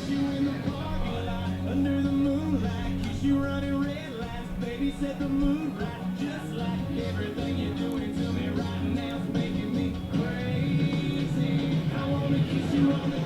kiss you in the parking lot, under the moonlight, kiss you running red lights, baby set the mood right, just like everything you're doing to me right now's making me crazy. I wanna kiss you on the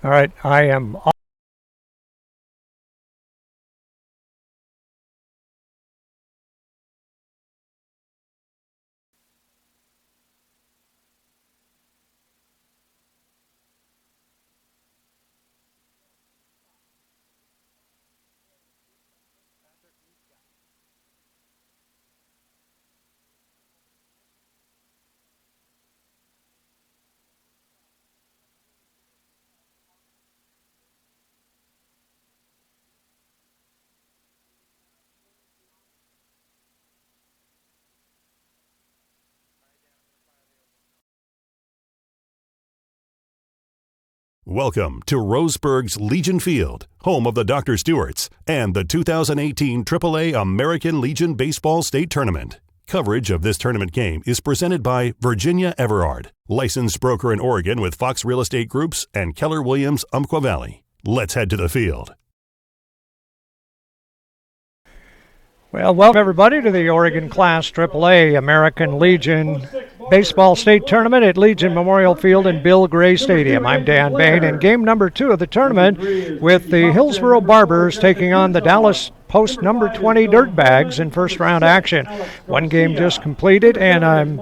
All right, I am. Welcome to Roseburg's Legion Field, home of the Dr. Stewarts and the 2018 AAA American Legion Baseball State Tournament. Coverage of this tournament game is presented by Virginia Everard, licensed broker in Oregon with Fox Real Estate Groups and Keller Williams, Umpqua Valley. Let's head to the field. Well, welcome everybody to the Oregon Class AAA American Legion Baseball State Tournament at Legion Memorial Field in Bill Gray Stadium. I'm Dan Bain, and game number 2 of the tournament with the Hillsboro Barbers taking on the Dallas Post number 20 Dirtbags in first round action. One game just completed, and I'm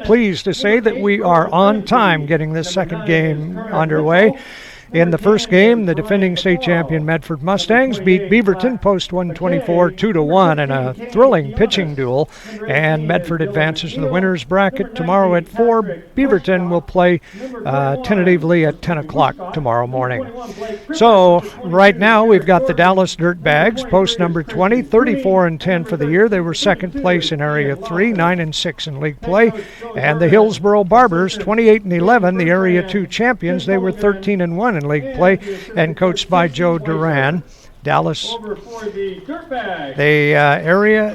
pleased to say that we are on time getting this second game underway. In the first game, the defending state champion Medford Mustangs beat Beaverton Post 124 2-1 in a thrilling pitching duel, and Medford advances to the winner's bracket tomorrow at 4. Beaverton will play tentatively at 10 o'clock tomorrow morning. So right now we've got the Dallas Dirtbags, Post number 20, 34-10 for the year. They were second place in Area 3, 9-6 in league play, and the Hillsboro Barbers, 28-11, the Area 2 champions. They were 13-1 in league play and coached by Joe Duran. Dallas, the area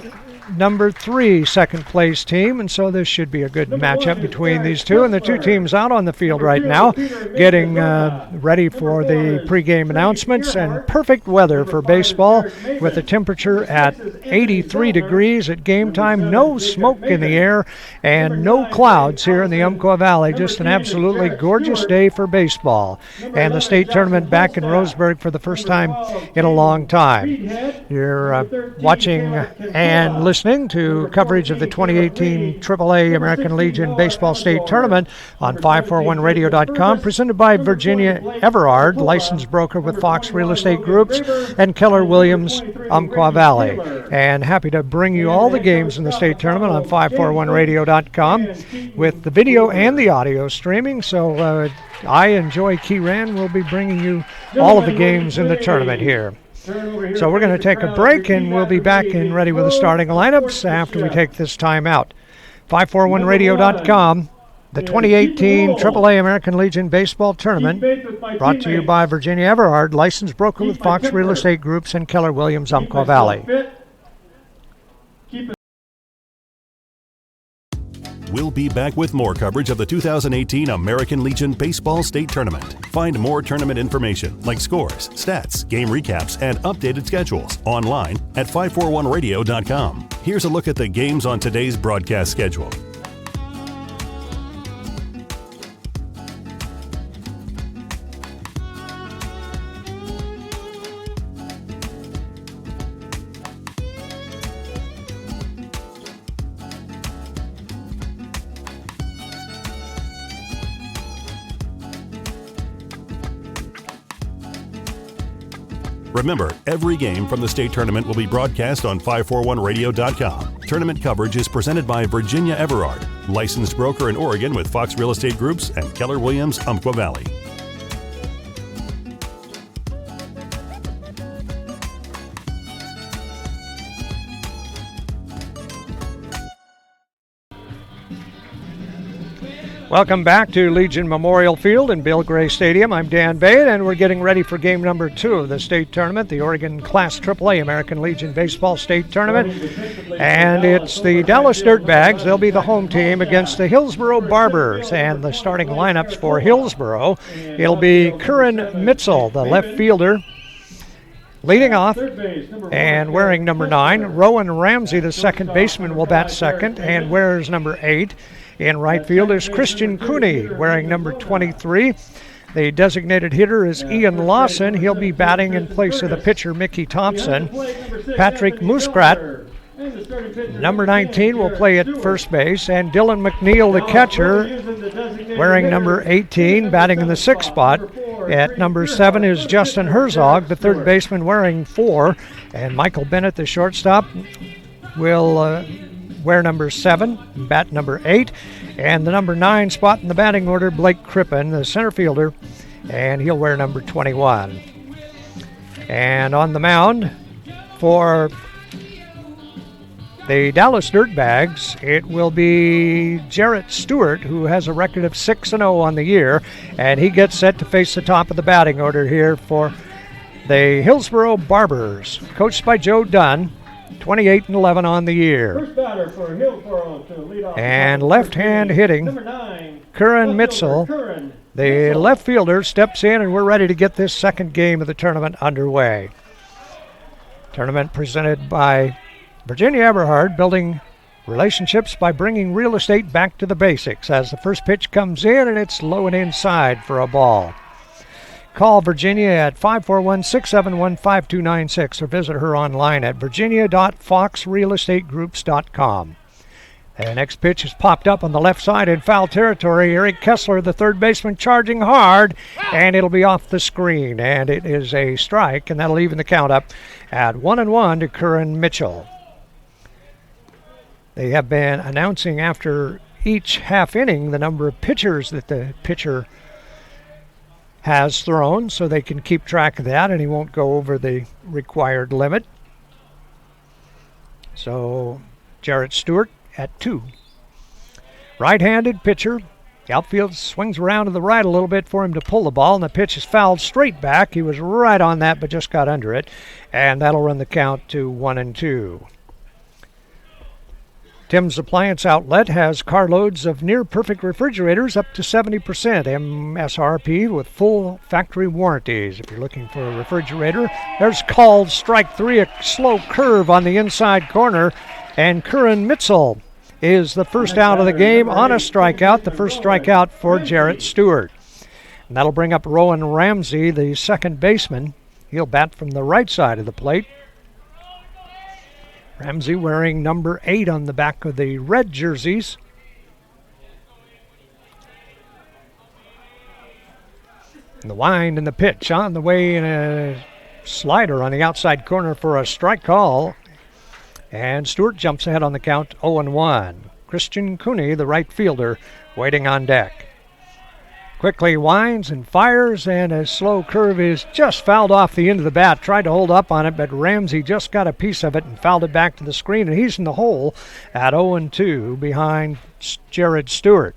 number 3 second place team, and so this should be a good matchup between these two. And the two teams out on the field right now getting ready for the pregame announcements, and perfect weather for baseball with the temperature at 83 degrees at game time, no smoke in the air and no clouds here in the Umpqua Valley. Just an absolutely gorgeous day for baseball, and the state tournament back in Roseburg for the first time in a long time. You're watching and listening to coverage of the 2018 AAA American Legion Baseball State Tournament on 541radio.com, presented by Virginia Everard, licensed broker with Fox Real Estate Groups and Keller Williams, Umpqua Valley. And happy to bring you all the games in the state tournament on 541radio.com with the video and the audio streaming. So I and Joy Keyran will be bringing you all of the games in the tournament here. So we're going to take a break, and we'll be back and ready with the starting lineups after we take this time out. 541radio.com, the 2018 AAA American Legion Baseball Tournament, brought to you by Virginia Everard, licensed broker with Fox Real Estate Groups and Keller Williams, Umpqua Valley. We'll be back with more coverage of the 2018 American Legion Baseball State Tournament. Find more tournament information like scores, stats, game recaps, and updated schedules online at 541radio.com. Here's a look at the games on today's broadcast schedule. Remember, every game from the state tournament will be broadcast on 541radio.com. Tournament coverage is presented by Virginia Everard, licensed broker in Oregon with Fox Real Estate Groups and Keller Williams, Umpqua Valley. Welcome back to Legion Memorial Field in Bill Gray Stadium. I'm Dan Bain, and we're getting ready for game number 2 of the state tournament, the Oregon Class AAA American Legion Baseball State Tournament. And it's the Dallas Dirtbags. They'll be the home team against the Hillsboro Barbers. And the starting lineups for Hillsboro, it'll be Curran Mitzel, the left fielder, leading off and wearing number 9. Rowan Ramsey, the second baseman, will bat second and wears number 8. In right field is Christian Cooney, wearing number 23. The designated hitter is Ian Lawson. He'll be batting in place of the pitcher, Mickey Thompson. Patrick Muskrat, number 19, will play at first base. And Dylan McNeil, the catcher, wearing number 18, batting in the sixth spot. At number 7 is Justin Herzog, the third baseman, wearing 4. And Michael Bennett, the shortstop, will wear number 7, bat number 8. And the number 9 spot in the batting order, Blake Crippen, the center fielder, and he'll wear number 21. And on the mound for the Dallas Dirtbags, it will be Jarrett Stewart, who has a record of 6-0 on the year, and he gets set to face the top of the batting order here for the Hillsboro Barbers, coached by Joe Dunn, 28-11 on the year. First batter for Hillsboro to lead off. And left-hand hitting, Number 9, Curran Mitchell, the left fielder, steps in, and we're ready to get this second game of the tournament underway. Tournament presented by Virginia Everhard, building relationships by bringing real estate back to the basics. As the first pitch comes in, and it's low and inside for a ball. Call Virginia at 541-671-5296 or visit her online at virginia.foxrealestategroups.com. The next pitch is popped up on the left side in foul territory. Eric Kessler, the third baseman, charging hard, and it'll be off the screen. And it is a strike, and that'll even the count up at 1-1 to Curran Mitchell. They have been announcing after each half inning the number of pitchers that the pitcher has thrown, so they can keep track of that, and he won't go over the required limit. So Jarrett Stewart at 2. Right-handed pitcher. The outfield swings around to the right a little bit for him to pull the ball, and the pitch is fouled straight back. He was right on that, but just got under it, and that'll run the count to 1-2. Tim's Appliance Outlet has carloads of near-perfect refrigerators up to 70% MSRP with full factory warranties. If you're looking for a refrigerator, there's called strike 3, a slow curve on the inside corner, and Curran Mitchell is the first out of the game on a strikeout, the first strikeout for Jarrett Stewart. And that'll bring up Rowan Ramsey, the second baseman. He'll bat from the right side of the plate. Ramsey wearing number 8 on the back of the red jerseys. And the wind and the pitch on the way in a slider on the outside corner for a strike call. And Stewart jumps ahead on the count, 0-1. Christian Cooney, the right fielder, waiting on deck. Quickly winds and fires, and a slow curve is just fouled off the end of the bat. Tried to hold up on it, but Ramsey just got a piece of it and fouled it back to the screen, and he's in the hole at 0-2 behind Jarrett Stewart.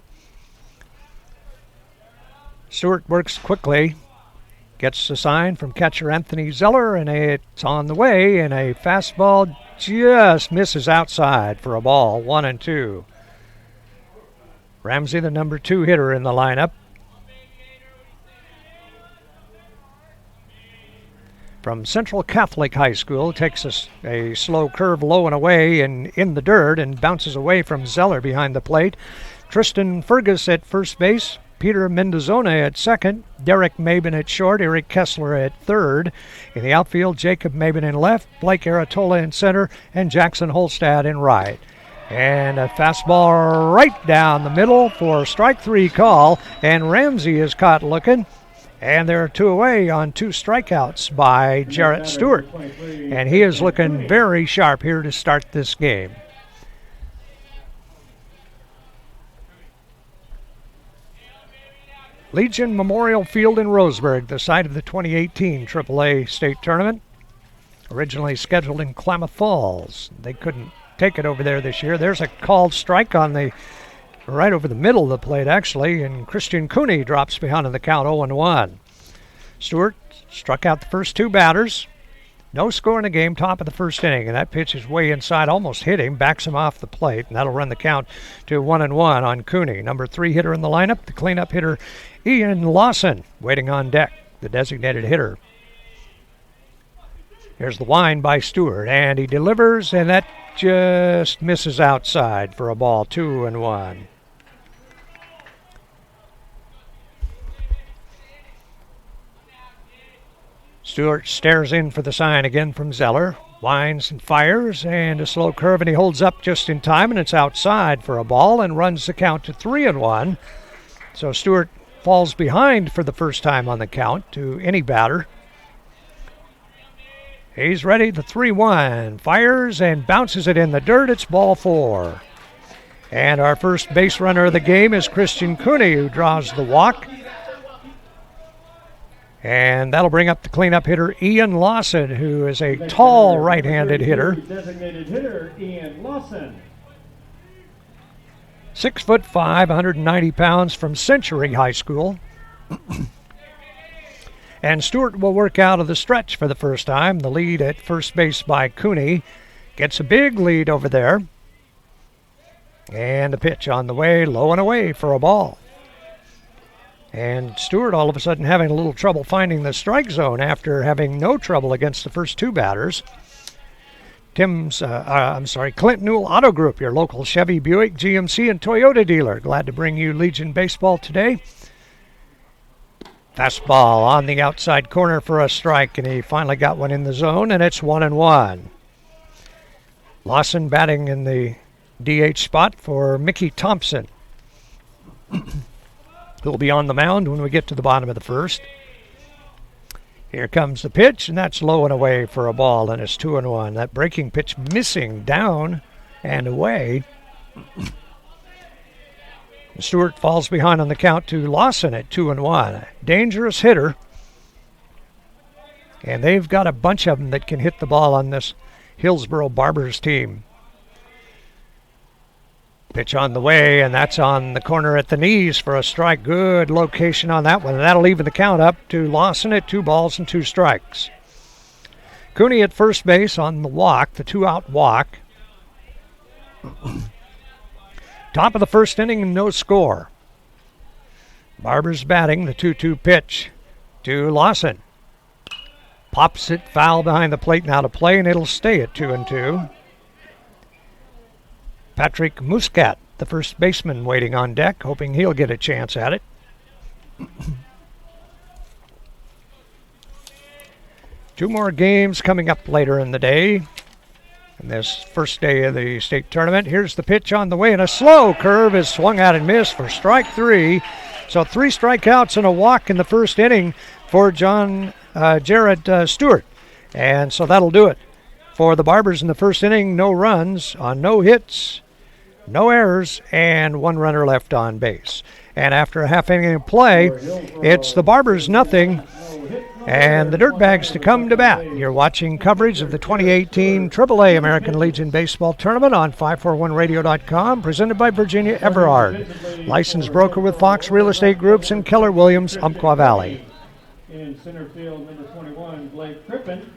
Stewart works quickly, gets the sign from catcher Anthony Zeller, and it's on the way, and a fastball just misses outside for a ball, 1-2. Ramsey, the number 2 hitter in the lineup. From Central Catholic High School, takes a slow curve low and away and in the dirt and bounces away from Zeller behind the plate. Tristan Fergus at first base, Peter Mendozona at second, Derek Mabin at short, Eric Kessler at third. In the outfield, Jacob Mabin in left, Blake Aratola in center, and Jackson Holstad in right. And a fastball right down the middle for strike 3 call, and Ramsey is caught looking. And there are 2 away on 2 strikeouts by Jarrett Stewart. And he is looking very sharp here to start this game. Legion Memorial Field in Roseburg, the site of the 2018 AAA State Tournament. Originally scheduled in Klamath Falls. They couldn't take it over there this year. There's a called strike on the right over the middle of the plate, actually, and Christian Cooney drops behind in the count, 0-1. Stewart struck out the first 2 batters. No score in the game, top of the first inning, and that pitch is way inside, almost hit him, backs him off the plate, and that'll run the count to 1-1 on Cooney. Number 3 hitter in the lineup, the cleanup hitter, Ian Lawson, waiting on deck, the designated hitter. Here's the wind by Stewart, and he delivers, and that just misses outside for a ball, 2-1. Stewart stares in for the sign again from Zeller. Winds and fires, and a slow curve, and he holds up just in time, and it's outside for a ball and runs the count to 3-1. So Stewart falls behind for the first time on the count to any batter. He's ready, the 3-1. Fires and bounces it in the dirt. It's ball 4. And our first base runner of the game is Christian Cooney, who draws the walk. And that'll bring up the cleanup hitter, Ian Lawson, who is a tall right-handed hitter. Designated hitter, Ian Lawson. 6'5", 190 pounds from Century High School. And Stewart will work out of the stretch for the first time. The lead at first base by Cooney. Gets a big lead over there. And the pitch on the way, low and away for a ball. And Stewart all of a sudden having a little trouble finding the strike zone after having no trouble against the first two batters. Clint Newell Auto Group, your local Chevy, Buick, GMC, and Toyota dealer. Glad to bring you Legion Baseball today. Fastball on the outside corner for a strike, and he finally got one in the zone, and it's 1-1. Lawson batting in the DH spot for Mickey Thompson. Who'll be on the mound when we get to the bottom of the first. Here comes the pitch, and that's low and away for a ball, and it's 2-1. That breaking pitch missing down and away. Stewart falls behind on the count to Lawson at 2-1. Dangerous hitter. And they've got a bunch of them that can hit the ball on this Hillsboro Barbers team. Pitch on the way, and that's on the corner at the knees for a strike. Good location on that one, and that'll even the count up to Lawson at 2-2 strikes. Cooney at first base on the walk, the 2-out walk. Top of the first inning, no score. Barbers batting, the 2-2 pitch to Lawson. Pops it foul behind the plate, now to play, and it'll stay at 2-2. Patrick Muscat, the first baseman, waiting on deck, hoping he'll get a chance at it. Two more games coming up later in the day. In this first day of the state tournament, here's the pitch on the way, and a slow curve is swung out and missed for strike 3. So 3 strikeouts and a walk in the first inning for Jared Stewart. And so that'll do it for the Barbers in the first inning. No runs on no hits, no errors, and 1 runner left on base. And after a half inning of play, it's the Barbers nothing and the Dirtbags to come to bat. You're watching coverage of the 2018 AAA American Legion Baseball Tournament on 541radio.com, presented by Virginia Everard, licensed broker with Fox Real Estate Groups and Keller Williams, Umpqua Valley. In center field, number 21, Blake Crippen.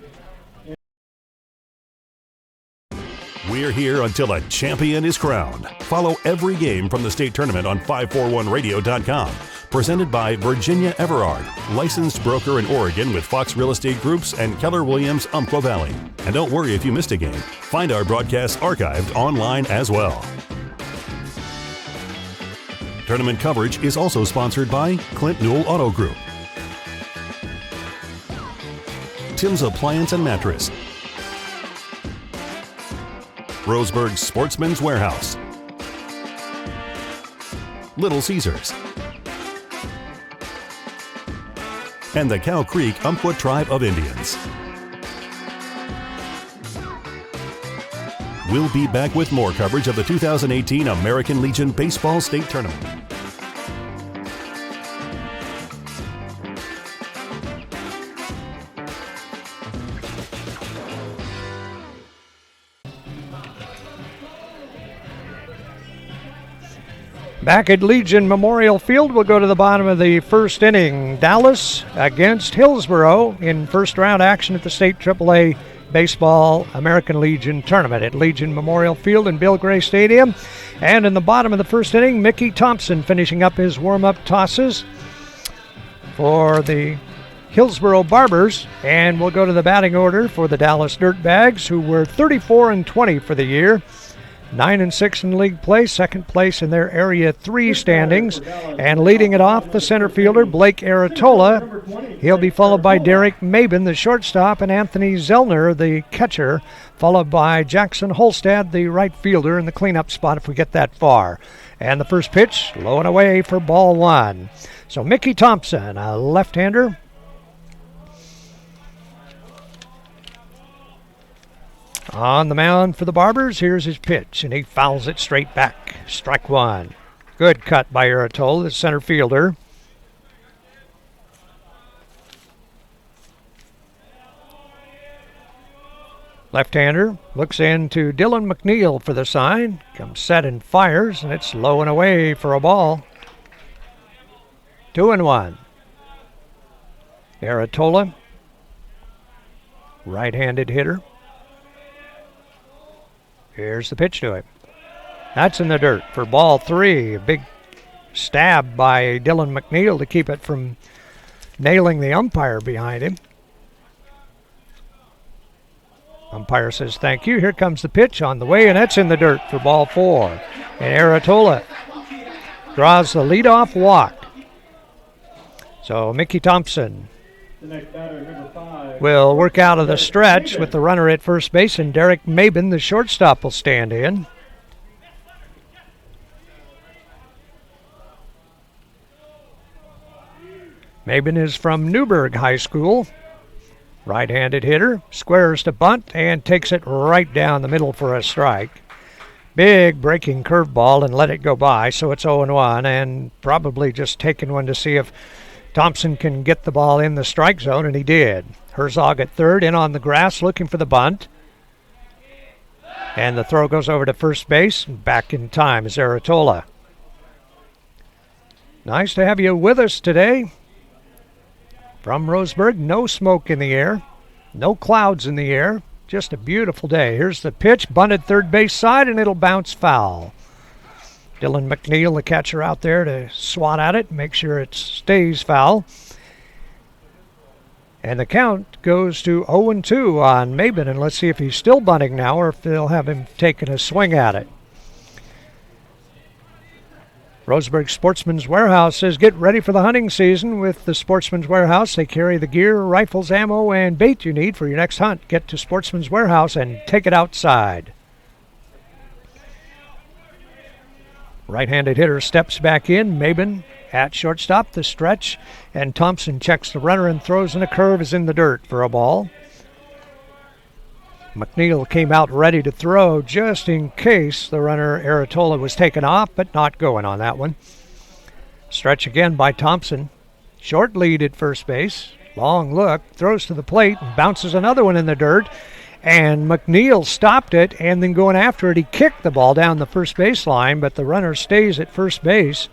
We're here until a champion is crowned. Follow every game from the state tournament on 541radio.com. Presented by Virginia Everard, licensed broker in Oregon with Fox Real Estate Groups and Keller Williams, Umpqua Valley. And don't worry if you missed a game. Find our broadcasts archived online as well. Tournament coverage is also sponsored by Clint Newell Auto Group, Tim's Appliance and Mattress, Roseburg Sportsman's Warehouse, Little Caesars, and the Cow Creek Umpqua Tribe of Indians. We'll be back with more coverage of the 2018 American Legion Baseball State Tournament. Back at Legion Memorial Field, we'll go to the bottom of the first inning. Dallas against Hillsboro in first round action at the State AAA Baseball American Legion Tournament at Legion Memorial Field and Bill Gray Stadium. And in the bottom of the first inning, Mickey Thompson finishing up his warm-up tosses for the Hillsboro Barbers. And we'll go to the batting order for the Dallas Dirtbags, who were 34-20 for the year. 9-6 in league play, second place in their Area 3 standings. And leading it off, the center fielder, Blake Aratola. He'll be followed by Derek Mabin, the shortstop, and Anthony Zellner, the catcher, followed by Jackson Holstad, the right fielder, in the cleanup spot if we get that far. And the first pitch, low and away for ball one. So Mickey Thompson, a left-hander. On the mound for the Barbers, here's his pitch, and he fouls it straight back. Strike one. Good cut by Aratola, the center fielder. Left-hander looks into Dylan McNeil for the sign. Comes set and fires, and it's low and away for a ball. 2-1. Aratola, right-handed hitter. Here's the pitch to him. That's in the dirt for ball three. A big stab by Dylan McNeil to keep it from nailing the umpire behind him. Umpire says thank you. Here comes the pitch on the way, and that's in the dirt for ball four. And Aratola draws the leadoff walk. So Mickey Thompson The next batter, number 5. will work out of the stretch with the runner at first base, and Derek Mabin, the shortstop, will stand in. Mabin is from Newburgh High School. Right-handed hitter, squares to bunt and takes it right down the middle for a strike. Big breaking curveball and let it go by, so it's 0-1, and probably just taking one to see if Thompson can get the ball in the strike zone, and he did. Herzog at third, in on the grass, looking for the bunt. And the throw goes over to first base, and back in time is Aratola. Nice to have you with us today. From Roseburg, no smoke in the air, no clouds in the air, just a beautiful day. Here's the pitch, bunted third base side, and it'll bounce foul. Dylan McNeil, the catcher, out there to swat at it, make sure it stays foul. And the count goes to 0-2 on Mabin, and let's see if he's still bunting now or if they'll have him taking a swing at it. Roseburg Sportsman's Warehouse says get ready for the hunting season with the Sportsman's Warehouse. They carry the gear, rifles, ammo, and bait you need for your next hunt. Get to Sportsman's Warehouse and take it outside. Right-handed hitter steps back in. Mabin at shortstop, the stretch, and Thompson checks the runner and throws, and a curve is in the dirt for a ball. McNeil came out ready to throw just in case the runner Aratola was taken off, but not going on that one. Stretch again by Thompson. Short lead at first base. Long look, throws to the plate, and bounces another one in the dirt. And McNeil stopped it, and then going after it, he kicked the ball down the first base line, but the runner stays at first base.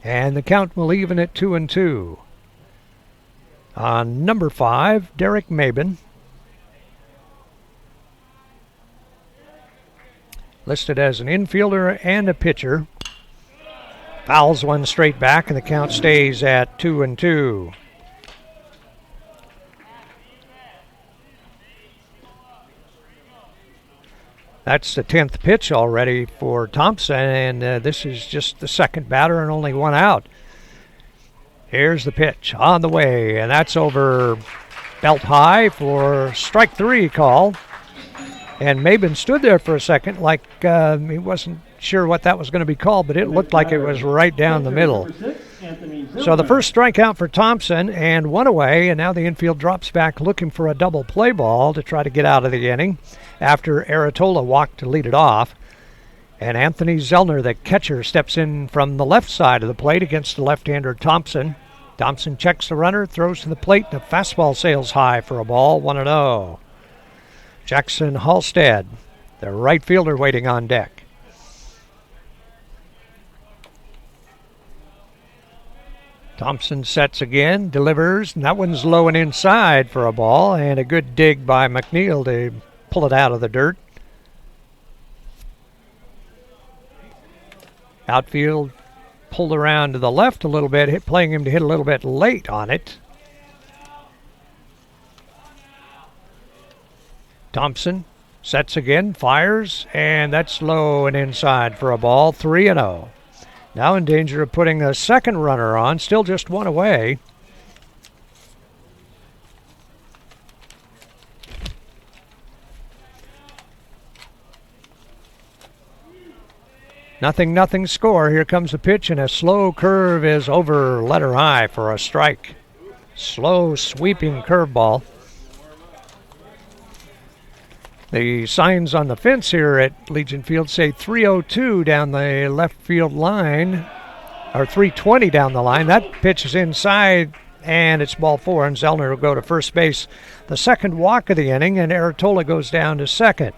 And the count will even at 2-2. On number 5, Derek Mabin. Listed as an infielder and a pitcher. Fouls one straight back, and the count stays at 2-2. That's the 10th pitch already for Thompson, and this is just the second batter and only one out. Here's the pitch on the way, and that's over belt high for strike 3 call. And Mabin stood there for a second like he wasn't sure what that was going to be called, but it looked like it was right down the middle. So the first strikeout for Thompson, and one away, and now the infield drops back looking for a double play ball to try to get out of the inning after Aratola walked to lead it off. And Anthony Zellner, the catcher, steps in from the left side of the plate against the left-hander Thompson. Thompson checks the runner, throws to the plate, and the fastball sails high for a ball, 1-0. Jackson Halstead, the right fielder, waiting on deck. Thompson sets again, delivers, and that one's low and inside for a ball, and a good dig by McNeil to pull it out of the dirt. Outfield pulled around to the left a little bit, playing him to hit a little bit late on it. Thompson Sets again, fires, and that's low and inside for a ball, 3-0. Now in danger of putting a second runner on, still just one away. Nothing score. Here comes the pitch, and a slow curve is over letter I for a strike. Slow sweeping curveball. The signs on the fence here at Legion Field say 302 down the left field line, or 320 down the line. That pitch is inside, and it's ball 4, and Zellner will go to first base. The second walk of the inning, and Aratola goes down to second.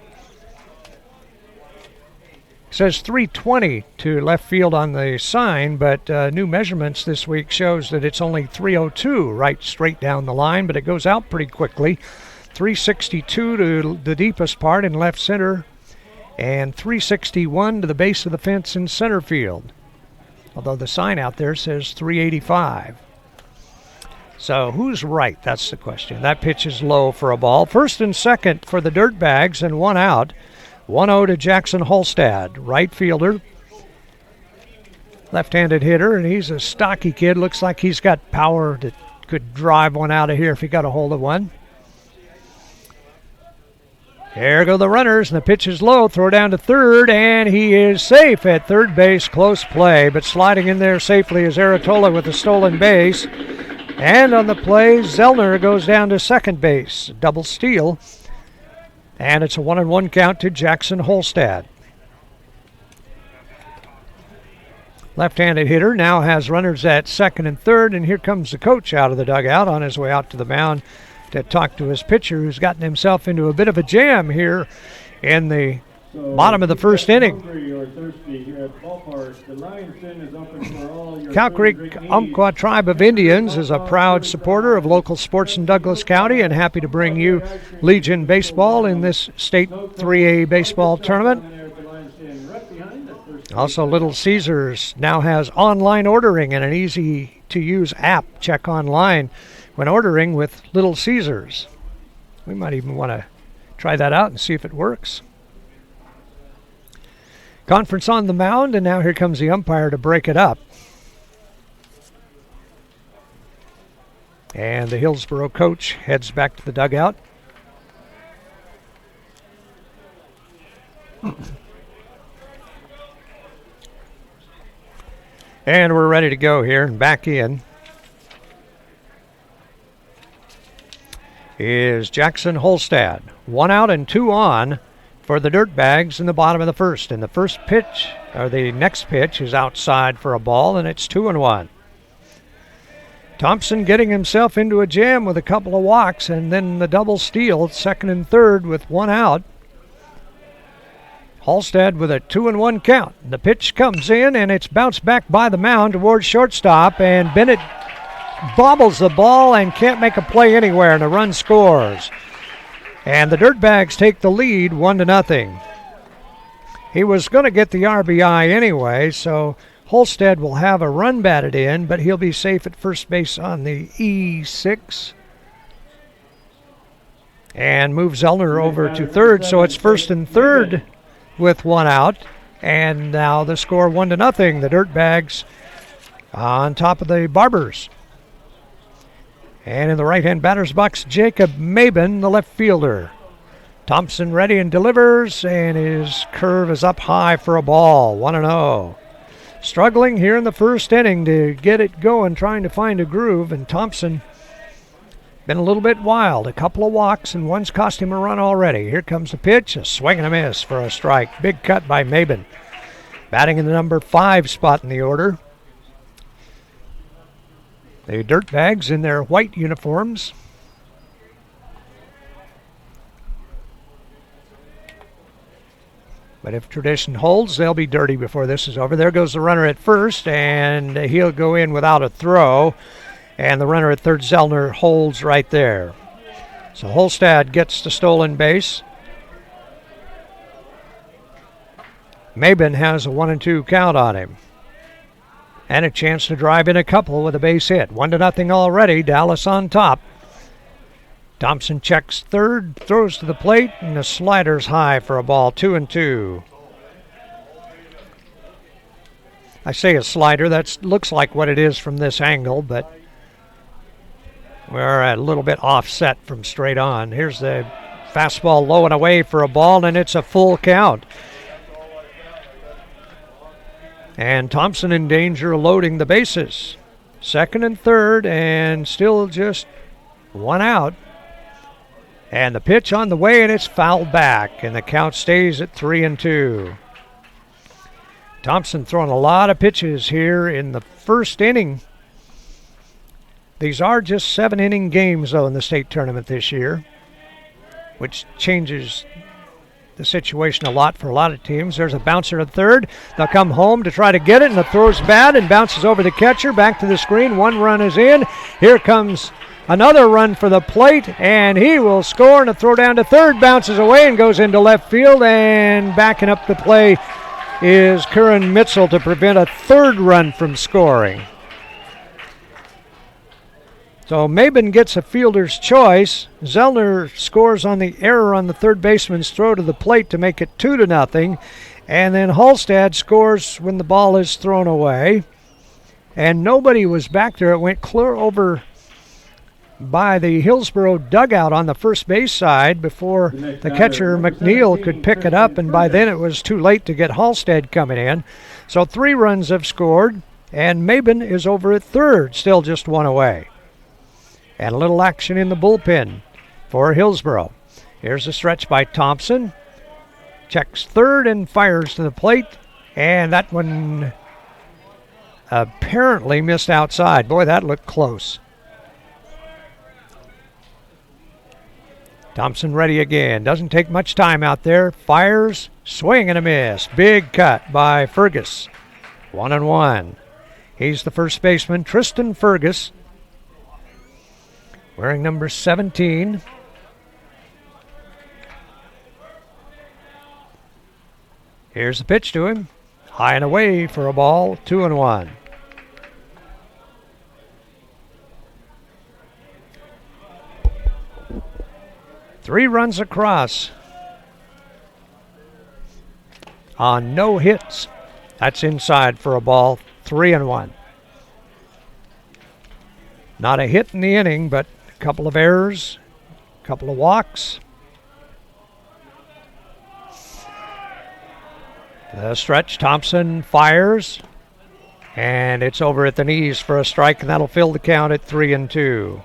It says 320 to left field on the sign, but new measurements this week shows that it's only 302 right straight down the line, but it goes out pretty quickly. 362 to the deepest part in left center, and 361 to the base of the fence in center field. Although the sign out there says 385. So who's right? That's the question. That pitch is low for a ball. First and second for the Dirtbags, and one out. 1-0 to Jackson Holstad, right fielder. Left-handed hitter, and he's a stocky kid. Looks like he's got power that could drive one out of here if he got a hold of one. There go the runners, and the pitch is low. Throw down to third, and he is safe at third base. Close play, but sliding in there safely is Aratola with a stolen base. And on the play, Zellner goes down to second base. Double steal. And it's a 1-1 count to Jackson Holstad. Left-handed hitter now has runners at second and third, and here comes the coach out of the dugout on his way out to the mound to talk to his pitcher, who's gotten himself into a bit of a jam here in the bottom of the first inning. Cow Creek Umpqua Tribe of Indians is a proud supporter of local sports in Douglas County and happy to bring you Legion baseball in this state 3A baseball tournament. Also, Little Caesars now has online ordering and an easy-to-use app. Check online when ordering with Little Caesars. We might even want to try that out and see if it works. Conference on the mound, and now here comes the umpire to break it up. And the Hillsboro coach heads back to the dugout. And we're ready to go here, and back in is Jackson Holstad. 1 out and 2 on for the Dirtbags in the bottom of the first. And the first pitch, or the next pitch, is outside for a ball, and it's 2-1. Thompson getting himself into a jam with a couple of walks, and then the double steal, second and third with 1 out. Holstad with a 2-1 count. The pitch comes in, and it's bounced back by the mound towards shortstop, and Bennett bobbles the ball and can't make a play anywhere, and a run scores. And the Dirtbags take the lead 1-0. He was going to get the RBI anyway, so Holstad will have a run batted in, but he'll be safe at first base on the E6. And move Zellner over to third, so it's first and third with 1 out. And now the score 1-0. The Dirtbags on top of the Barbers. And in the right-hand batter's box, Jacob Mabin, the left fielder. Thompson ready and delivers, and his curve is up high for a ball, 1-0. Struggling here in the first inning to get it going, trying to find a groove, and Thompson been a little bit wild. A couple of walks, and one's cost him a run already. Here comes the pitch, a swing and a miss for a strike. Big cut by Mabin. Batting in the number 5 spot in the order. The Dirtbags in their white uniforms. But if tradition holds, they'll be dirty before this is over. There goes the runner at first, and he'll go in without a throw. And the runner at third, Zellner, holds right there. So Holstad gets the stolen base. Mabin has a 1-2 count on him. And a chance to drive in a couple with a base hit. 1-0 already. Dallas on top. Thompson checks third, throws to the plate, and the slider's high for a ball, 2-2. I say a slider, that looks like what it is from this angle, but we're a little bit offset from straight on. Here's the fastball low and away for a ball, and it's a full count. And Thompson in danger of loading the bases. Second and third, and still just one out. And the pitch on the way, and it's fouled back, and the count stays at 3-2. Thompson throwing a lot of pitches here in the first inning. These are just 7-inning games, though, in the state tournament this year, which changes the situation a lot for a lot of teams. There's a bouncer at third. They'll come home to try to get it, and the throw's bad and bounces over the catcher. Back to the screen. One run is in. Here comes another run for the plate, and he will score, and a throw down to third bounces away and goes into left field, and backing up the play is Curran Mitzel to prevent a third run from scoring. So Mabin gets a fielder's choice. Zellner scores on the error on the third baseman's throw to the plate to make it 2-0. And then Halstad scores when the ball is thrown away. And nobody was back there. It went clear over by the Hillsboro dugout on the first base side before the catcher McNeil could pick it up, and by then it was too late to get Halstead coming in. So 3 runs have scored, and Mabin is over at third, still just one away. And a little action in the bullpen for Hillsboro. Here's a stretch by Thompson. Checks third and fires to the plate, and that one apparently missed outside. Boy, that looked close. Thompson ready again. Doesn't take much time out there. Fires, swing and a miss. Big cut by Fergus. 1-1. He's the first baseman, Tristan Fergus, wearing number 17. Here's the pitch to him. High and away for a ball, 2-1. Three runs across on no hits. That's inside for a ball, 3-1. Not a hit in the inning, but a couple of errors, a couple of walks. The stretch, Thompson fires, and it's over at the knees for a strike, and that'll fill the count at 3-2.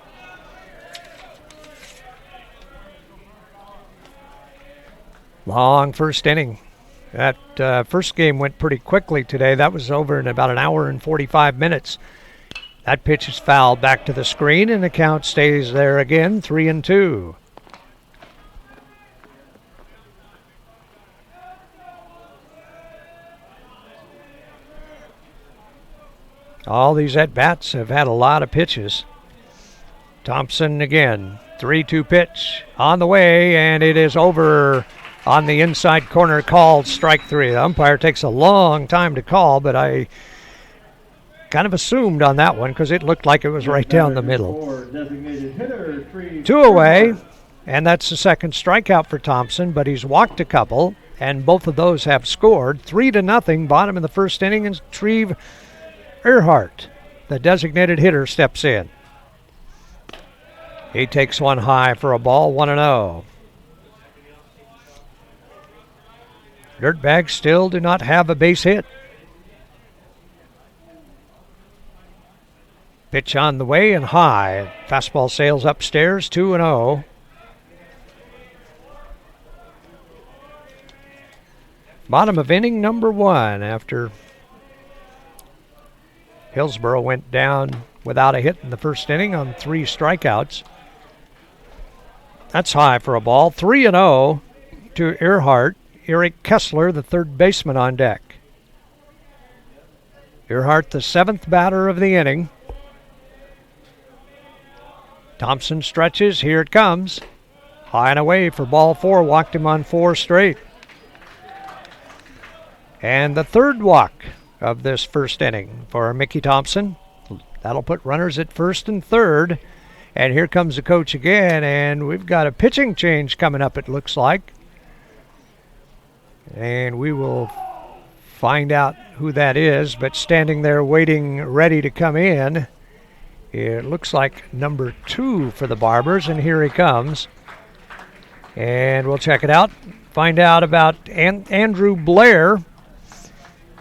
Long first inning. That first game went pretty quickly today. That was over in about an hour and 45 minutes. That pitch is fouled back to the screen, and the count stays there again, 3-2. All these at-bats have had a lot of pitches. Thompson again, 3-2 pitch on the way, and it is over on the inside corner, called strike 3. The umpire takes a long time to call, but I kind of assumed on that one because it looked like it was right down the middle. 2 away, and that's the second strikeout for Thompson, but he's walked a couple, and both of those have scored. 3-0, bottom of the first inning, and Treve Earhart, the designated hitter, steps in. He takes one high for a ball, 1-0. Dirtbags still do not have a base hit. Pitch on the way and high. Fastball sails upstairs, 2-0. Bottom of inning number 1 after Hillsboro went down without a hit in the first inning on 3 strikeouts. That's high for a ball, 3-0 to Earhart. Eric Kessler, the third baseman, on deck. Earhart, the 7th batter of the inning. Thompson stretches. Here it comes. High and away for ball 4. Walked him on 4 straight. And the third walk of this first inning for Mickey Thompson. That'll put runners at first and third. And here comes the coach again, and we've got a pitching change coming up, it looks like. And we will find out who that is, but standing there waiting, ready to come in, it looks like number 2 for the Barbers, and here he comes. And we'll check it out, find out about Andrew Blair.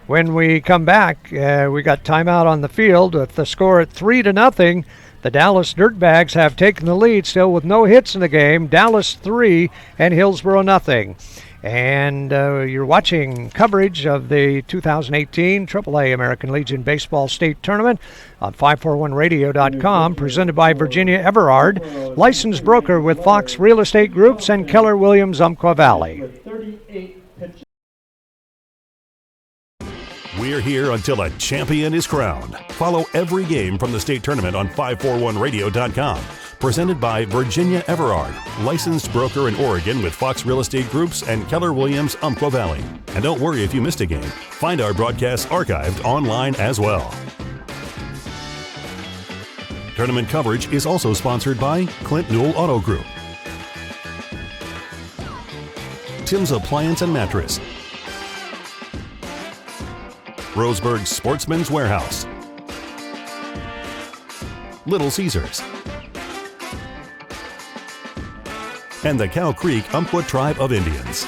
When we come back, we got timeout on the field with the score at 3-0. The Dallas Dirtbags have taken the lead, still with no hits in the game. Dallas 3 and Hillsboro 0. And you're watching coverage of the 2018 AAA American Legion Baseball State Tournament on 541radio.com, presented by Virginia Everard, licensed broker with Fox Real Estate Groups and Keller Williams, Umpqua Valley. We're here until a champion is crowned. Follow every game from the state tournament on 541radio.com. Presented by Virginia Everard, licensed broker in Oregon with Fox Real Estate Groups and Keller Williams, Umpqua Valley. And don't worry if you missed a game. Find our broadcasts archived online as well. Tournament coverage is also sponsored by Clint Newell Auto Group, Tim's Appliance and Mattress, Roseburg Sportsman's Warehouse, Little Caesars, and the Cow Creek Umpqua Tribe of Indians.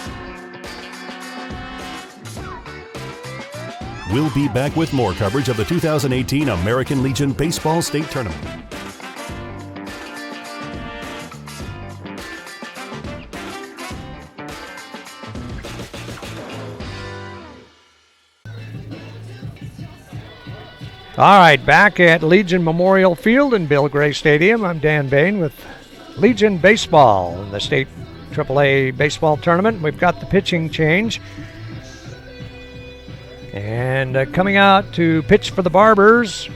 We'll be back with more coverage of the 2018 American Legion Baseball State Tournament. All right, back at Legion Memorial Field in Bill Gray Stadium. I'm Dan Bain with Legion Baseball in the state AAA baseball tournament. We've got the pitching change. And coming out to pitch for the Barbers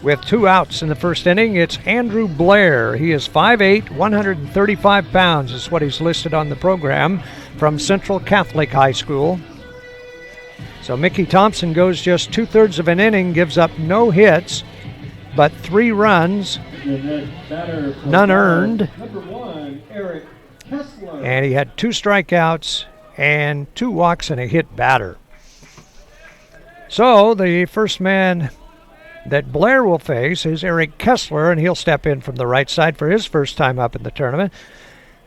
with 2 outs in the first inning, it's Andrew Blair. He is 5'8", 135 pounds is what he's listed on the program, from Central Catholic High School. So Mickey Thompson goes just 2/3 of an inning, gives up no hits, but 3 runs, none earned. Number 1, Eric Kessler. And he had 2 strikeouts and 2 walks and a hit batter. So the first man that Blair will face is Eric Kessler, and he'll step in from the right side for his first time up in the tournament.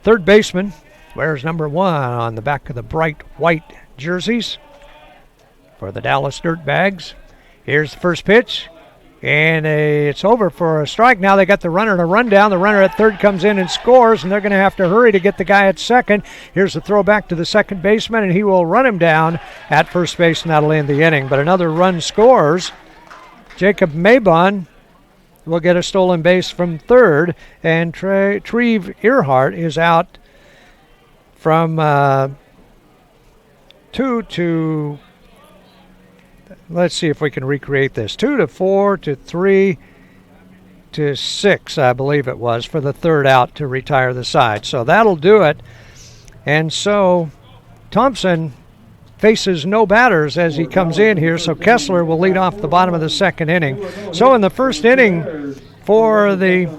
Third baseman wears number 1 on the back of the bright white jerseys for the Dallas Dirtbags. Here's the first pitch, and it's over for a strike. Now they got the runner to run down. The runner at third comes in and scores, and they're going to have to hurry to get the guy at second. Here's the throw back to the second baseman, and he will run him down at first base, and that'll end the inning. But another run scores. Jacob Maybon will get a stolen base from third, and Treve Earhart is out from 2 to... Let's see if we can recreate this. 2 to 4 to 3 to 6, I believe it was, for the third out to retire the side. So that'll do it. And so Thompson faces no batters as he comes in here. So Kessler will lead off the bottom of the second inning. So in the first inning for the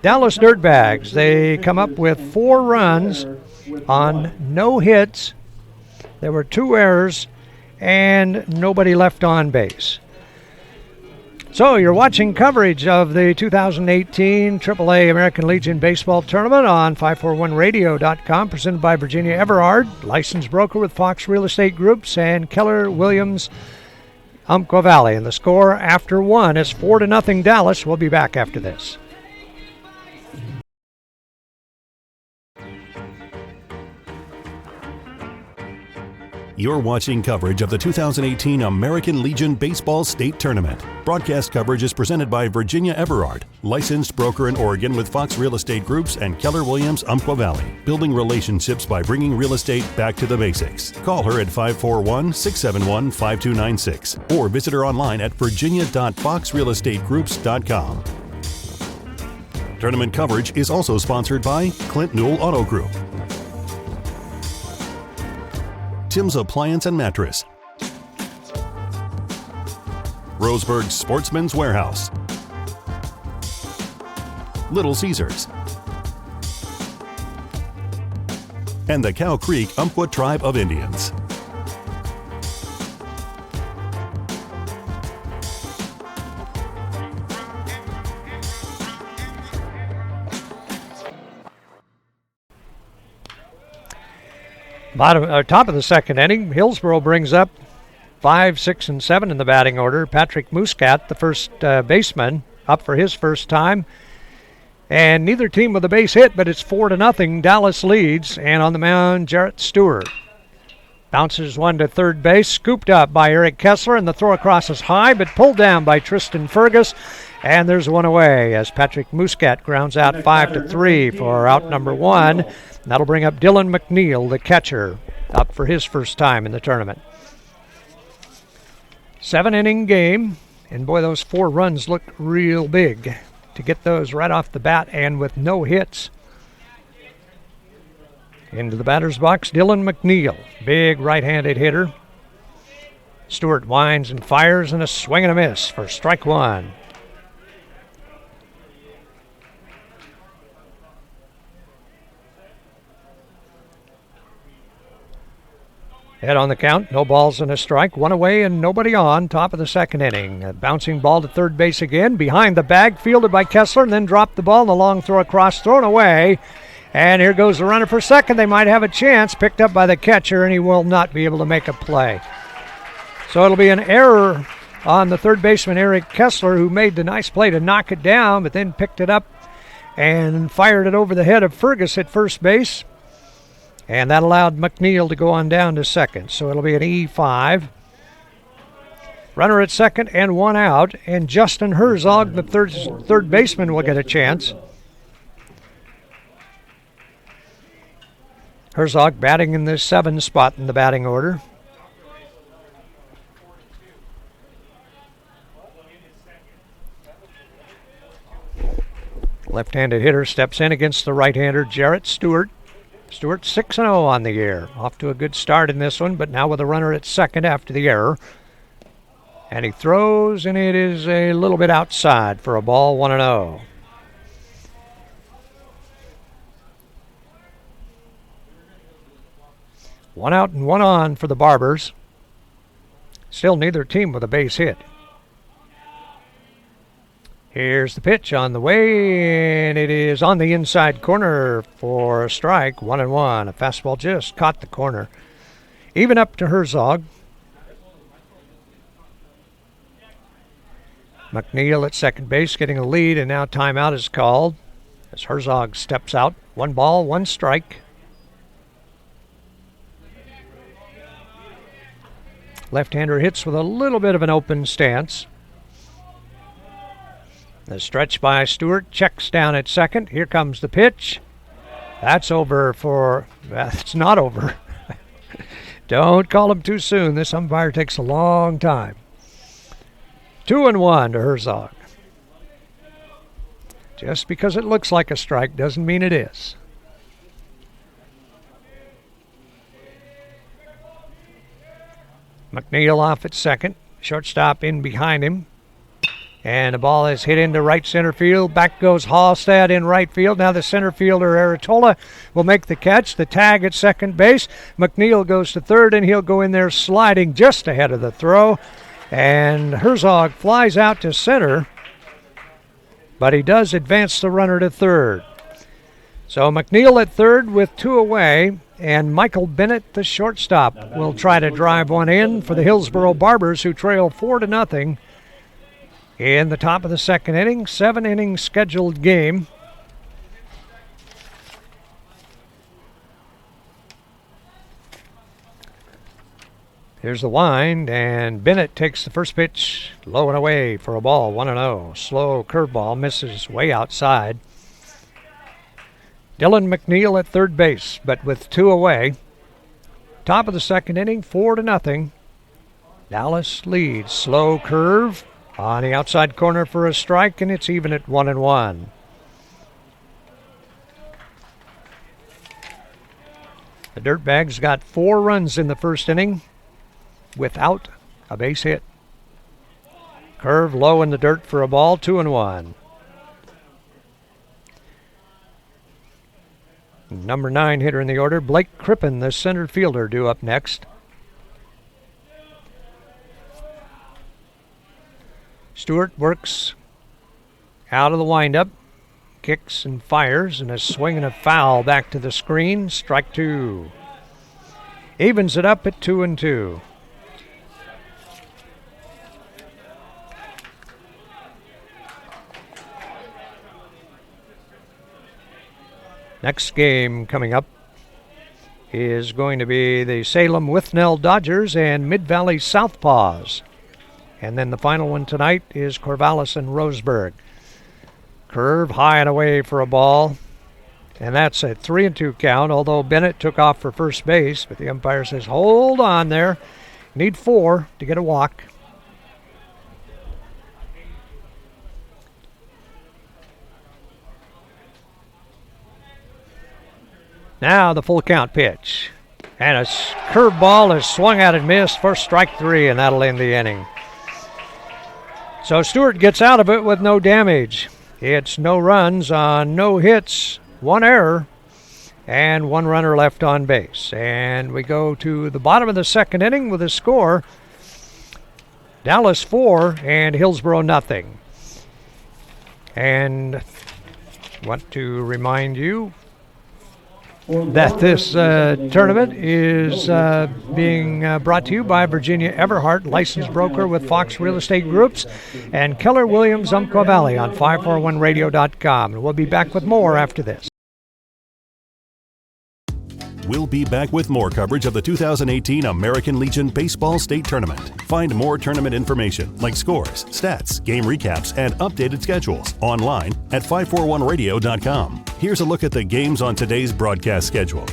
Dallas Dirtbags, they come up with 4 runs on no hits. There were 2 errors and nobody left on base. So you're watching coverage of the 2018 AAA American Legion Baseball Tournament on 541radio.com, presented by Virginia Everard, licensed broker with Fox Real Estate Groups and Keller Williams, Umpqua Valley. And the score after 1 is 4-0 Dallas. We'll be back after this. You're watching coverage of the 2018 American Legion Baseball State Tournament. Broadcast coverage is presented by Virginia Everard, licensed broker in Oregon with Fox Real Estate Groups and Keller Williams, Umpqua Valley. Building relationships by bringing real estate back to the basics. Call her at 541-671-5296 or visit her online at virginia.foxrealestategroups.com. Tournament coverage is also sponsored by Clint Newell Auto Group, Tim's Appliance and Mattress, Roseburg Sportsman's Warehouse, Little Caesars, and the Cow Creek Umpqua Tribe of Indians. Top of the second inning, Hillsboro brings up 5, 6, and 7 in the batting order. Patrick Muscat, the first baseman, up for his first time. And neither team with a base hit, but it's 4-0. Dallas leads, and on the mound, Jarrett Stewart. Bounces one to third base, scooped up by Eric Kessler, and the throw across is high, but pulled down by Tristan Fergus. And there's one away as Patrick Muscat grounds out 5-3 for out number 1. That'll bring up Dylan McNeil, the catcher, up for his first time in the tournament. 7-inning game, and boy, those 4 runs look real big to get those right off the bat and with no hits. Into the batter's box, Dylan McNeil, big right-handed hitter. Stewart winds and fires, and a swing and a miss for strike 1. Head on the count, no balls and a strike, 1 away and nobody on, top of the second inning. A bouncing ball to third base again, behind the bag, fielded by Kessler, and then dropped the ball, and the long throw across, thrown away. And here goes the runner for second. They might have a chance, picked up by the catcher, and he will not be able to make a play. So it'll be an error on the third baseman, Eric Kessler, who made the nice play to knock it down, but then picked it up and fired it over the head of Fergus at first base. And that allowed McNeil to go on down to second. So it'll be an E5. Runner at second and 1 out. And Justin Herzog, the third baseman, will get a chance. Herzog batting in the 7 spot in the batting order. Left-handed hitter steps in against the right-hander, Jarrett Stewart. Stewart 6-0 on the year. Off to a good start in this one, but now with a runner at second after the error. And he throws, and it is a little bit outside for a ball, 1-0. One out and 1 on for the Barbers. Still neither team with a base hit. Here's the pitch on the way, and it is on the inside corner for a strike, 1-1. A fastball just caught the corner. Even up to Herzog. McNeil at second base getting a lead, and now timeout is called as Herzog steps out. 1 ball, 1 strike. Left-hander hits with a little bit of an open stance. The stretch by Stewart, checks down at second. Here comes the pitch. That's over for... It's not over. Don't call him too soon. This umpire takes a long time. 2-1 to Herzog. Just because it looks like a strike doesn't mean it is. McNeil off at second. Shortstop in behind him. And the ball is hit into right center field. Back goes Hallstad in right field. Now the center fielder, Aratola, will make the catch. The tag at second base. McNeil goes to third, and he'll go in there sliding just ahead of the throw. And Herzog flies out to center, but he does advance the runner to third. So McNeil at third with 2 away, and Michael Bennett, the shortstop, will try to drive one in for the Hillsboro Barbers, who trail 4-0. In the top of the second inning, 7-inning scheduled game. Here's the wind, and Bennett takes the first pitch low and away for a ball, 1-0. Slow curveball misses way outside. Dylan McNeil at third base, but with 2 away. Top of the second inning, 4-0. Dallas leads. Slow curve on the outside corner for a strike, and it's even at 1-1. The Dirtbags got 4 runs in the first inning without a base hit. Curve low in the dirt for a ball, 2-1. Number 9 hitter in the order, Blake Crippen, the center fielder, due up next. Stewart works out of the windup, kicks and fires, and a swing and a foul back to the screen. Strike 2. Evens it up at 2-2. Next game coming up is going to be the Salem Withnell Dodgers and Mid-Valley Southpaws. And then the final one tonight is Corvallis and Roseburg. Curve high and away for a ball. And that's a 3-2 count, although Bennett took off for first base. But the umpire says, hold on there. Need 4 to get a walk. Now the full count pitch. And a curveball is swung out and missed for strike 3, and that'll end the inning. So Stewart gets out of it with no damage. It's no runs on no hits, 1 error, and 1 runner left on base. And we go to the bottom of the second inning with a score. Dallas 4 and Hillsboro nothing. And want to remind you that this tournament is being brought to you by Virginia Everhart, licensed broker with Fox Real Estate Groups, and Keller Williams, Umpqua Valley on 541radio.com. And we'll be back with more after this. We'll be back with more coverage of the 2018 American Legion Baseball State Tournament. Find more tournament information like scores, stats, game recaps, and updated schedules online at 541radio.com. Here's a look at the games on today's broadcast schedule.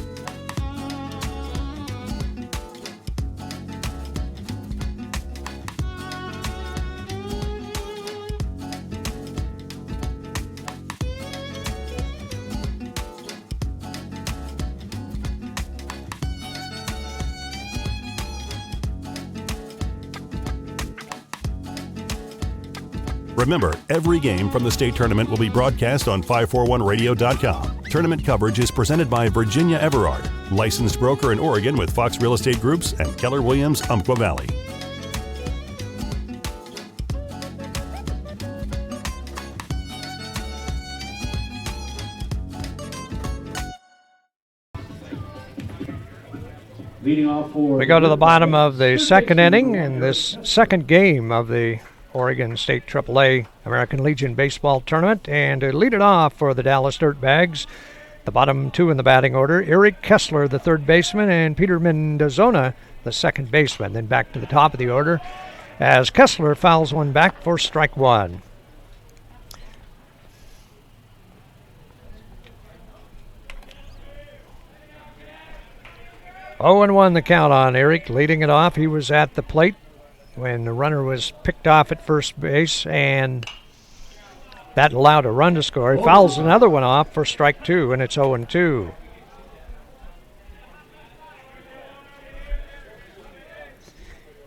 Remember, every game from the state tournament will be broadcast on 541radio.com. Tournament coverage is presented by Virginia Everard, licensed broker in Oregon with Fox Real Estate Groups and Keller Williams, Umpqua Valley. We go to the bottom of the second inning in this second game of the Oregon State AAA American Legion Baseball Tournament. And to lead it off for the Dallas Dirtbags, the bottom 2 in the batting order, Eric Kessler, the third baseman, and Peter Mendozona, the second baseman. Then back to the top of the order as Kessler fouls one back for strike 1. Oh and 1 the count on Eric, leading it off. He was at the plate when the runner was picked off at first base, and that allowed a run to score. He fouls another one off for strike 2, and it's 0-2.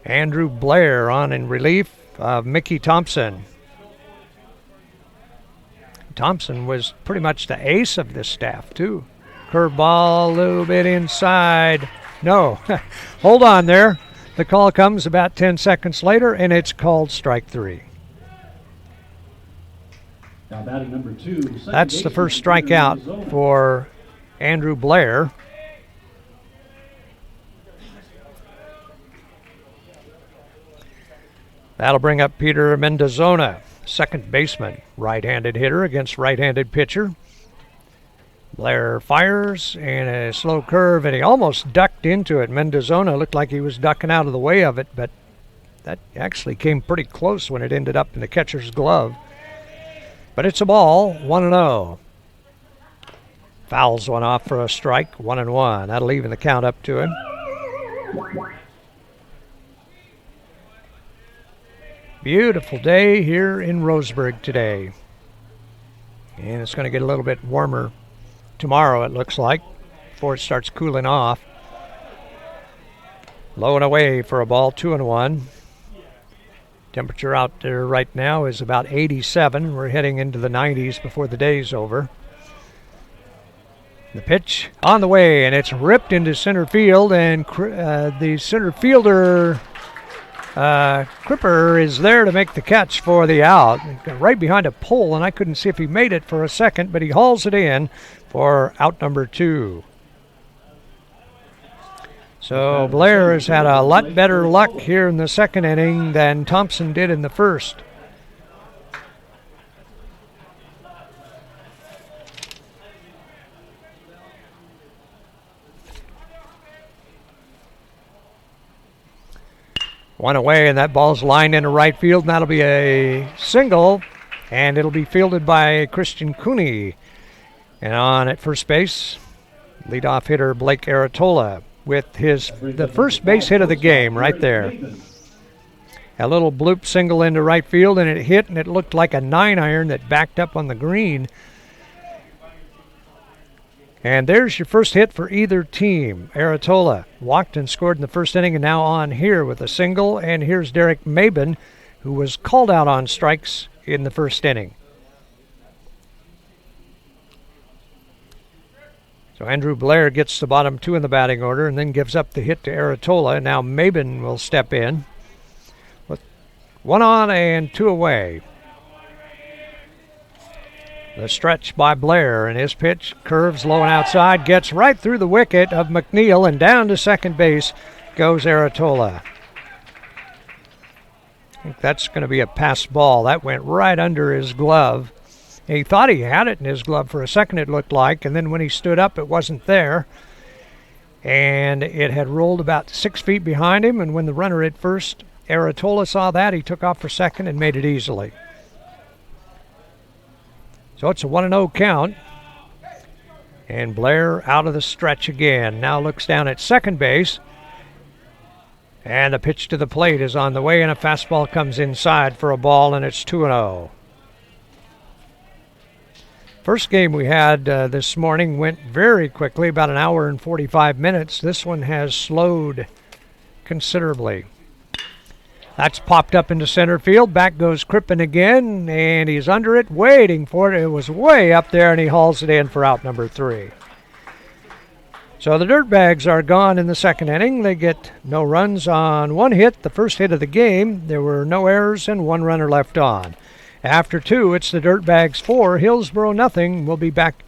Andrew Blair on in relief of Mickey Thompson. Thompson was pretty much the ace of this staff, too. Curveball a little bit inside. No, hold on there. The call comes about 10 seconds later, and it's called strike 3. Now batting number 2. That's the first strikeout for Andrew Blair. That'll bring up Peter Mendozona, second baseman, right-handed hitter against right-handed pitcher. Blair fires and a slow curve, and he almost ducked into it. Mendozona looked like he was ducking out of the way of it, but that actually came pretty close when it ended up in the catcher's glove. But it's a ball, 1-0. Fouls one off for a strike, 1-1. That'll even the count up to him. Beautiful day here in Roseburg today. And it's going to get a little bit warmer tomorrow, it looks like, before it starts cooling off. Low and away for a ball, 2-1. Temperature out there right now is about 87. We're heading into the 90s before the day's over. The pitch on the way, and it's ripped into center field, and the center fielder, Cripper, is there to make the catch for the out. Right behind a pole, and I couldn't see if he made it for a second, but he hauls it in for out number 2. So Blair has had a lot better luck here in the second inning than Thompson did in the first. One away, and that ball's lined into right field, and that'll be a single, and it'll be fielded by Christian Cooney. And on at first base, leadoff hitter Blake Aratola with the first base hit of the game right there. A little bloop single into right field, and it hit, and it looked like a 9-iron that backed up on the green. And there's your first hit for either team. Aratola walked and scored in the first inning, and now on here with a single. And here's Derek Mabin, who was called out on strikes in the first inning. So Andrew Blair gets the bottom 2 in the batting order and then gives up the hit to Aratola. Now Mabin will step in with 1 on and 2 away. The stretch by Blair, and his pitch curves low and outside, gets right through the wicket of McNeil, and down to second base goes Aratola. I think that's going to be a pass ball. That went right under his glove. He thought he had it in his glove for a second, it looked like, and then when he stood up, it wasn't there. And it had rolled about 6 feet behind him, and when the runner at first, Aratola, saw that, he took off for second and made it easily. So it's a 1-0 count. And Blair out of the stretch again. Now looks down at second base. And a pitch to the plate is on the way, and a fastball comes inside for a ball, and it's 2-0. First game we had this morning went very quickly, about an hour and 45 minutes. This one has slowed considerably. That's popped up into center field. Back goes Crippen again, and he's under it, waiting for it. It was way up there, and he hauls it in for out number 3. So the Dirtbags are gone in the second inning. They get no runs on 1 hit, the first hit of the game. There were no errors and 1 runner left on. After 2, it's the Dirtbags 4, Hillsboro nothing. We'll be back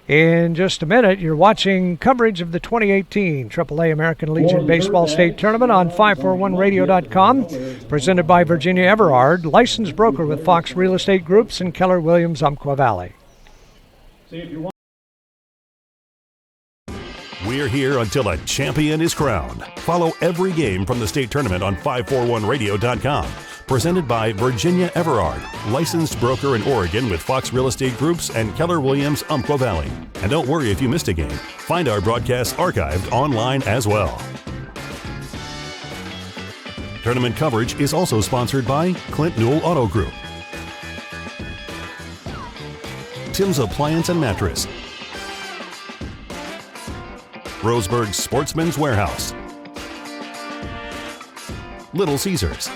in just a minute. You're watching coverage of the 2018 AAA American Legion Baseball State Tournament on 541radio.com, presented by Virginia Everard, licensed broker with Fox Real Estate Groups and Keller Williams, Umpqua Valley. We're here until a champion is crowned. Follow every game from the state tournament on 541radio.com. Presented by Virginia Everard, licensed broker in Oregon with Fox Real Estate Groups and Keller Williams, Umpqua Valley. And don't worry if you missed a game. Find our broadcasts archived online as well. Tournament coverage is also sponsored by Clint Newell Auto Group, Tim's Appliance and Mattress, Roseburg Sportsman's Warehouse, Little Caesars,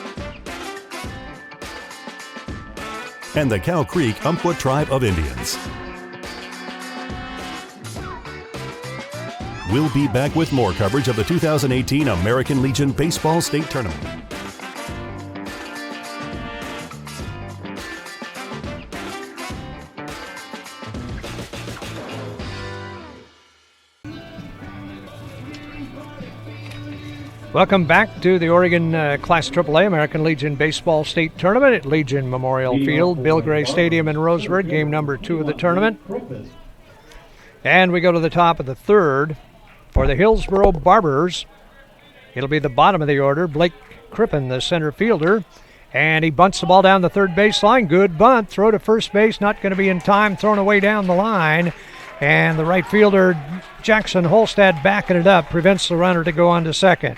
and the Cow Creek Umpqua Tribe of Indians. We'll be back with more coverage of the 2018 American Legion Baseball State Tournament. Welcome back to the Oregon Class AAA American Legion Baseball State Tournament at Legion Memorial Field, Bill Gray Stadium in Roseburg, game number 2 of the tournament. And we go to the top of the third for the Hillsboro Barbers. It'll be the bottom of the order. Blake Crippen, the center fielder, and he bunts the ball down the third baseline. Good bunt, throw to first base, not going to be in time, thrown away down the line. And the right fielder, Jackson Holstad, backing it up, prevents the runner to go on to second.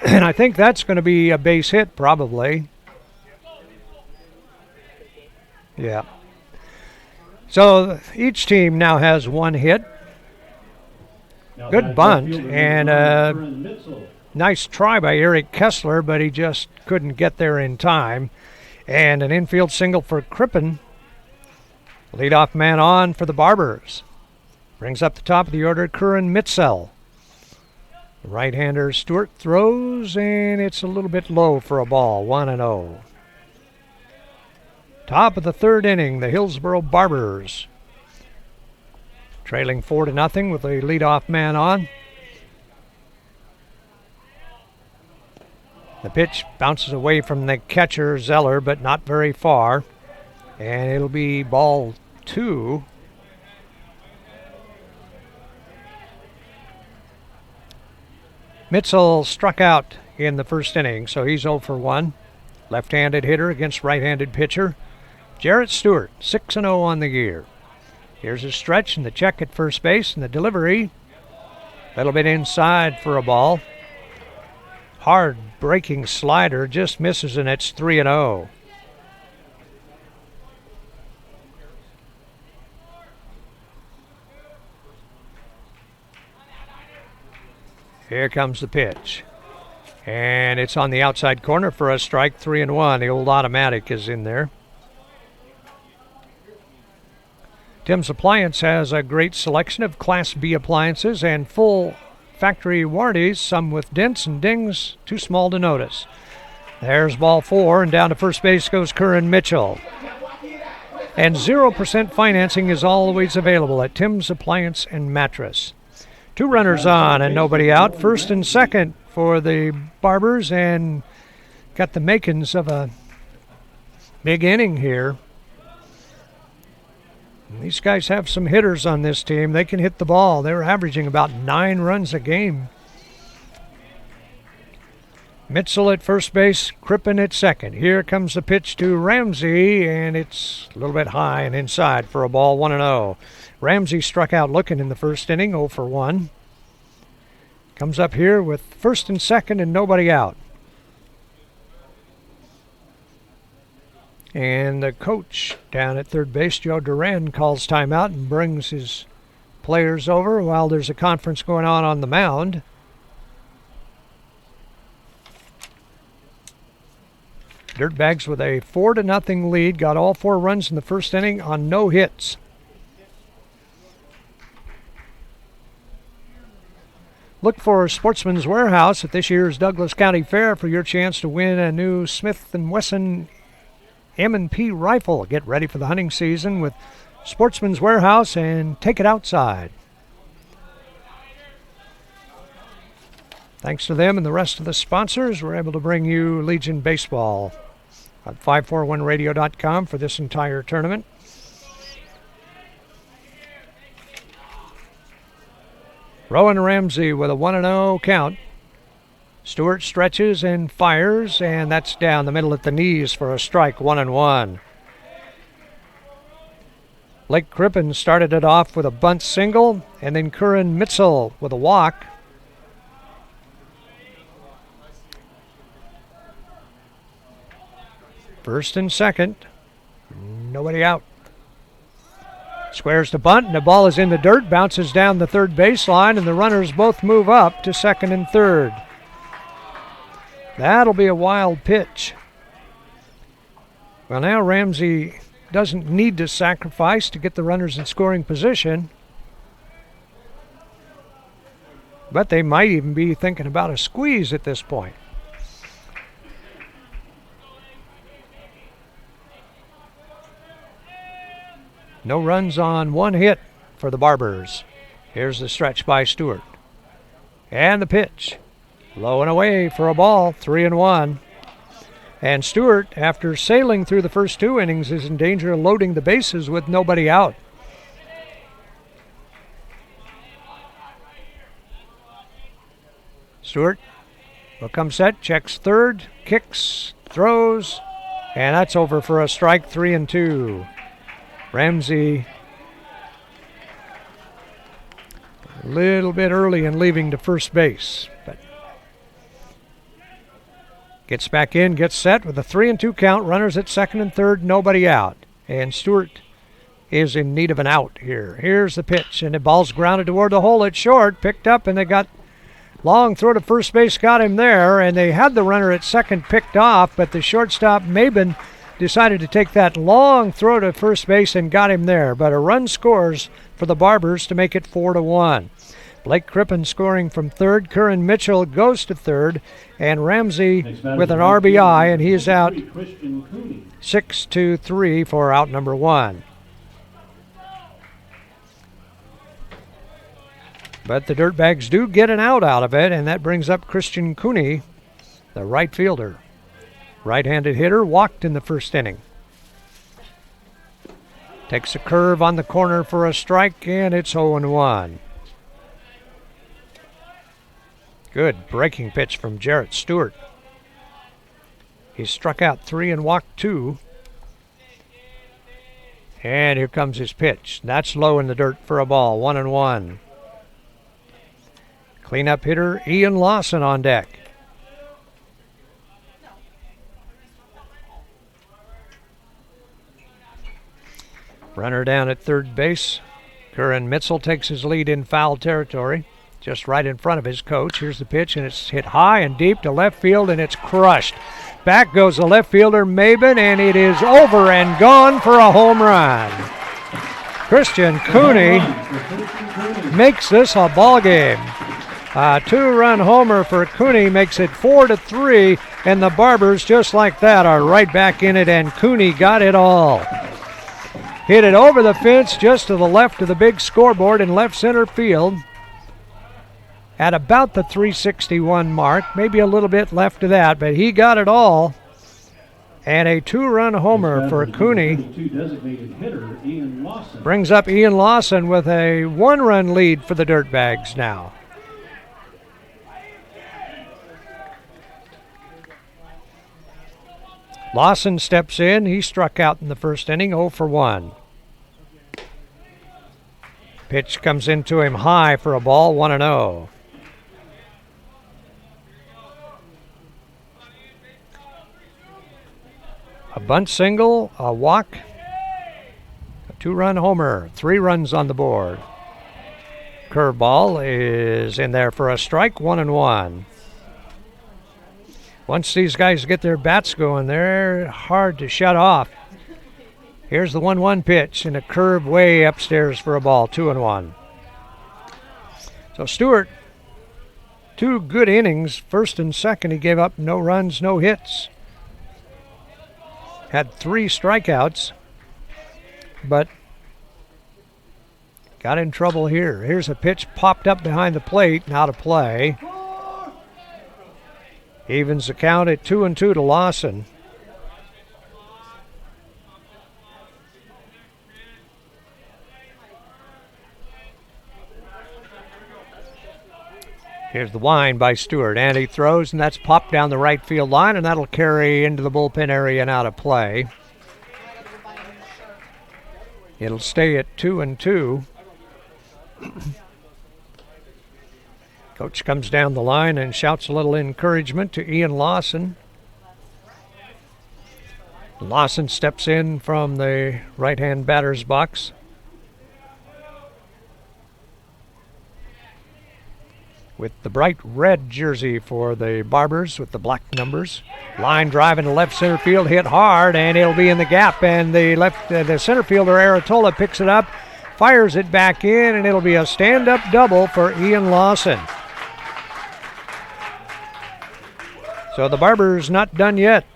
And I think that's going to be a base hit, probably. Yeah. So each team now has 1 hit. Good bunt, and a nice try by Eric Kessler, but he just couldn't get there in time. And an infield single for Crippen. Leadoff man on for the Barbers. Brings up the top of the order Curran Mitzel. The right-hander Stewart throws, and it's a little bit low for a ball, 1-0. Top of the third inning, the Hillsboro Barbers trailing 4-0 with a leadoff man on. The pitch bounces away from the catcher, Zeller, but not very far. And it'll be ball 2. Mitzel struck out in the first inning, so he's 0 for 1. Left-handed hitter against right-handed pitcher. Jarrett Stewart, 6-0 on the year. Here's a stretch and the check at first base and the delivery. A little bit inside for a ball. Hard breaking slider, just misses, and it's 3-0. Here comes the pitch. And it's on the outside corner for a strike, 3-1. The old automatic is in there. Tim's Appliance has a great selection of Class B appliances and full factory warranties, some with dents and dings too small to notice. There's ball 4, and down to first base goes Curran Mitchell. And 0% financing is always available at Tim's Appliance and Mattress. 2 runners on and nobody out. First and second for the Barbers, and got the makings of a big inning here. These guys have some hitters on this team. They can hit the ball. They were averaging about 9 runs a game. Mitzel at first base, Crippen at second. Here comes the pitch to Ramsey, and it's a little bit high and inside for a ball, 1-0. Ramsey struck out looking in the first inning, 0 for 1. Comes up here with first and second and nobody out. And the coach down at third base, Joe Duran, calls timeout and brings his players over while there's a conference going on the mound. Dirtbags with a 4-0 lead, got all 4 runs in the first inning on no hits. Look for Sportsman's Warehouse at this year's Douglas County Fair for your chance to win a new Smith & Wesson M&P rifle. Get ready for the hunting season with Sportsman's Warehouse and take it outside. Thanks to them and the rest of the sponsors, we're able to bring you Legion Baseball at 541radio.com for this entire tournament. Rowan Ramsey with a 1-0 count. Stewart stretches and fires, and that's down the middle at the knees for a strike, 1-1. Blake Crippen started it off with a bunt single, and then Curran Mitzel with a walk. First and second, nobody out. Squares to bunt, and the ball is in the dirt, bounces down the third baseline, and the runners both move up to second and third. That'll be a wild pitch. Well, now Ramsey doesn't need to sacrifice to get the runners in scoring position. But they might even be thinking about a squeeze at this point. No runs on 1 hit for the Barbers. Here's the stretch by Stewart. And the pitch. Low and away for a ball, 3-1. And Stewart, after sailing through the first 2 innings, is in danger of loading the bases with nobody out. Stewart will come set, checks third, kicks, throws, and that's over for a strike, 3-2. Ramsey a little bit early in leaving to first base, but gets back in, gets set with a 3-2 count, runners at second and third, nobody out. And Stewart is in need of an out here. Here's the pitch, and the ball's grounded toward the hole at short, picked up, and they got long throw to first base, got him there, and they had the runner at second picked off, but the shortstop, Mabin, decided to take that long throw to first base and got him there. But a run scores for the Barbers to make it 4-1. Blake Crippen scoring from third. Curran Mitchell goes to third. And Ramsey with an RBI, and he is out 6-3 for out number 1. But the Dirtbags do get an out of it, and that brings up Christian Cooney, the right fielder. Right-handed hitter, walked in the first inning. Takes a curve on the corner for a strike, and it's 0-1. Good breaking pitch from Jarrett Stewart. He struck out 3 and walked 2. And here comes his pitch. That's low in the dirt for a ball, 1-1. Cleanup hitter Ian Lawson on deck. Runner down at third base. Curran Mitchell takes his lead in foul territory, just right in front of his coach. Here's the pitch, and it's hit high and deep to left field, and it's crushed. Back goes the left fielder, Maben, and it is over and gone for a home run. Christian Cooney makes this a ball game. A 2-run homer for Cooney makes it 4-3, and the Barbers, just like that, are right back in it, and Cooney got it all. Hit it over the fence just to the left of the big scoreboard in left center field at about the 361 mark, maybe a little bit left of that, but he got it all. And a 2-run homer for Cooney brings up Ian Lawson with a 1-run lead for the Dirtbags now. Lawson steps in. He struck out in the first inning, 0-for-1. Pitch comes into him high for a ball, 1-0. A bunt single, a walk, a 2-run homer, 3 runs on the board. Curveball is in there for a strike, 1-1. Once these guys get their bats going, they're hard to shut off. Here's the 1-1 pitch and a curve way upstairs for a ball, 2-1. So Stewart, 2 good innings. First and second, he gave up no runs, no hits. Had 3 strikeouts, but got in trouble here. Here's a pitch popped up behind the plate and out of play. Evens the count at 2-2 to Lawson. Here's the wind by Stewart, and he throws, and that's popped down the right field line, and that'll carry into the bullpen area and out of play. It'll stay at 2-2. Coach comes down the line and shouts a little encouragement to Ian Lawson. Lawson steps in from the right-hand batter's box. With the bright red jersey for the Barbers with the black numbers. Line drive into left center field, hit hard, and it'll be in the gap. And the center fielder, Aratola, picks it up, fires it back in, and it'll be a stand-up double for Ian Lawson. So the Barbers not done yet.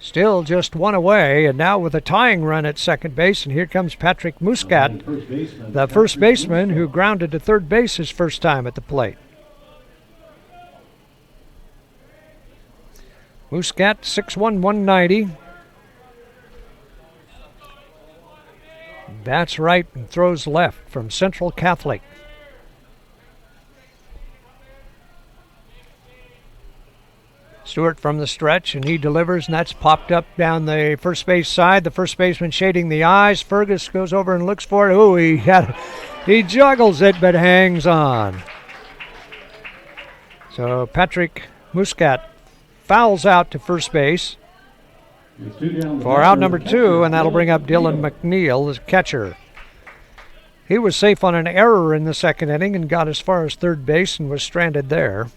Still just 1 away, and now with a tying run at second base, and here comes Patrick Muscat, the first baseman who grounded to third base his first time at the plate. Muscat, 6'1", 190. Bats right and throws left from Central Catholic. Stewart from the stretch, and he delivers, and that's popped up down the first base side. The first baseman shading the eyes. Fergus goes over and looks for it. Oh, he juggles it, but hangs on. So Patrick Muscat fouls out to first base for out number 2, and that'll bring up Dylan McNeil, the catcher. He was safe on an error in the second inning and got as far as third base and was stranded there.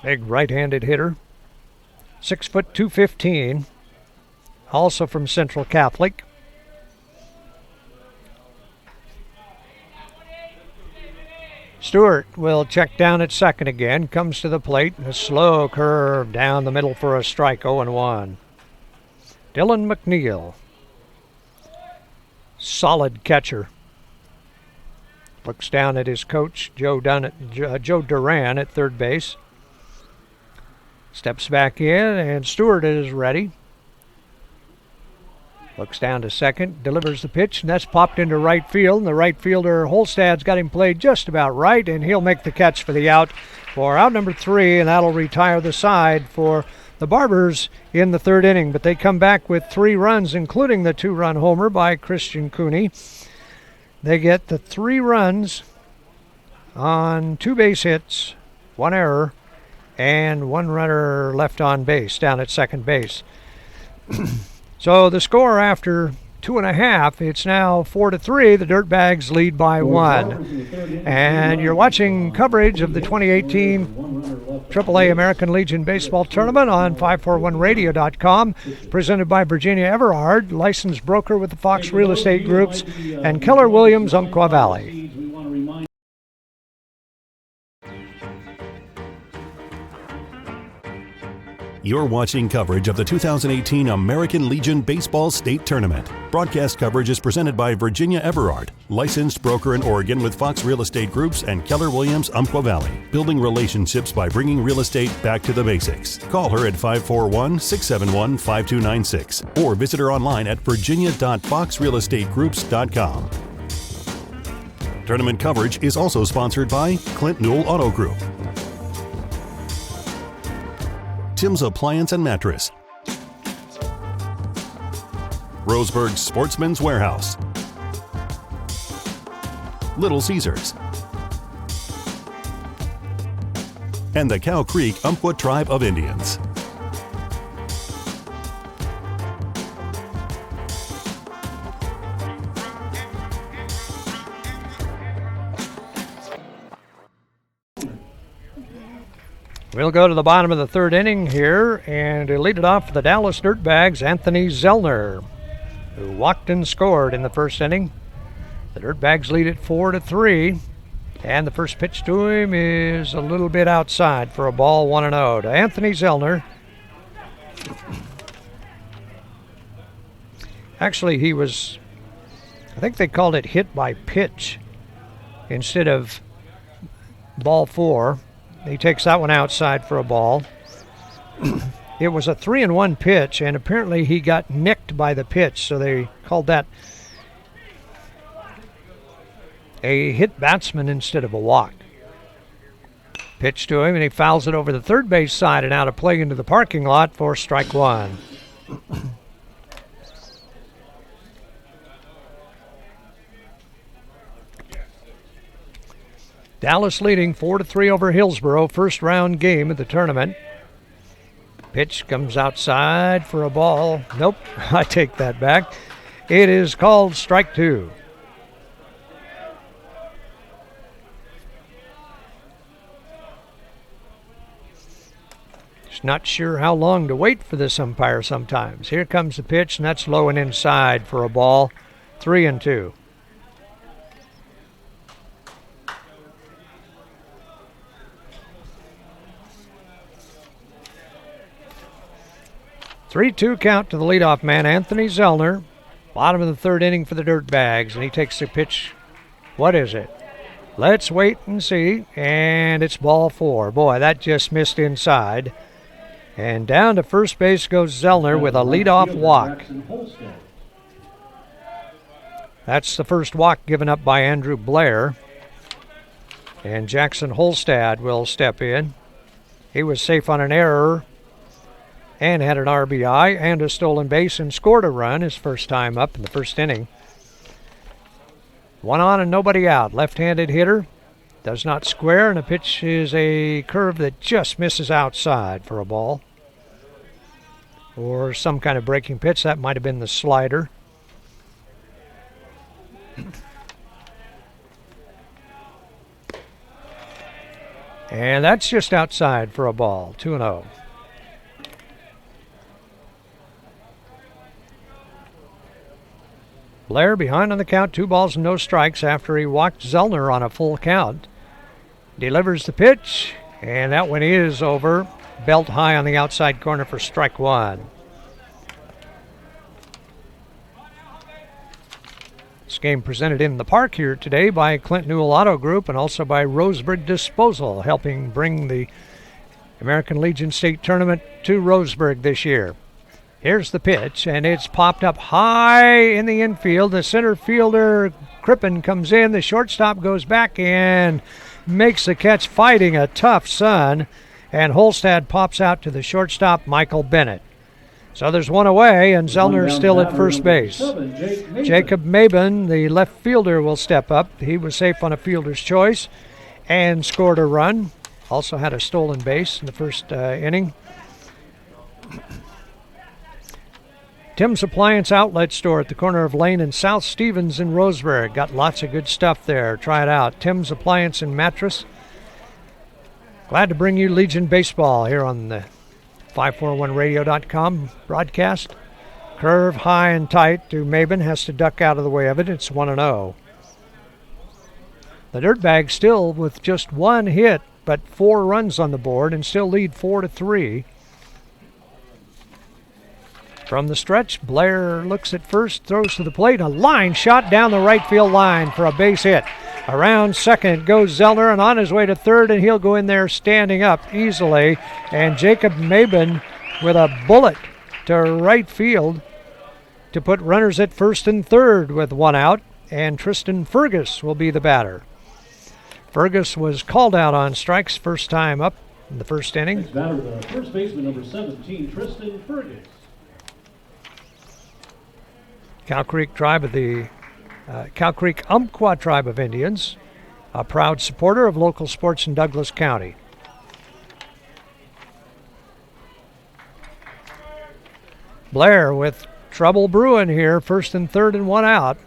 Big right-handed hitter. 6 foot 215. Also from Central Catholic. Stewart will check down at second again. Comes to the plate. A slow curve down the middle for a strike. 0-1. Dylan McNeil. Solid catcher. Looks down at his coach, Joe Duran, at third base. Steps back in, and Stewart is ready. Looks down to second, delivers the pitch, and that's popped into right field. And the right fielder, Holstad's got him played just about right, and he'll make the catch for the out for out number 3, and that'll retire the side for the Barbers in the third inning. But they come back with 3 runs, including the 2-run homer by Christian Cooney. They get the 3 runs on 2 base hits, 1 error, and 1 runner left on base down at second base. So the score after 2.5, it's now 4-3. The Dirtbags lead by 1. And you're watching coverage of the 2018 AAA American Legion Baseball Tournament on 541radio.com, presented by Virginia Everard, licensed broker with the Fox Real Estate Groups, and Keller Williams, Umpqua Valley. You're watching coverage of the 2018 American Legion Baseball State Tournament. Broadcast coverage is presented by Virginia Everard, licensed broker in Oregon with Fox Real Estate Groups and Keller Williams, Umpqua Valley, building relationships by bringing real estate back to the basics. Call her at 541-671-5296 or visit her online at virginia.foxrealestategroups.com. Tournament coverage is also sponsored by Clint Newell Auto Group, Tim's Appliance and Mattress, Roseburg Sportsman's Warehouse, Little Caesars, and the Cow Creek Umpqua Tribe of Indians. We'll go to the bottom of the third inning here, and to lead it off for the Dallas Dirtbags, Anthony Zellner, who walked and scored in the first inning. The Dirtbags lead it 4-3, and the first pitch to him is a little bit outside for a ball, 1-0 to Anthony Zellner. Actually, he was, I think they called it hit by pitch instead of ball 4. He takes that one outside for a ball. It was a 3-1 pitch, and apparently he got nicked by the pitch, so they called that a hit batsman instead of a walk. Pitch to him, and he fouls it over the third base side and out of play into the parking lot for strike 1. Dallas leading 4-3 over Hillsboro, first round game of the tournament. Pitch comes outside for a ball. Nope, I take that back. It is called strike 2. Just not sure how long to wait for this umpire sometimes. Here comes the pitch, and that's low and inside for a ball, 3-2. 3-2 count to the leadoff man, Anthony Zellner. Bottom of the third inning for the Dirtbags, and he takes the pitch. What is it? Let's wait and see, and it's ball 4. Boy, that just missed inside. And down to first base goes Zellner with a leadoff walk. That's the first walk given up by Andrew Blair. And Jackson Holstad will step in. He was safe on an error and had an RBI and a stolen base and scored a run his first time up in the first inning. 1 on and nobody out. Left-handed hitter. Does not square, and the pitch is a curve that just misses outside for a ball. Or some kind of breaking pitch. That might have been the slider. And that's just outside for a ball, 2-0. Blair behind on the count, 2 balls and no strikes after he walked Zellner on a full count. Delivers the pitch, and that one is over. Belt high on the outside corner for strike 1. This game presented in the park here today by Clint Newell Auto Group and also by Roseburg Disposal, helping bring the American Legion State Tournament to Roseburg this year. Here's the pitch, and it's popped up high in the infield. The center fielder, Crippen, comes in. The shortstop goes back and makes the catch, fighting a tough son. And Holstad pops out to the shortstop, Michael Bennett. So there's one away, and Zellner's still at first base. Jacob Maben, the left fielder, will step up. He was safe on a fielder's choice and scored a run. Also had a stolen base in the first inning. Tim's Appliance Outlet Store at the corner of Lane and South Stevens in Roseburg. Got lots of good stuff there. Try it out. Tim's Appliance and Mattress. Glad to bring you Legion Baseball here on the 541radio.com broadcast. Curve high and tight to Maben. Has to duck out of the way of it. It's 1-0. The Dirtbags still with just 1 hit, but 4 runs on the board and still lead 4-3. From the stretch, Blair looks at first, throws to the plate, a line shot down the right field line for a base hit. Around second goes Zellner, and on his way to third, and he'll go in there standing up easily. And Jacob Maben with a bullet to right field to put runners at first and third with 1 out, and Tristan Fergus will be the batter. Fergus was called out on strikes first time up in the first inning. Next batter, the first baseman, number 17, Tristan Fergus. Cow Creek tribe of the Cow Creek Umpqua tribe of Indians, a proud supporter of local sports in Douglas County. Blair with trouble brewing here, first and third and 1 out.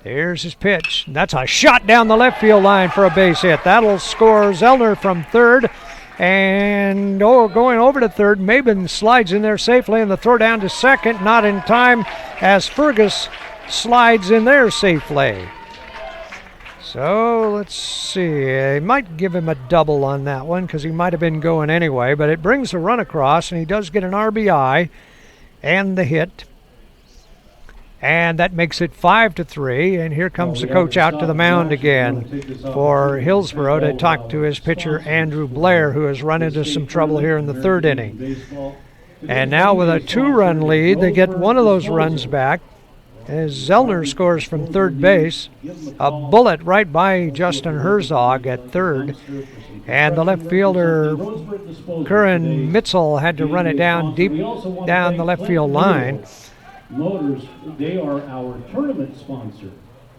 Here's his pitch. That's a shot down the left field line for a base hit. That'll score Zellner from third. And going over to third, Maben slides in there safely, and the throw down to second, not in time as Fergus slides in there safely. So let's see, I might give him a double on that one because he might have been going anyway, but it brings a run across, and he does get an RBI and the hit. And that makes it 5-3, and here comes the coach out to the mound again for Hillsboro to talk to his pitcher, Andrew Blair, who has run into some trouble here in the third inning. And now with a 2-run lead, they get one of those runs back as Zellner scores from third base. A bullet right by Justin Herzog at third. And the left fielder, Curran Mitzel, had to run it down deep down the left field line. Motors, they are our tournament sponsor.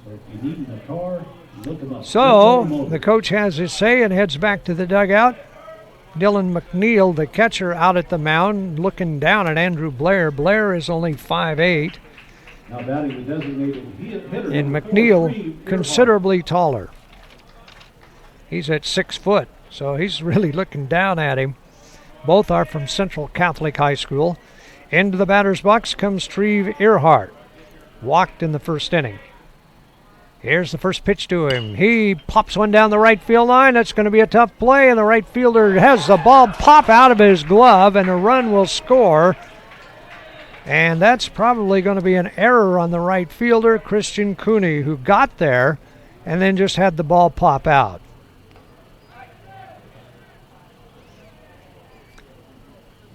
So if you need a car, look them up. So the coach has his say and heads back to the dugout. Dylan McNeil, the catcher, out at the mound, looking down at Andrew Blair. Blair is only 5'8", Now batting the designated hitter. and McNeil considerably taller. He's at 6 foot, so he's really looking down at him. Both are from Central Catholic High School. Into the batter's box comes Treve Earhart. Walked in the first inning. Here's the first pitch to him. He pops one down the right field line. That's going to be a tough play, and the right fielder has the ball pop out of his glove, and a run will score. And that's probably going to be an error on the right fielder, Christian Cooney, who got there and then just had the ball pop out.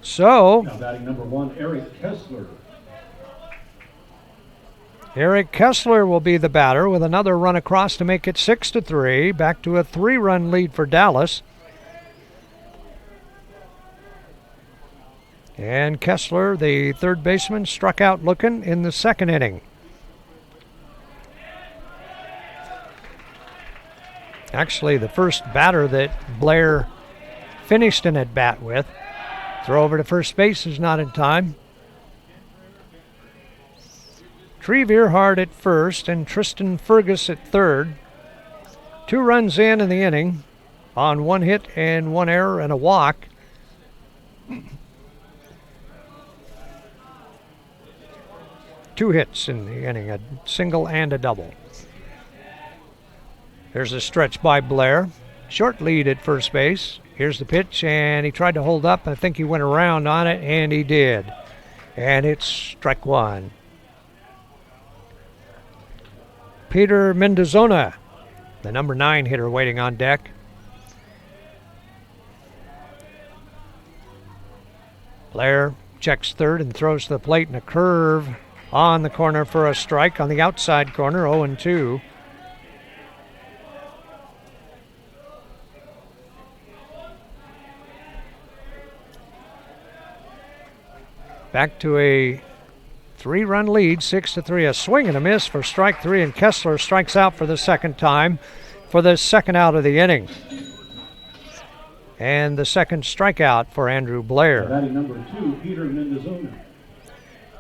So, Now batting number 1, Eric Kessler. Eric Kessler will be the batter with another run across to make it 6-3. Back to a 3-run lead for Dallas. And Kessler, the third baseman, struck out looking in the second inning. Actually, the first batter that Blair finished an at-bat with. Throw over to first base is not in time. Treve Earhart at first and Tristan Fergus at third. 2 runs in the inning. on 1 hit and 1 error and a walk. Two hits in the inning, a single and a double. There's a stretch by Blair. Short lead at first base. Here's the pitch, and he tried to hold up. I think he went around on it, and he did. And it's strike one. Peter Mendozona, the number 9 hitter, waiting on deck. Blair checks third and throws to the plate in a curve on the corner for a strike. On the outside corner, 0-2. Back to a 3-run lead, 6-3. A swing and a miss for strike 3, and Kessler strikes out for the second time for the second out of the inning. And the second strikeout for Andrew Blair. Batting number 2, Peter Mendozona.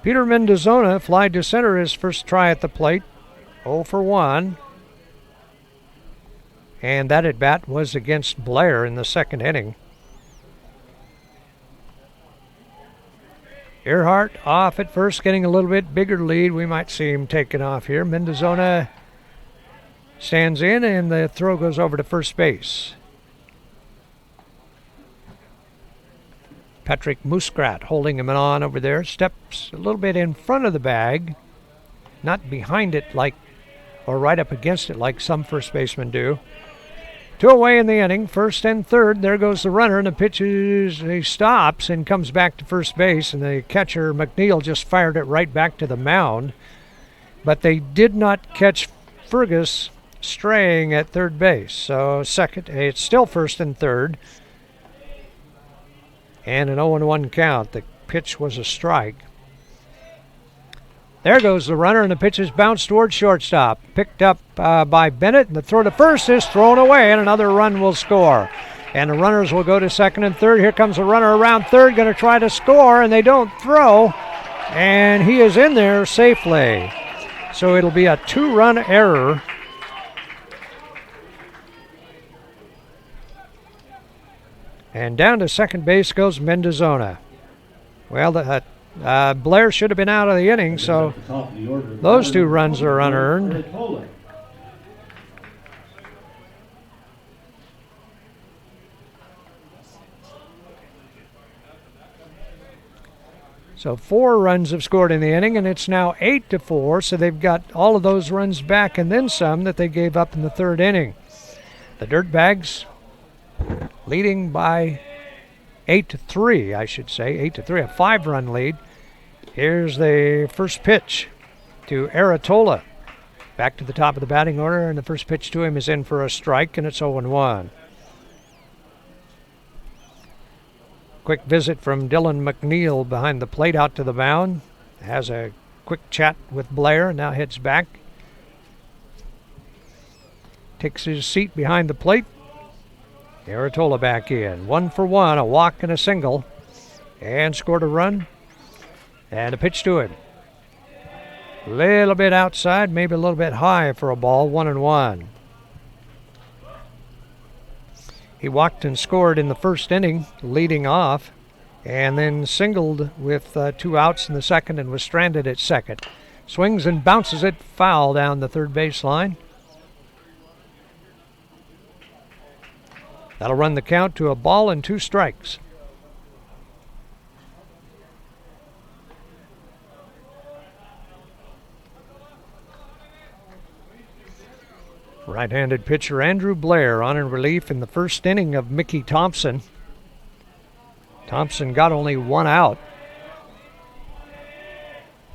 Peter Mendozona flied to center his first try at the plate, 0 for 1. And that at bat was against Blair in the second inning. Earhart off at first, getting a little bit bigger lead. We might see him taking off here. Mendozona stands in, and the throw goes over to first base. Patrick Muskrat holding him on over there. Steps a little bit in front of the bag, not behind it like, or right up against it like some first basemen do. 2 away in the inning, first and third. There goes the runner, and the pitch he stops and comes back to first base, and the catcher, McNeil, just fired it right back to the mound. But they did not catch Fergus straying at third base. So second, it's still first and third. And an 0-1 count. The pitch was a strike. There goes the runner, and the pitch is bounced towards shortstop. Picked up by Bennett, and the throw to first is thrown away, and another run will score. And the runners will go to second and third. Here comes the runner around third, going to try to score, and they don't throw. And he is in there safely. So it'll be a 2-run error. And down to second base goes Mendozona. Well, Blair should have been out of the inning, so those 2 runs are unearned. So 4 runs have scored in the inning, and it's now 8-4, so they've got all of those runs back and then some that they gave up in the third inning. The Dirtbags leading by 8-3, I should say, 8-3, a 5-run lead. Here's the first pitch to Aratola. Back to the top of the batting order, and the first pitch to him is in for a strike, and it's 0-1. Quick visit from Dylan McNeil behind the plate out to the mound. Has a quick chat with Blair, and now heads back. Takes his seat behind the plate. Aratola back in. 1 for 1, a walk and a single. And scored a run. And a pitch to him. A little bit outside, maybe a little bit high for a ball, 1-1. He walked and scored in the first inning, leading off, and then singled with 2 outs in the second and was stranded at second. Swings and bounces it foul down the third baseline. That'll run the count to a ball and 2 strikes. Right-handed pitcher Andrew Blair on in relief in the first inning of Mickey Thompson. Thompson got only 1 out.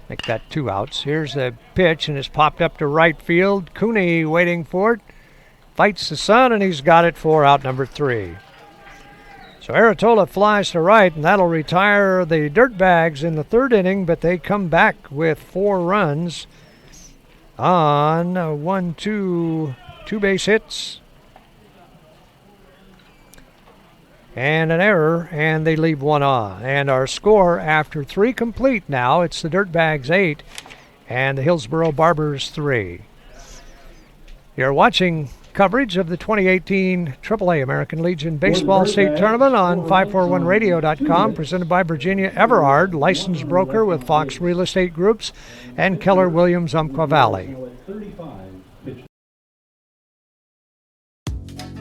Make that 2 outs. Here's the pitch, and it's popped up to right field. Cooney waiting for it. Fights the sun, and he's got it for out number 3. So Aratola flies to right, and that'll retire the Dirtbags in the third inning, but they come back with 4 runs on 2 base hits and an error, and they leave 1 on. And our score after 3 complete now, it's the Dirtbags 8 and the Hillsboro Barbers 3. You're watching coverage of the 2018 AAA American Legion Baseball State Tournament on 541radio.com, presented by Virginia Everard, licensed broker with Fox Real Estate Groups and Keller Williams Umpqua Valley.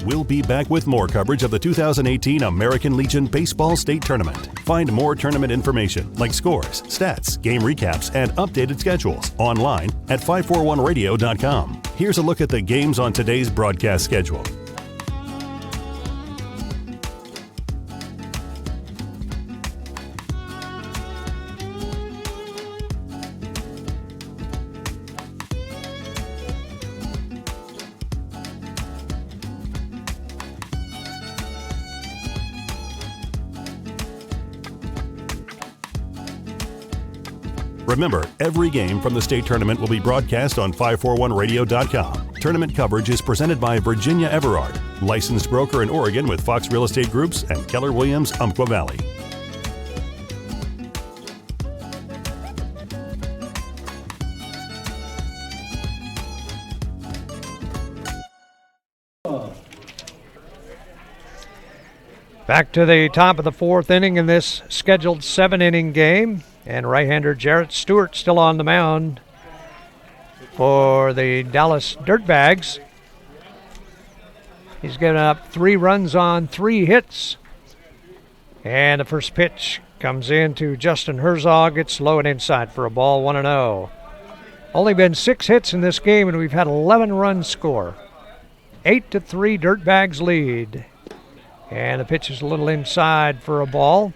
We'll be back with more coverage of the 2018 American Legion Baseball State Tournament. Find more tournament information like scores, stats, game recaps, and updated schedules online at 541radio.com. Here's a look at the games on today's broadcast schedule. Remember, every game from the state tournament will be broadcast on 541radio.com. Tournament coverage is presented by Virginia Everard, licensed broker in Oregon with Fox Real Estate Groups and Keller Williams Umpqua Valley. Back to the top of the fourth inning in this scheduled 7-inning game. And right-hander Jarrett Stewart still on the mound for the Dallas Dirtbags. He's given up 3 runs on 3 hits. And the first pitch comes in to Justin Herzog. It's low and inside for a ball, 1-0. Only been 6 hits in this game, and we've had 11 runs score. 8-3 Dirtbags lead. And the pitch is a little inside for a ball.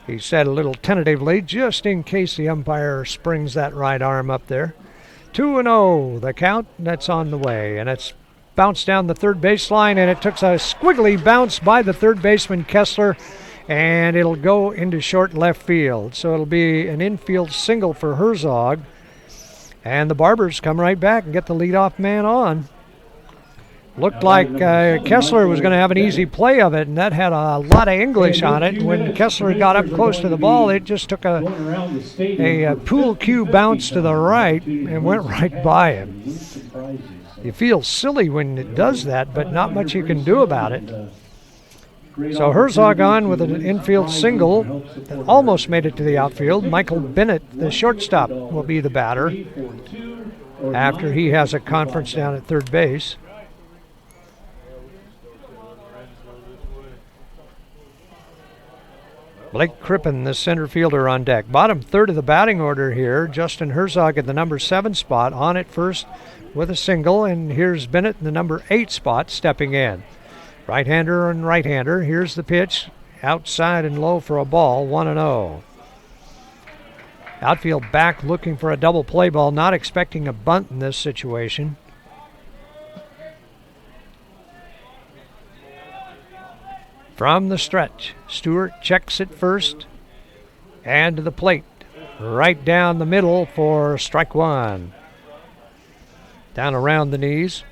He said a little tentatively, just in case the umpire springs that right arm up there. 2-0, the count, that's on the way. And it's bounced down the third baseline, and it took a squiggly bounce by the third baseman, Kessler, and it'll go into short left field. So it'll be an infield single for Herzog. And the Barbers come right back and get the leadoff man on. Looked like Kessler was going to have an easy play of it, and that had a lot of English on it. When Kessler got up close to the ball, it just took a pool cue bounce to the right and went right by him. You feel silly when it does that, but not much you can do about it. So Herzog on with an infield single that almost made it to the outfield. Michael Bennett, the shortstop, will be the batter after he has a conference down at third base. Blake Crippen, the center fielder, on deck. Bottom third of the batting order here. Justin Herzog at the number 7 spot, on at first with a single, and here's Bennett in the number 8 spot stepping in. Right-hander and right-hander. Here's the pitch, outside and low for a ball, 1-0. Outfield back looking for a double play ball, not expecting a bunt in this situation. From the stretch, Stewart checks it first and to the plate. Right down the middle for strike 1. Down around the knees.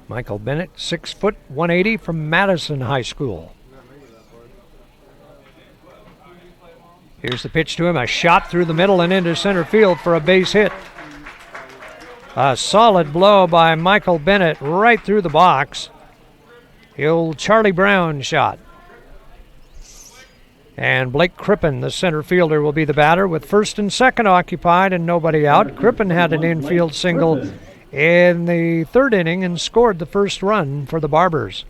Michael Bennett, 6 foot, 180 from Madison High School. Here's the pitch to him, a shot through the middle and into center field for a base hit. A solid blow by Michael Bennett right through the box. The old Charlie Brown shot. And Blake Crippen, the center fielder, will be the batter with first and second occupied and nobody out. Crippen had an infield single in the third inning and scored the first run for the Barbers.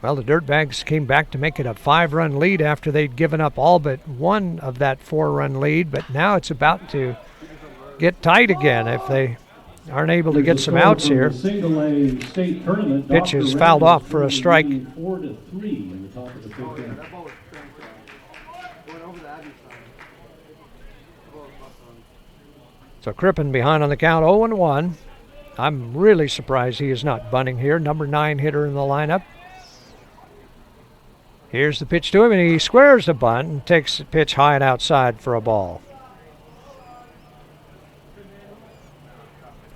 Well, the Dirtbags came back to make it a 5-run lead after they'd given up all but one of that 4-run lead, but now it's about to get tight again if they aren't able to get some outs here. Pitch is fouled off for a strike. So Crippen behind on the count, 0-1. I'm really surprised he is not bunting here. Number 9 hitter in the lineup. Here's the pitch to him, and he squares the bunt and takes the pitch high and outside for a ball.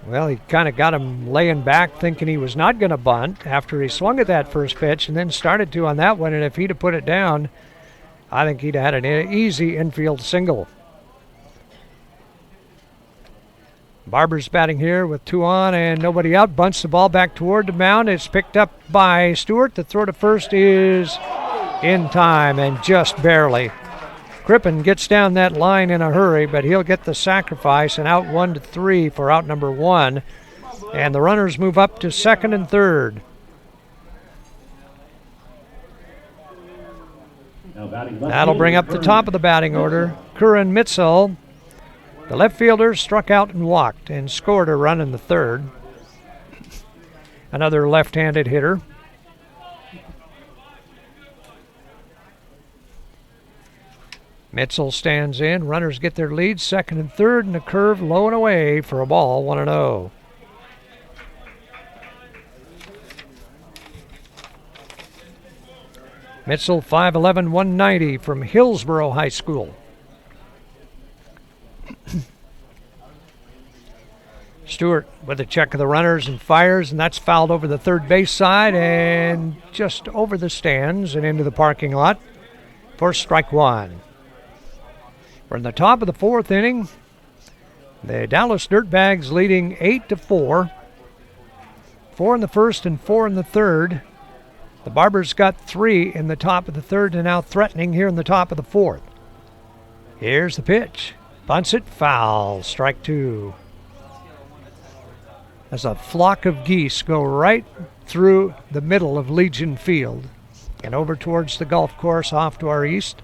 Well, he kind of got him laying back thinking he was not going to bunt after he swung at that first pitch and then started to on that one. And if he'd have put it down, I think he'd have had an easy infield single. Barbers batting here with 2 on and nobody out. Bunts the ball back toward the mound. It's picked up by Stewart. The throw to first is in time and just barely. Crippen gets down that line in a hurry, but he'll get the sacrifice and out 1-3 for out number 1. And the runners move up to second and third. That'll bring up the top of the batting order. Curran Mitzel, the left fielder, struck out and walked and scored a run in the third. Another left-handed hitter. Mitzel stands in. Runners get their lead, second and third, and a curve low and away for a ball, 1-0. Mitzel, 5'11", 190 from Hillsboro High School. Stewart with a check of the runners and fires, and that's fouled over the third base side and just over the stands and into the parking lot for strike 1. We're in the top of the 4th inning. The Dallas Dirtbags leading 8-4. 4 in the first and 4 in the third. The Barbers got 3 in the top of the third and now threatening here in the top of the 4th. Here's the pitch. Bunts it, foul, strike 2. As a flock of geese go right through the middle of Legion Field and over towards the golf course off to our east.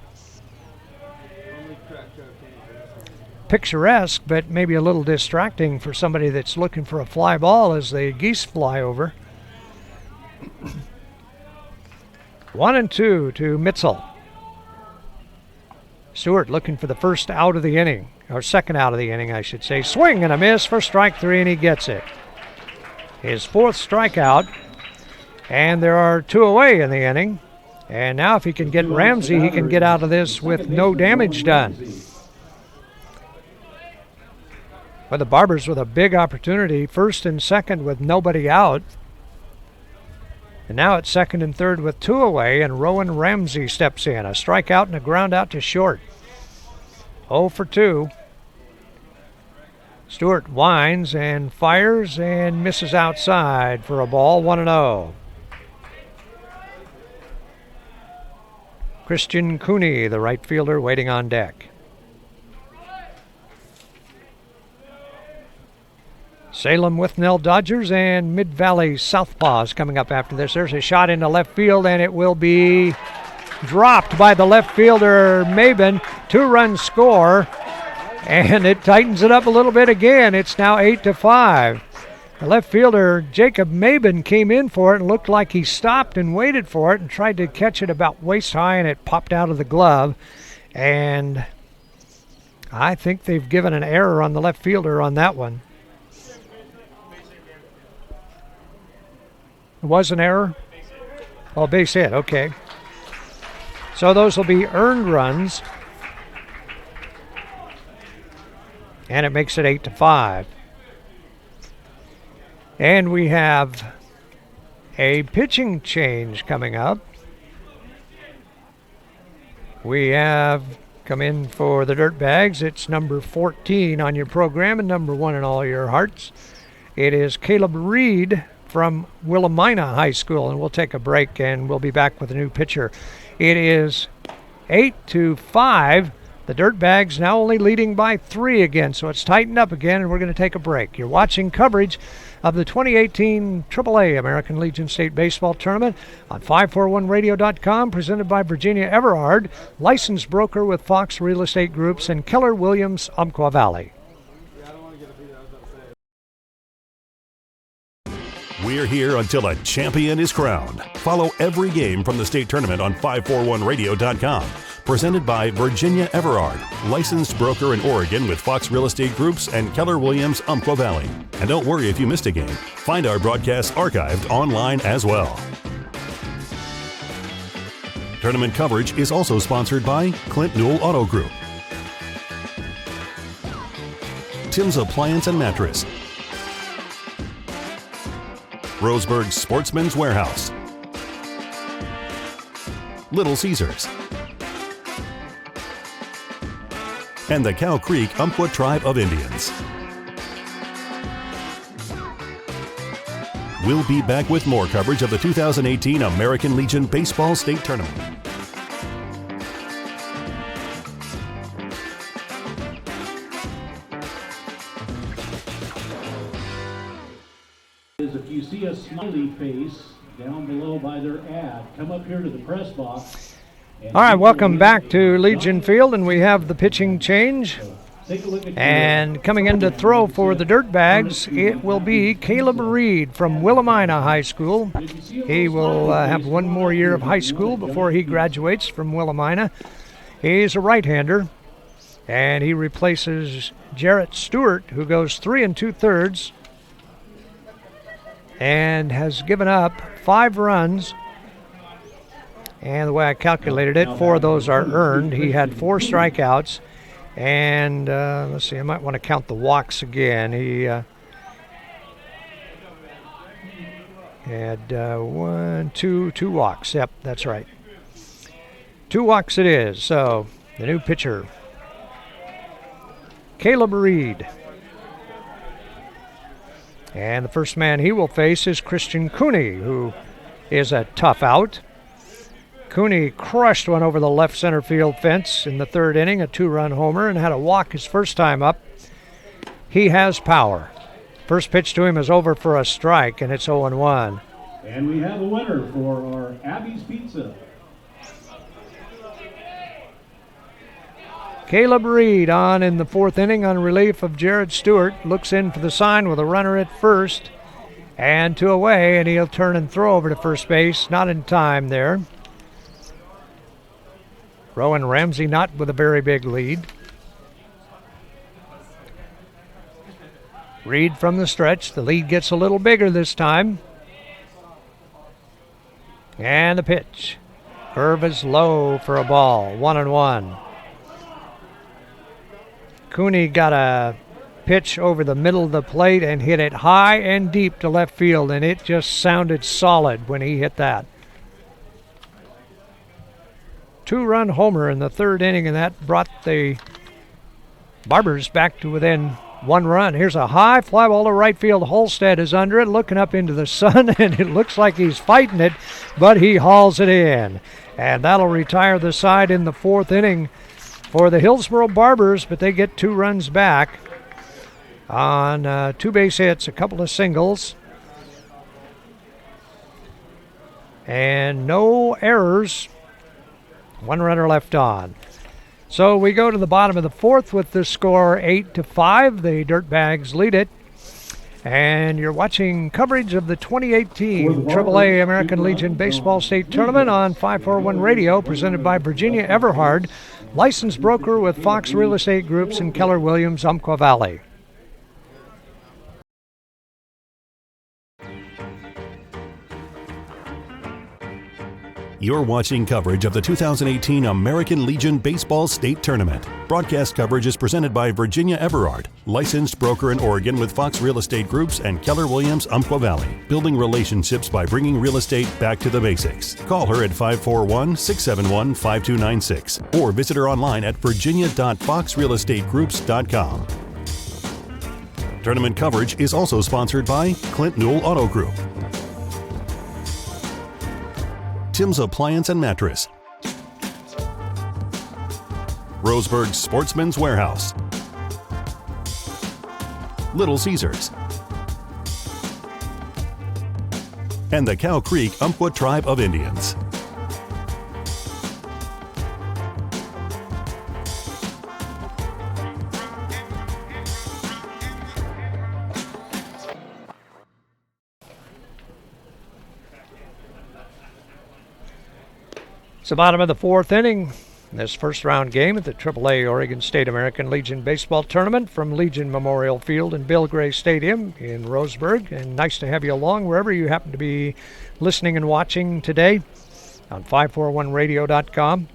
Picturesque, but maybe a little distracting for somebody that's looking for a fly ball as the geese fly over. 1-2 to Mitzel. Stewart looking for the first out of the inning, or second out of the inning, I should say. Swing and a miss for strike 3, and he gets it. His 4th strikeout, and there are 2 away in the inning. And now if he can get Ramsey, he can get out of this with no damage done. But the Barbers with a big opportunity, first and second with nobody out. And now at second and third with 2 away, and Rowan Ramsey steps in. A strikeout and a ground out to short. 0 for 2. Stewart winds and fires and misses outside for a ball, 1-0. Christian Cooney, the right fielder, waiting on deck. Salem Withnell Dodgers and Mid-Valley Southpaws coming up after this. There's a shot into left field, and it will be dropped by the left fielder, Mabin. 2-run score, and it tightens it up a little bit again. It's now 8-5. The left fielder, Jacob Mabin, came in for it and looked like he stopped and waited for it and tried to catch it about waist high, and it popped out of the glove. And I think they've given an error on the left fielder on that one. It was an error? Oh, base hit, okay. So those will be earned runs. And it makes it 8-5. And we have a pitching change coming up. We have come in for the Dirtbags. It's number 14 on your program and number 1 in all your hearts. It is Caleb Reed from Willamina High School, and we'll take a break and we'll be back with a new pitcher. It is 8-5. The Dirtbags now only leading by 3 again, so it's tightened up again, and we're going to take a break. You're watching coverage of the 2018 AAA American Legion State Baseball Tournament on 541radio.com, presented by Virginia Everard, licensed broker with Fox Real Estate Groups and Keller Williams, Umpqua Valley. We're here until a champion is crowned. Follow every game from the state tournament on 541radio.com. Presented by Virginia Everard, licensed broker in Oregon with Fox Real Estate Groups and Keller Williams, Umpqua Valley. And don't worry if you missed a game. Find our broadcasts archived online as well. Tournament coverage is also sponsored by Clint Newell Auto Group, Tim's Appliance and Mattress, Roseburg Sportsman's Warehouse, Little Caesars, and the Cow Creek Umpqua Tribe of Indians. We'll be back with more coverage of the 2018 American Legion Baseball State Tournament. If you see a smiley face down below by their ad, come up here to the press box. All right, welcome back to Legion Field, and we have the pitching change. And coming in to throw for the Dirtbags, it will be Caleb Reed from Willamina High School. He will have one more year of high school before he graduates from Willamina. He's a right-hander, and he replaces Jarrett Stewart, who goes 3 2/3 and has given up 5 runs. And the way I calculated it, 4 of those are earned. He had 4 strikeouts. And let's see, I might want to count the walks again. He had 2 walks. Yep, that's right. 2 walks it is. So the new pitcher, Caleb Reed. And the first man he will face is Christian Cooney, who is a tough out. Cooney crushed one over the left center field fence in the 3rd inning, a 2-run homer, and had a walk his first time up. He has power. First pitch to him is over for a strike, and it's 0-1. And we have a winner for our Abby's Pizza. Caleb Reed on in the 4th inning on relief of Jared Stewart. Looks in for the sign with a runner at first and 2 away, and he'll turn and throw over to first base. Not in time there. Rowan Ramsey not with a very big lead. Reed from the stretch. The lead gets a little bigger this time. And the pitch. Curve is low for a ball. 1-1. Cooney got a pitch over the middle of the plate and hit it high and deep to left field, and it just sounded solid when he hit that. 2-run homer in the 3rd inning, and that brought the Barbers back to within 1 run. Here's a high fly ball to right field. Holstead is under it, looking up into the sun, and it looks like he's fighting it, but he hauls it in. And that'll retire the side in the 4th inning for the Hillsboro Barbers, but they get 2 runs back on 2 base hits, a couple of singles, and no errors. 1 runner left on. So we go to the bottom of the 4th with the score 8-5. The Dirtbags lead it. And you're watching coverage of the 2018 AAA American Legion Baseball State Tournament on 541 Radio, presented by Virginia Everhard, licensed broker with Fox Real Estate Groups and Keller Williams, Umpqua Valley. You're watching coverage of the 2018 American Legion Baseball State Tournament. Broadcast coverage is presented by Virginia Everard, licensed broker in Oregon with Fox Real Estate Groups and Keller Williams, Umpqua Valley. Building relationships by bringing real estate back to the basics. Call her at 541-671-5296 or visit her online at virginia.foxrealestategroups.com. Tournament coverage is also sponsored by Clint Newell Auto Group, Tim's Appliance and Mattress, Roseburg Sportsman's Warehouse, Little Caesars, and the Cow Creek Umpqua Tribe of Indians. It's the bottom of the 4th inning. This first round game at the AAA Oregon State American Legion Baseball Tournament from Legion Memorial Field and Bill Gray Stadium in Roseburg. And nice to have you along wherever you happen to be listening and watching today on 541radio.com.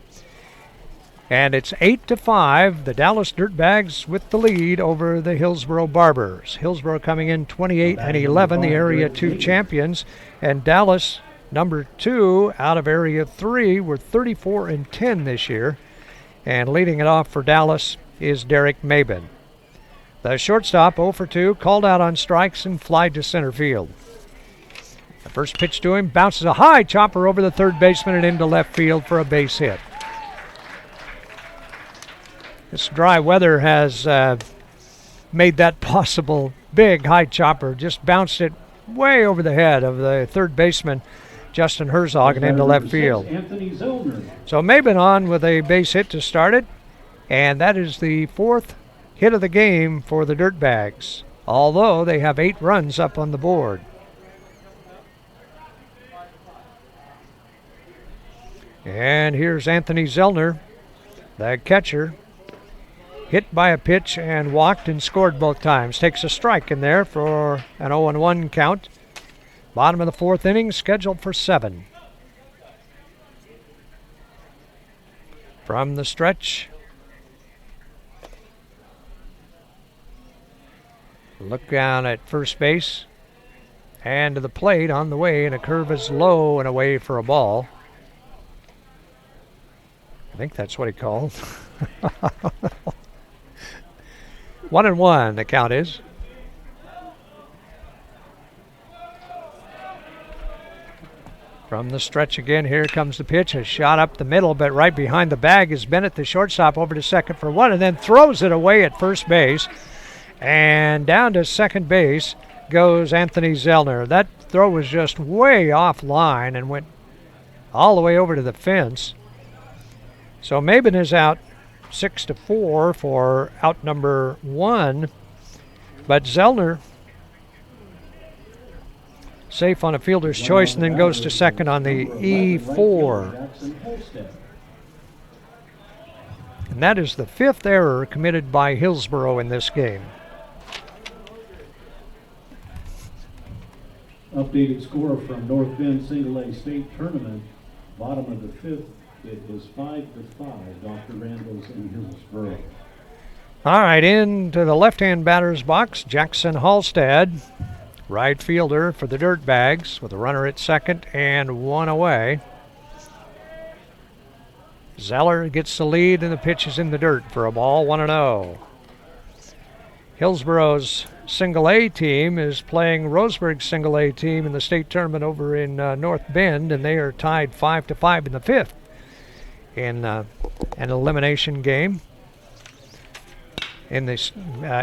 And it's 8-5, the Dallas Dirtbags with the lead over the Hillsboro Barbers. Hillsboro coming in 28-11, the Area 2 champions. And Dallas, number 2 out of Area 3, were 34-10 this year. And leading it off for Dallas is Derek Mabin. The shortstop, 0 for 2, called out on strikes and flied to center field. The first pitch to him bounces a high chopper over the third baseman and into left field for a base hit. This dry weather has made that possible. Big high chopper just bounced it way over the head of the third baseman, Justin Herzog, and into left field. So Mabin on with a base hit to start it, and that is the 4th hit of the game for the Dirtbags, although they have 8 runs up on the board. And here's Anthony Zellner, the catcher. Hit by a pitch and walked and scored both times. Takes a strike in there for an 0-1 count. Bottom of the 4th inning, scheduled for 7. From the stretch, look down at first base and to the plate on the way, and a curve is low and away for a ball. I think that's what he called. 1-1, the count is. From the stretch again, here comes the pitch. A shot up the middle, but right behind the bag is Bennett, the shortstop, over to second for 1, and then throws it away at first base. And down to second base goes Anthony Zellner. That throw was just way off line and went all the way over to the fence. So Mabin is out 6-4 for out number 1, but Zellner safe on a fielder's choice and then goes to second on the E4. And that is the 5th error committed by Hillsboro in this game. Updated score from North Bend Single A State Tournament, bottom of the 5th. It is 5-5, Dr. Randall's in Hillsboro. All right, into the left-hand batter's box, Jackson Halstead, right fielder for the Dirtbags, with a runner at second and 1 away. Zeller gets the lead, and the pitch is in the dirt for a ball, 1-0. Hillsboro's Single A team is playing Roseburg's Single A team in the state tournament over in North Bend, and they are tied 5-5 in the 5th. In an elimination game in the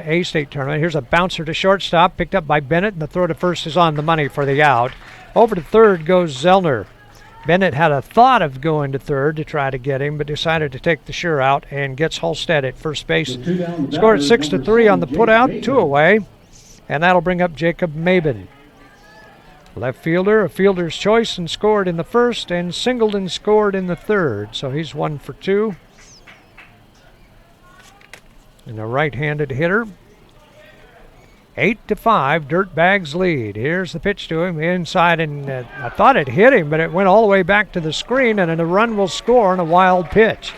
A state tournament. Here's a bouncer to shortstop, picked up by Bennett, and the throw to first is on the money for the out. Over to third goes Zellner. Bennett had a thought of going to third to try to get him, but decided to take the sure out and gets Halstead at first base. Scored 6-3 on the putout, 2 away, and that'll bring up Jacob Mabin. Left fielder, a fielder's choice, and scored in the first, and singled and scored in the third. So he's 1 for 2. And a right-handed hitter. 8-5, Dirtbags lead. Here's the pitch to him inside, and I thought it hit him, but it went all the way back to the screen, and a run will score on a wild pitch.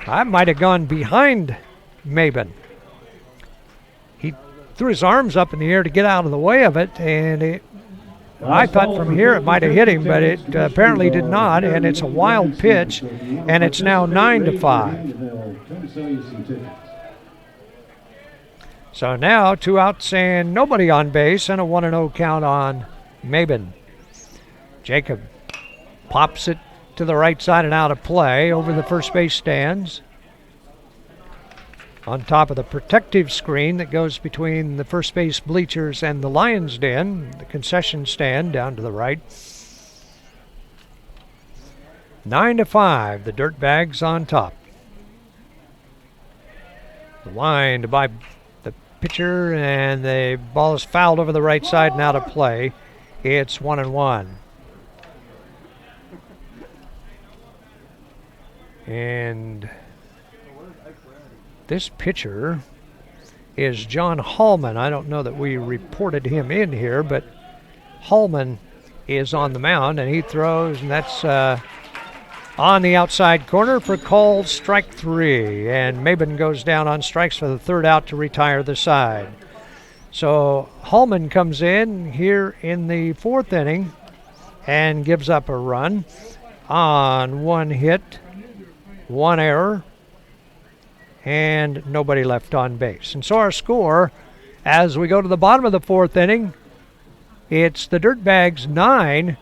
I might have gone behind Mabin. He threw his arms up in the air to get out of the way of it, and I thought from here it might have hit him, but it apparently did not, and it's a wild pitch, and it's now 9-5. So now 2 outs and nobody on base, and a 1-0 count on Mabin. Jacob pops it to the right side and out of play over the first base stands. On top of the protective screen that goes between the first base bleachers and the Lions' Den, the concession stand down to the right. 9-5, the Dirtbags on top. The wind by the pitcher, and the ball is fouled over the right side and out of play. It's 1-1. And this pitcher is John Hallman. I don't know that we reported him in here, but Hallman is on the mound, and he throws, and that's on the outside corner for called strike 3. And Mabin goes down on strikes for the third out to retire the side. So Hallman comes in here in the 4th inning and gives up a run on 1 hit, 1 error, and nobody left on base. And so our score, as we go to the bottom of the 4th inning, it's the Dirtbags 9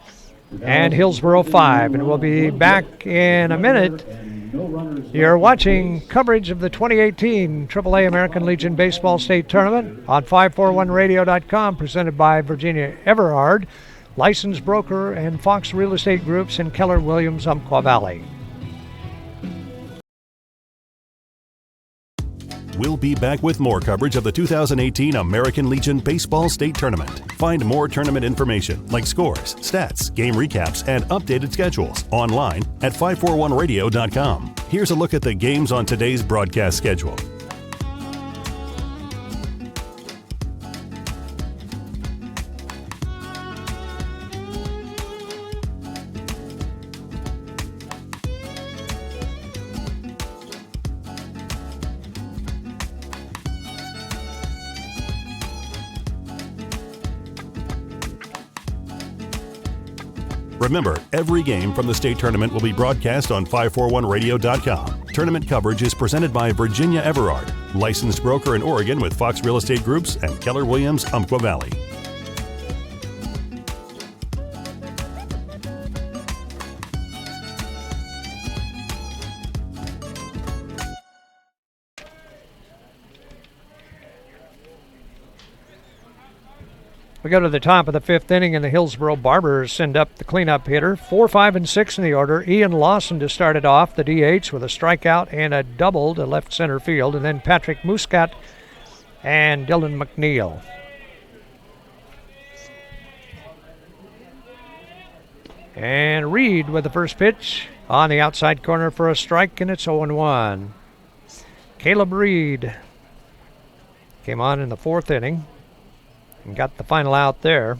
and Hillsboro 5. And we'll be back in a minute. You're watching coverage of the 2018 AAA American Legion Baseball State Tournament on 541radio.com, presented by Virginia Everard, licensed broker and Fox Real Estate Groups in Keller Williams, Umpqua Valley. We'll be back with more coverage of the 2018 American Legion Baseball State Tournament. Find more tournament information like scores, stats, game recaps, and updated schedules online at 541radio.com. Here's a look at the games on today's broadcast schedule. Remember, every game from the state tournament will be broadcast on 541radio.com. Tournament coverage is presented by Virginia Everard, licensed broker in Oregon with Fox Real Estate Groups and Keller Williams, Umpqua Valley. We go to the top of the 5th inning, and the Hillsboro Barbers send up the cleanup hitter. 4, 5, and 6 in the order. Ian Lawson to start it off, the DH, with a strikeout and a double to left center field. And then Patrick Muscat and Dylan McNeil. And Reed with the first pitch on the outside corner for a strike, and it's 0-1. Caleb Reed came on in the 4th inning and got the final out there.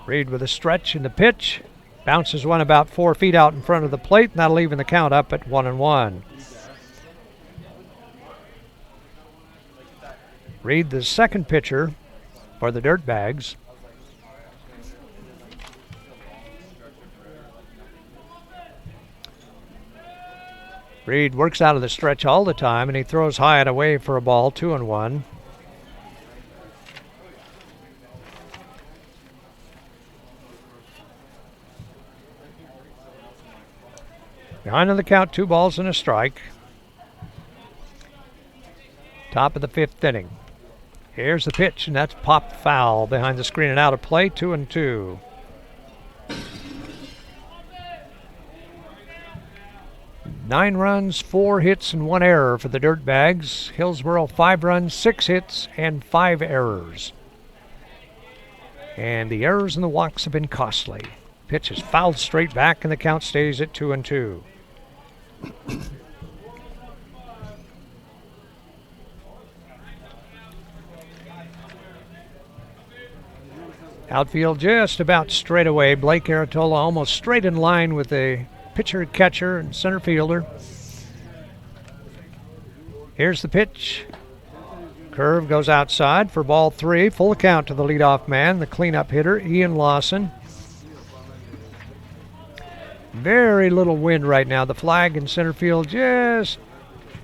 Reed with a stretch in the pitch. Bounces one about 4 feet out in front of the plate, and that'll even the count up at 1-1. Reed, the second pitcher for the Dirtbags. Reed works out of the stretch all the time, and he throws high and away for a ball, 2-1. Behind on the count, 2 balls and a strike. Top of the 5th inning. Here's the pitch, and that's popped foul behind the screen and out of play, 2-2. Nine runs, 4 hits, and 1 error for the Dirtbags. Hillsboro, 5 runs, 6 hits, and 5 errors. And the errors and the walks have been costly. Pitch is fouled straight back, and the count stays at 2-2. Outfield just about straight away. Blake Aratola almost straight in line with the pitcher, catcher, and center fielder. Here's the pitch. Curve goes outside for ball 3. Full count to the leadoff man, the cleanup hitter, Ian Lawson. Very little wind right now. The flag in center field just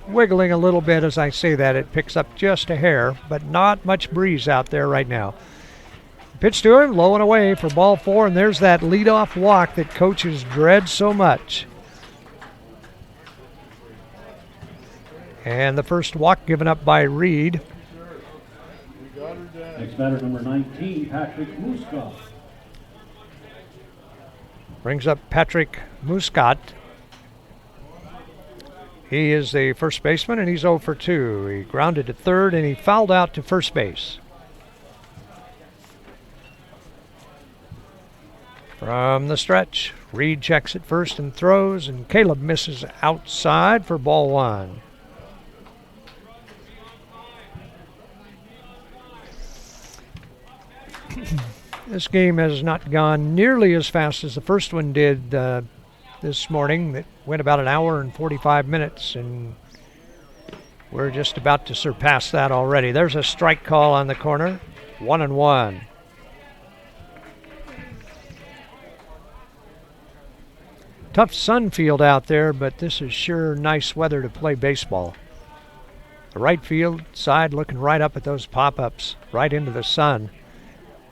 wiggling a little bit as I say that. It picks up just a hair, but not much breeze out there right now. Pitch to him, low and away for ball 4, and there's that leadoff walk that coaches dread so much. And the first walk given up by Reed. Next batter, number 19, Patrick Muscat. Brings up Patrick Muscat. He is the first baseman, and he's 0 for 2. He grounded to third, and he fouled out to first base. From the stretch, Reed checks at first and throws, and Caleb misses outside for ball 1. This game has not gone nearly as fast as the first one did this morning. It went about an hour and 45 minutes, and we're just about to surpass that already. There's a strike call on the corner, 1-1. Tough sun field out there, but this is sure nice weather to play baseball. The right field side looking right up at those pop-ups, right into the sun.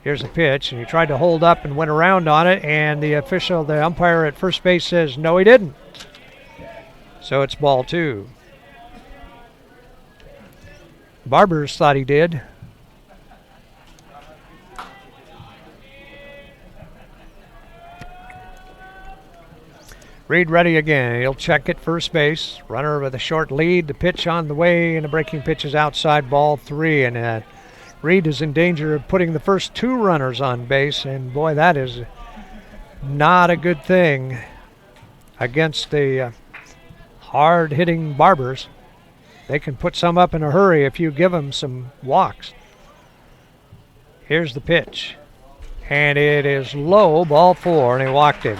Here's a pitch, and he tried to hold up and went around on it, and the umpire at first base says, no, he didn't. So it's ball 2. Barbers thought he did. Reed ready again. He'll check at first base. Runner with a short lead. The pitch on the way, and the breaking pitch is outside, ball 3. And Reed is in danger of putting the first 2 runners on base, and boy, that is not a good thing against the hard-hitting Barbers. They can put some up in a hurry if you give them some walks. Here's the pitch, and it is low, ball 4, and he walked him.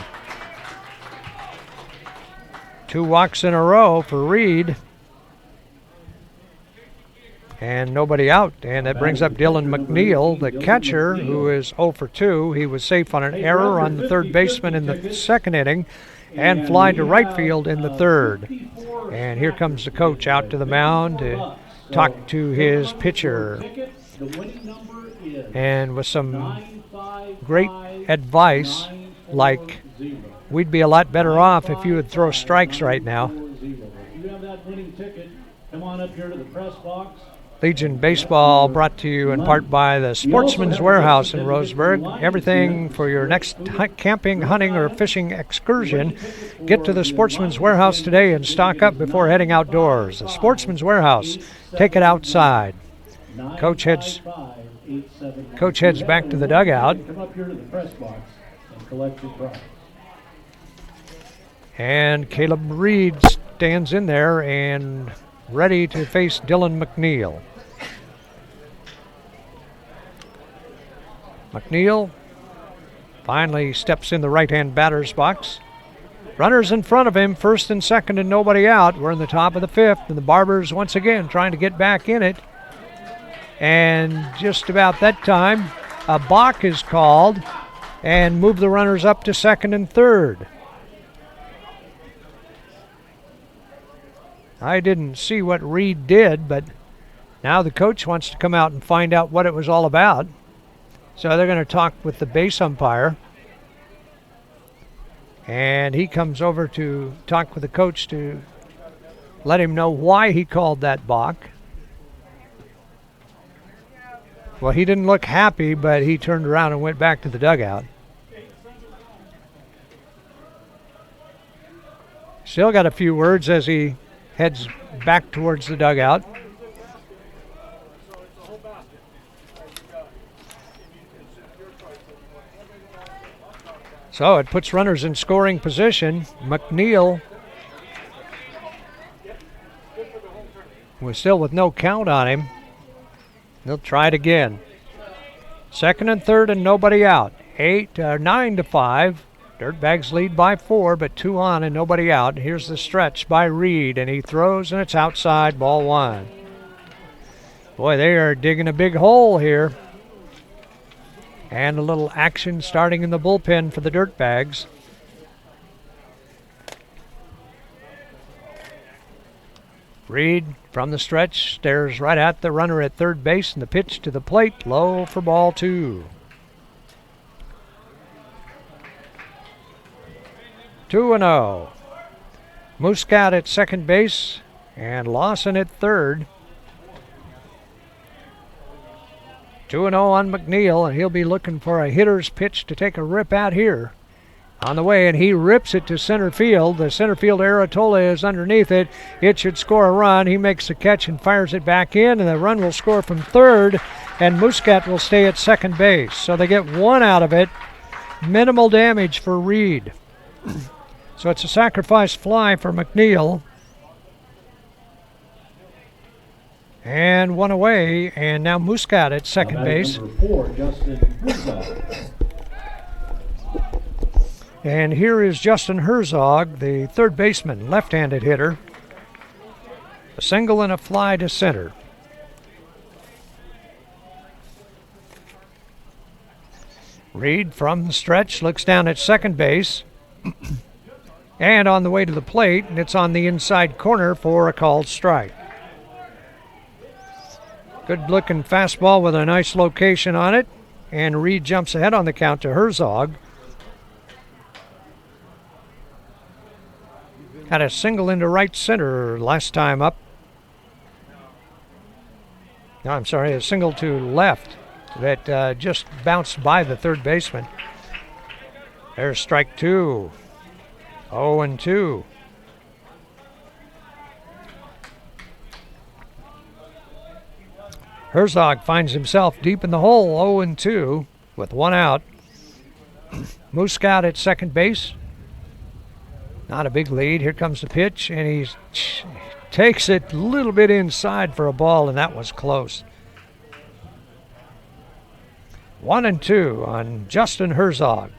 2 walks in a row for Reed. And nobody out. And that brings up Dylan McNeil, the catcher, who is 0 for 2. He was safe on an error on the third baseman in the second inning and fly to right field in the third. And here comes the coach out to the mound to talk to his pitcher. And with some great advice, like, we'd be a lot better off if you would throw strikes right now. You have that winning ticket. Come on up here to the press box. Legion Baseball brought to you in part by the Sportsman's Warehouse in Roseburg. Everything for your next camping, hunting, or fishing excursion. Get to the Sportsman's Warehouse today and stock up before heading outdoors. The Sportsman's Warehouse. Take it outside. Coach heads back to the dugout. Come up here to the press box and collect your prize. And Caleb Reed stands in there and ready to face Dylan McNeil. McNeil finally steps in the right-hand batter's box. Runners in front of him, first and second and nobody out. We're in the top of the 5th, and the Barbers once again trying to get back in it. And just about that time, a balk is called and move the runners up to second and third. I didn't see what Reed did, but now the coach wants to come out and find out what it was all about. So they're going to talk with the base umpire. And he comes over to talk with the coach to let him know why he called that balk. Well, he didn't look happy, but he turned around and went back to the dugout. Still got a few words as he heads back towards the dugout. So it puts runners in scoring position. McNeil was still with no count on him. They'll try it again. Second and third and nobody out. 9-5. Dirtbags lead by 4, but 2 on and nobody out. Here's the stretch by Reed, and he throws, and it's outside, ball 1. Boy, they are digging a big hole here. And a little action starting in the bullpen for the Dirtbags. Reed from the stretch stares right at the runner at third base, and the pitch to the plate, low for ball 2. 2-0. Muscat at second base and Lawson at third. 2-0 on McNeil, and he'll be looking for a hitter's pitch to take a rip out here. On the way, and he rips it to center field. The center field Aratola is underneath it. It should score a run. He makes the catch and fires it back in, and the run will score from third, and Muscat will stay at second base. So they get 1 out of it. Minimal damage for Reed. So it's a sacrifice fly for McNeil. And 1 away, and now Muscat at second base. Number 4, Justin Muscat. And here is Justin Herzog, the third baseman, left-handed hitter. A single and a fly to center. Reed from the stretch looks down at second base. And on the way to the plate, and it's on the inside corner for a called strike. Good-looking fastball with a nice location on it. And Reed jumps ahead on the count to Herzog. Had a single into right center last time up. No, I'm sorry, a single to left that just bounced by the third baseman. There's strike two. 0-2. Herzog finds himself deep in the hole, 0-2, with one out. Muscat at second base. Not a big lead. Here comes the pitch, and he takes it a little bit inside for a ball, and that was close. 1-2 on Justin Herzog.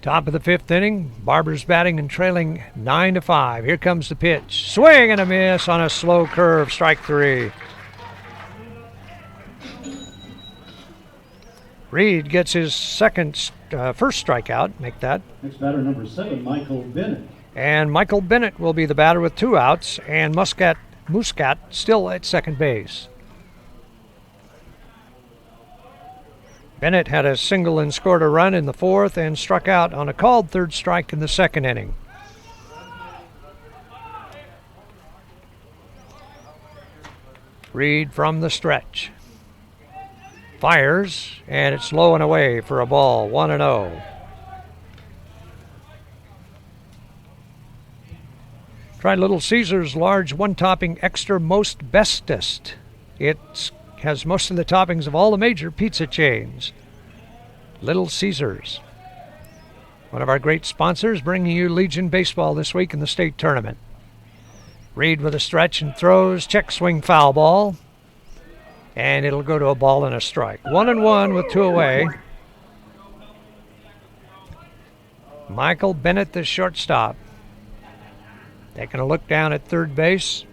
Top of the fifth inning, Barbers batting and trailing 9-5. Here comes the pitch. Swing and a miss on a slow curve, strike three. Reed gets his first strikeout, make that. Next batter, number 7, Michael Bennett. And Michael Bennett will be the batter with 2 outs, and Muscat still at second base. Bennett had a single and scored a run in the fourth and struck out on a called third strike in the second inning. Reed from the stretch. Fires, and it's low and away for a ball, 1-0. Try Little Caesar's large one-topping extra most bestest. It has most of the toppings of all the major pizza chains. Little Caesar's. One of our great sponsors, bringing you Legion Baseball this week in the state tournament. Reed with a stretch and throws, check swing foul ball. And it'll go to a ball and a strike. 1-1 with 2 away. Michael Bennett, the shortstop. Taking a look down at third base.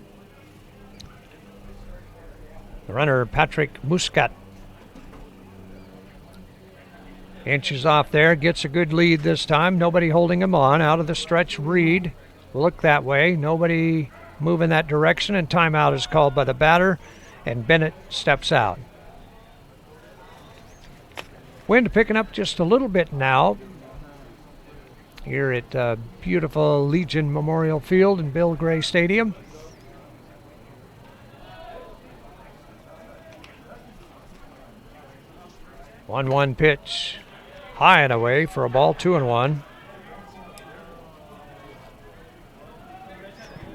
The runner, Patrick Muscat. Inches off there, gets a good lead this time. Nobody holding him on. Out of the stretch, Reed. Look that way. Nobody moving that direction, and timeout is called by the batter, and Bennett steps out. Wind picking up just a little bit now here at beautiful Legion Memorial Field and Bill Gray Stadium. One pitch, high and away for a ball, 2-1.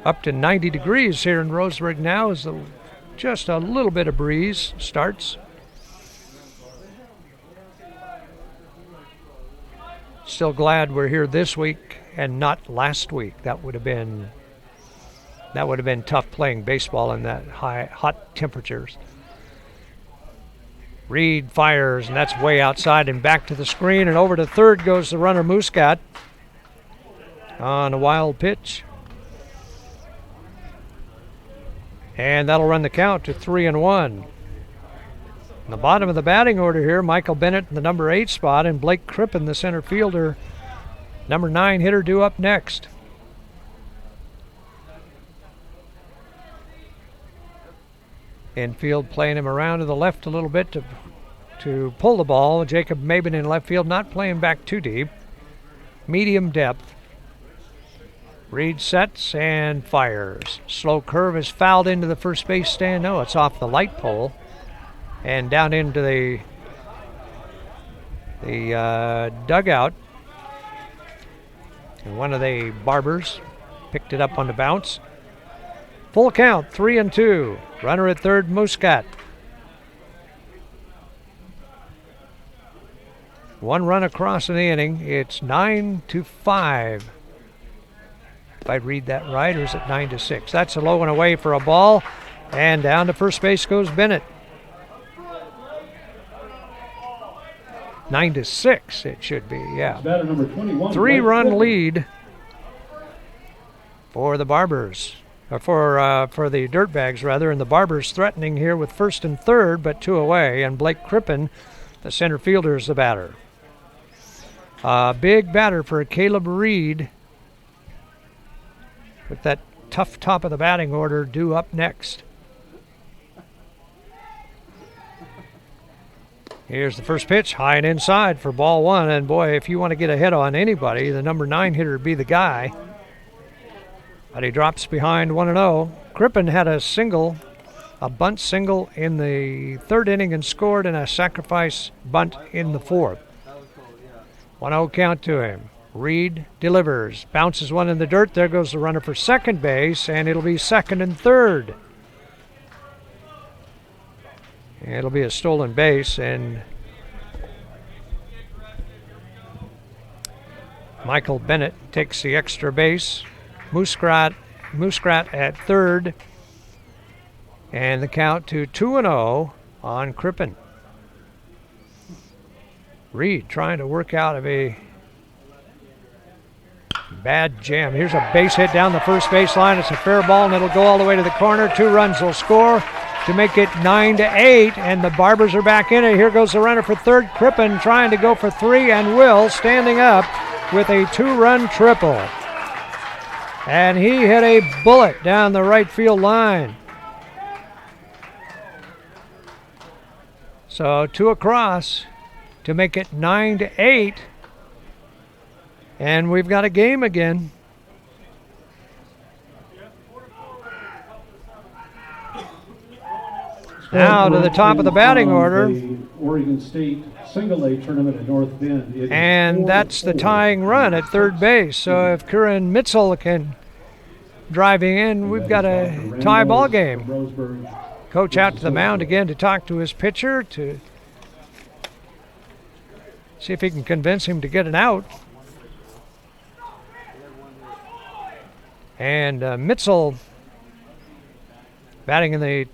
Up to 90 degrees here in Roseburg now as just a little bit of breeze starts. Still glad we're here this week and not last week. That would have been tough playing baseball in that hot temperatures. Reed fires, and that's way outside and back to the screen, and over to third goes the runner Muscat on a wild pitch. And that'll run the count to 3-1. In the bottom of the batting order here, Michael Bennett in the number 8 spot, and Blake Crippen, the center fielder, number 9 hitter, due up next. Infield playing him around to the left a little bit to pull the ball. Jacob Mabin in left field, not playing back too deep. Medium depth. Reed sets and fires. Slow curve is fouled into the first base stand. No, it's off the light pole and down into the dugout. And one of the Barbers picked it up on the bounce. Full count, 3-2. Runner at third, Muscat. One run across in the inning. It's 9-5. If I read that right, or is it 9-6? That's a low and away for a ball. And down to first base goes Bennett. 9-6 it should be, yeah. Batter number 21. 3-run lead for the Barbers. Or for the Dirtbags, rather, and the Barbers threatening here with first and third, but 2 away, and Blake Crippen, the center fielder, is the batter. Big batter for Caleb Reed, with that tough top of the batting order due up next. Here's the first pitch, high and inside for ball 1, and boy, if you want to get ahead on anybody, the number 9 hitter would be the guy. But he drops behind 1-0. Crippen had a bunt single in the 3rd inning and scored, and a sacrifice bunt in the 4th. 1-0 count to him. Reed delivers, bounces one in the dirt. There goes the runner for second base, and it'll be second and third. And it'll be a stolen base, and Michael Bennett takes the extra base. Muskrat at third, and the count to 2-0 on Crippen. Reed trying to work out of a bad jam. Here's a base hit down the first baseline. It's a fair ball, and it'll go all the way to the corner. 2 runs will score to make it 9-8, and the Barbers are back in it. Here goes the runner for third. Crippen trying to go for 3, and will, standing up with a 2-run triple. And he hit a bullet down the right field line. So 2 across to make it 9-8. And we've got a game again. Now to the top of the batting order. The Oregon State Single-A tournament at North Bend. And that's the tying run at third base. So if Curran Mitzel can driving in, we've got a tie ball game. Coach out to the mound again to talk to his pitcher to see if he can convince him to get an out. And Mitzel, batting in the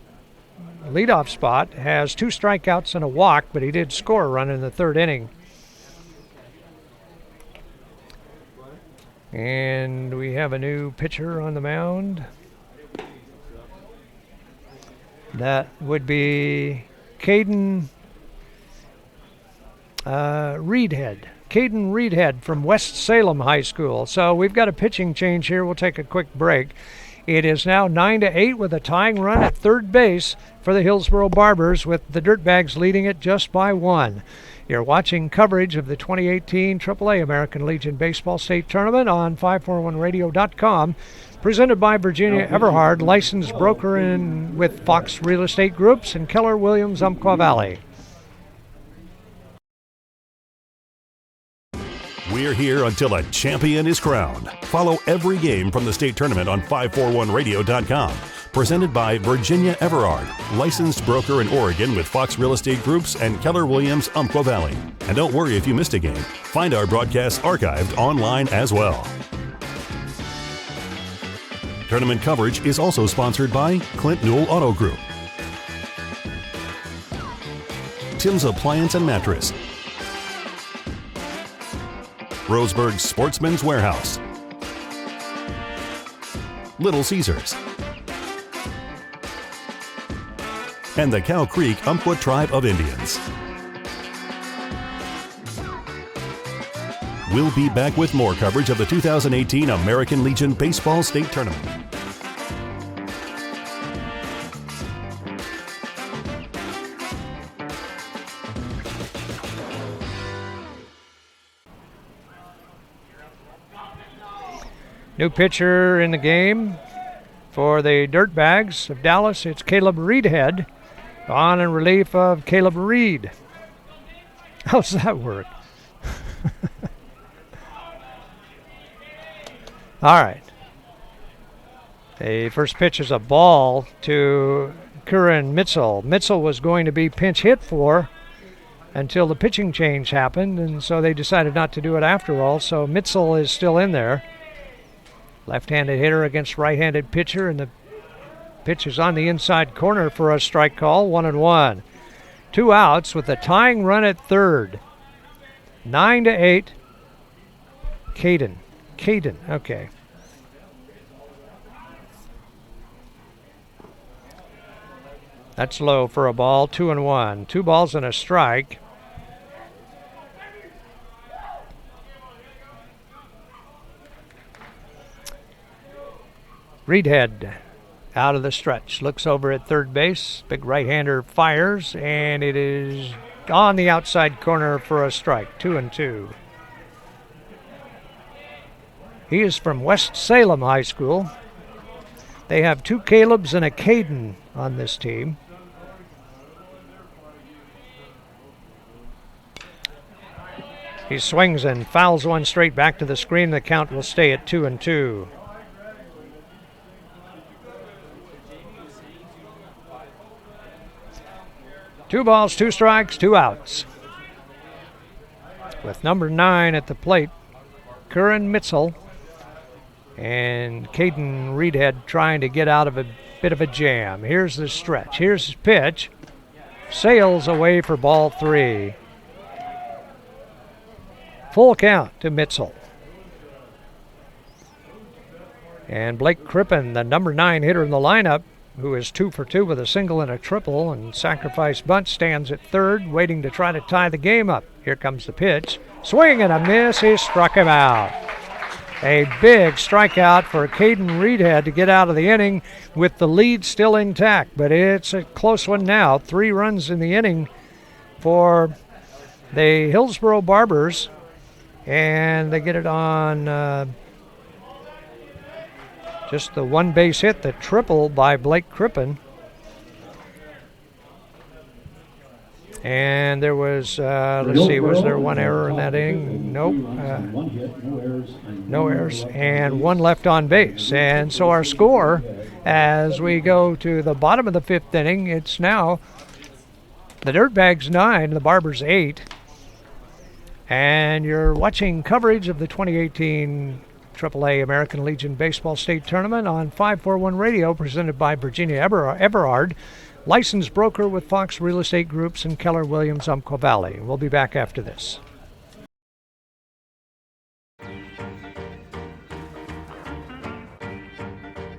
leadoff spot, has 2 strikeouts and a walk, but he did score a run in the 3rd inning. And we have a new pitcher on the mound. That would be Caden Reedhead. Caden Reedhead from West Salem High School. So we've got a pitching change here. We'll take a quick break. It is now 9-8 with a tying run at third base for the Hillsboro Barbers, with the Dirtbags leading it just by 1. You're watching coverage of the 2018 AAA American Legion Baseball State Tournament on 541radio.com, presented by Virginia Everhard, licensed broker with Fox Real Estate Groups and Keller Williams, Umpqua Valley. We're here until a champion is crowned. Follow every game from the state tournament on 541radio.com. Presented by Virginia Everard, licensed broker in Oregon with Fox Real Estate Groups and Keller Williams, Umpqua Valley. And don't worry if you missed a game. Find our broadcasts archived online as well. Tournament coverage is also sponsored by Clint Newell Auto Group, Tim's Appliance and Mattress, Roseburg Sportsman's Warehouse, Little Caesars, and the Cow Creek Umpqua Tribe of Indians. We'll be back with more coverage of the 2018 American Legion Baseball State Tournament. New pitcher in the game for the Dirtbags of Dallas. It's Caleb Reedhead, on in relief of Caleb Reed. How's that work? All right. The first pitch is a ball to Curran Mitzel. Mitzel was going to be pinch hit for until the pitching change happened, and so they decided not to do it after all. So Mitzel is still in there. Left-handed hitter against right-handed pitcher, and the Pitch is on the inside corner for a strike call, 1-1. 2 outs with a tying run at third. 9-8. Caden, okay. That's low for a ball, 2-1. 2 balls and a strike. Reedhead out of the stretch, looks over at third base. Big right-hander fires, and it is on the outside corner for a strike, 2-2. He is from West Salem High School. They have 2 Calebs and a Caden on this team. He swings and fouls one straight back to the screen. The count will stay at 2-2. Two balls, 2 strikes, 2 outs. With number 9 at the plate, Curran Mitzel, and Caden Reedhead trying to get out of a bit of a jam. Here's the stretch. Here's his pitch. Sails away for ball 3. Full count to Mitzel. And Blake Crippen, the number 9 hitter in the lineup, who is 2 for 2 with a single and a triple and sacrifice bunt, stands at third, waiting to try to tie the game up. Here comes the pitch. Swing and a miss. He struck him out. A big strikeout for Caden Reedhead to get out of the inning with the lead still intact, but it's a close one now. 3 runs in the inning for the Hillsboro Barbers, and they get it on just the 1 base hit, the triple by Blake Crippen. And there was, let's see, was there 1 error in that inning? Nope. No errors, and 1 left on base. And so our score, as we go to the bottom of the 5th inning, it's now the Dirtbags 9, the Barbers 8. And you're watching coverage of the 2018 AAA American Legion Baseball State Tournament on 541 Radio, presented by Virginia Everard, licensed broker with Fox Real Estate Groups and Keller Williams, Umpqua Valley. We'll be back after this.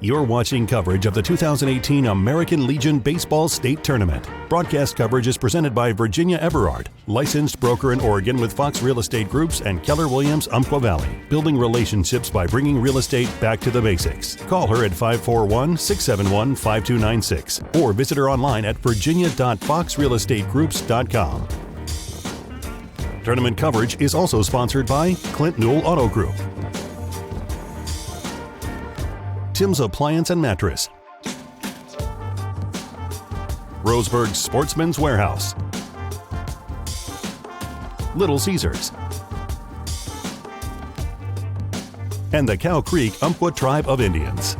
You're watching coverage of the 2018 American Legion Baseball State Tournament. Broadcast coverage is presented by Virginia Everard, licensed broker in Oregon with Fox Real Estate Groups and Keller Williams, Umpqua Valley. Building relationships by bringing real estate back to the basics. Call her at 541-671-5296 or visit her online at virginia.foxrealestategroups.com. Tournament coverage is also sponsored by Clint Newell Auto Group, Tim's Appliance and Mattress, Roseburg Sportsman's Warehouse, Little Caesars, and the Cow Creek Umpqua Tribe of Indians.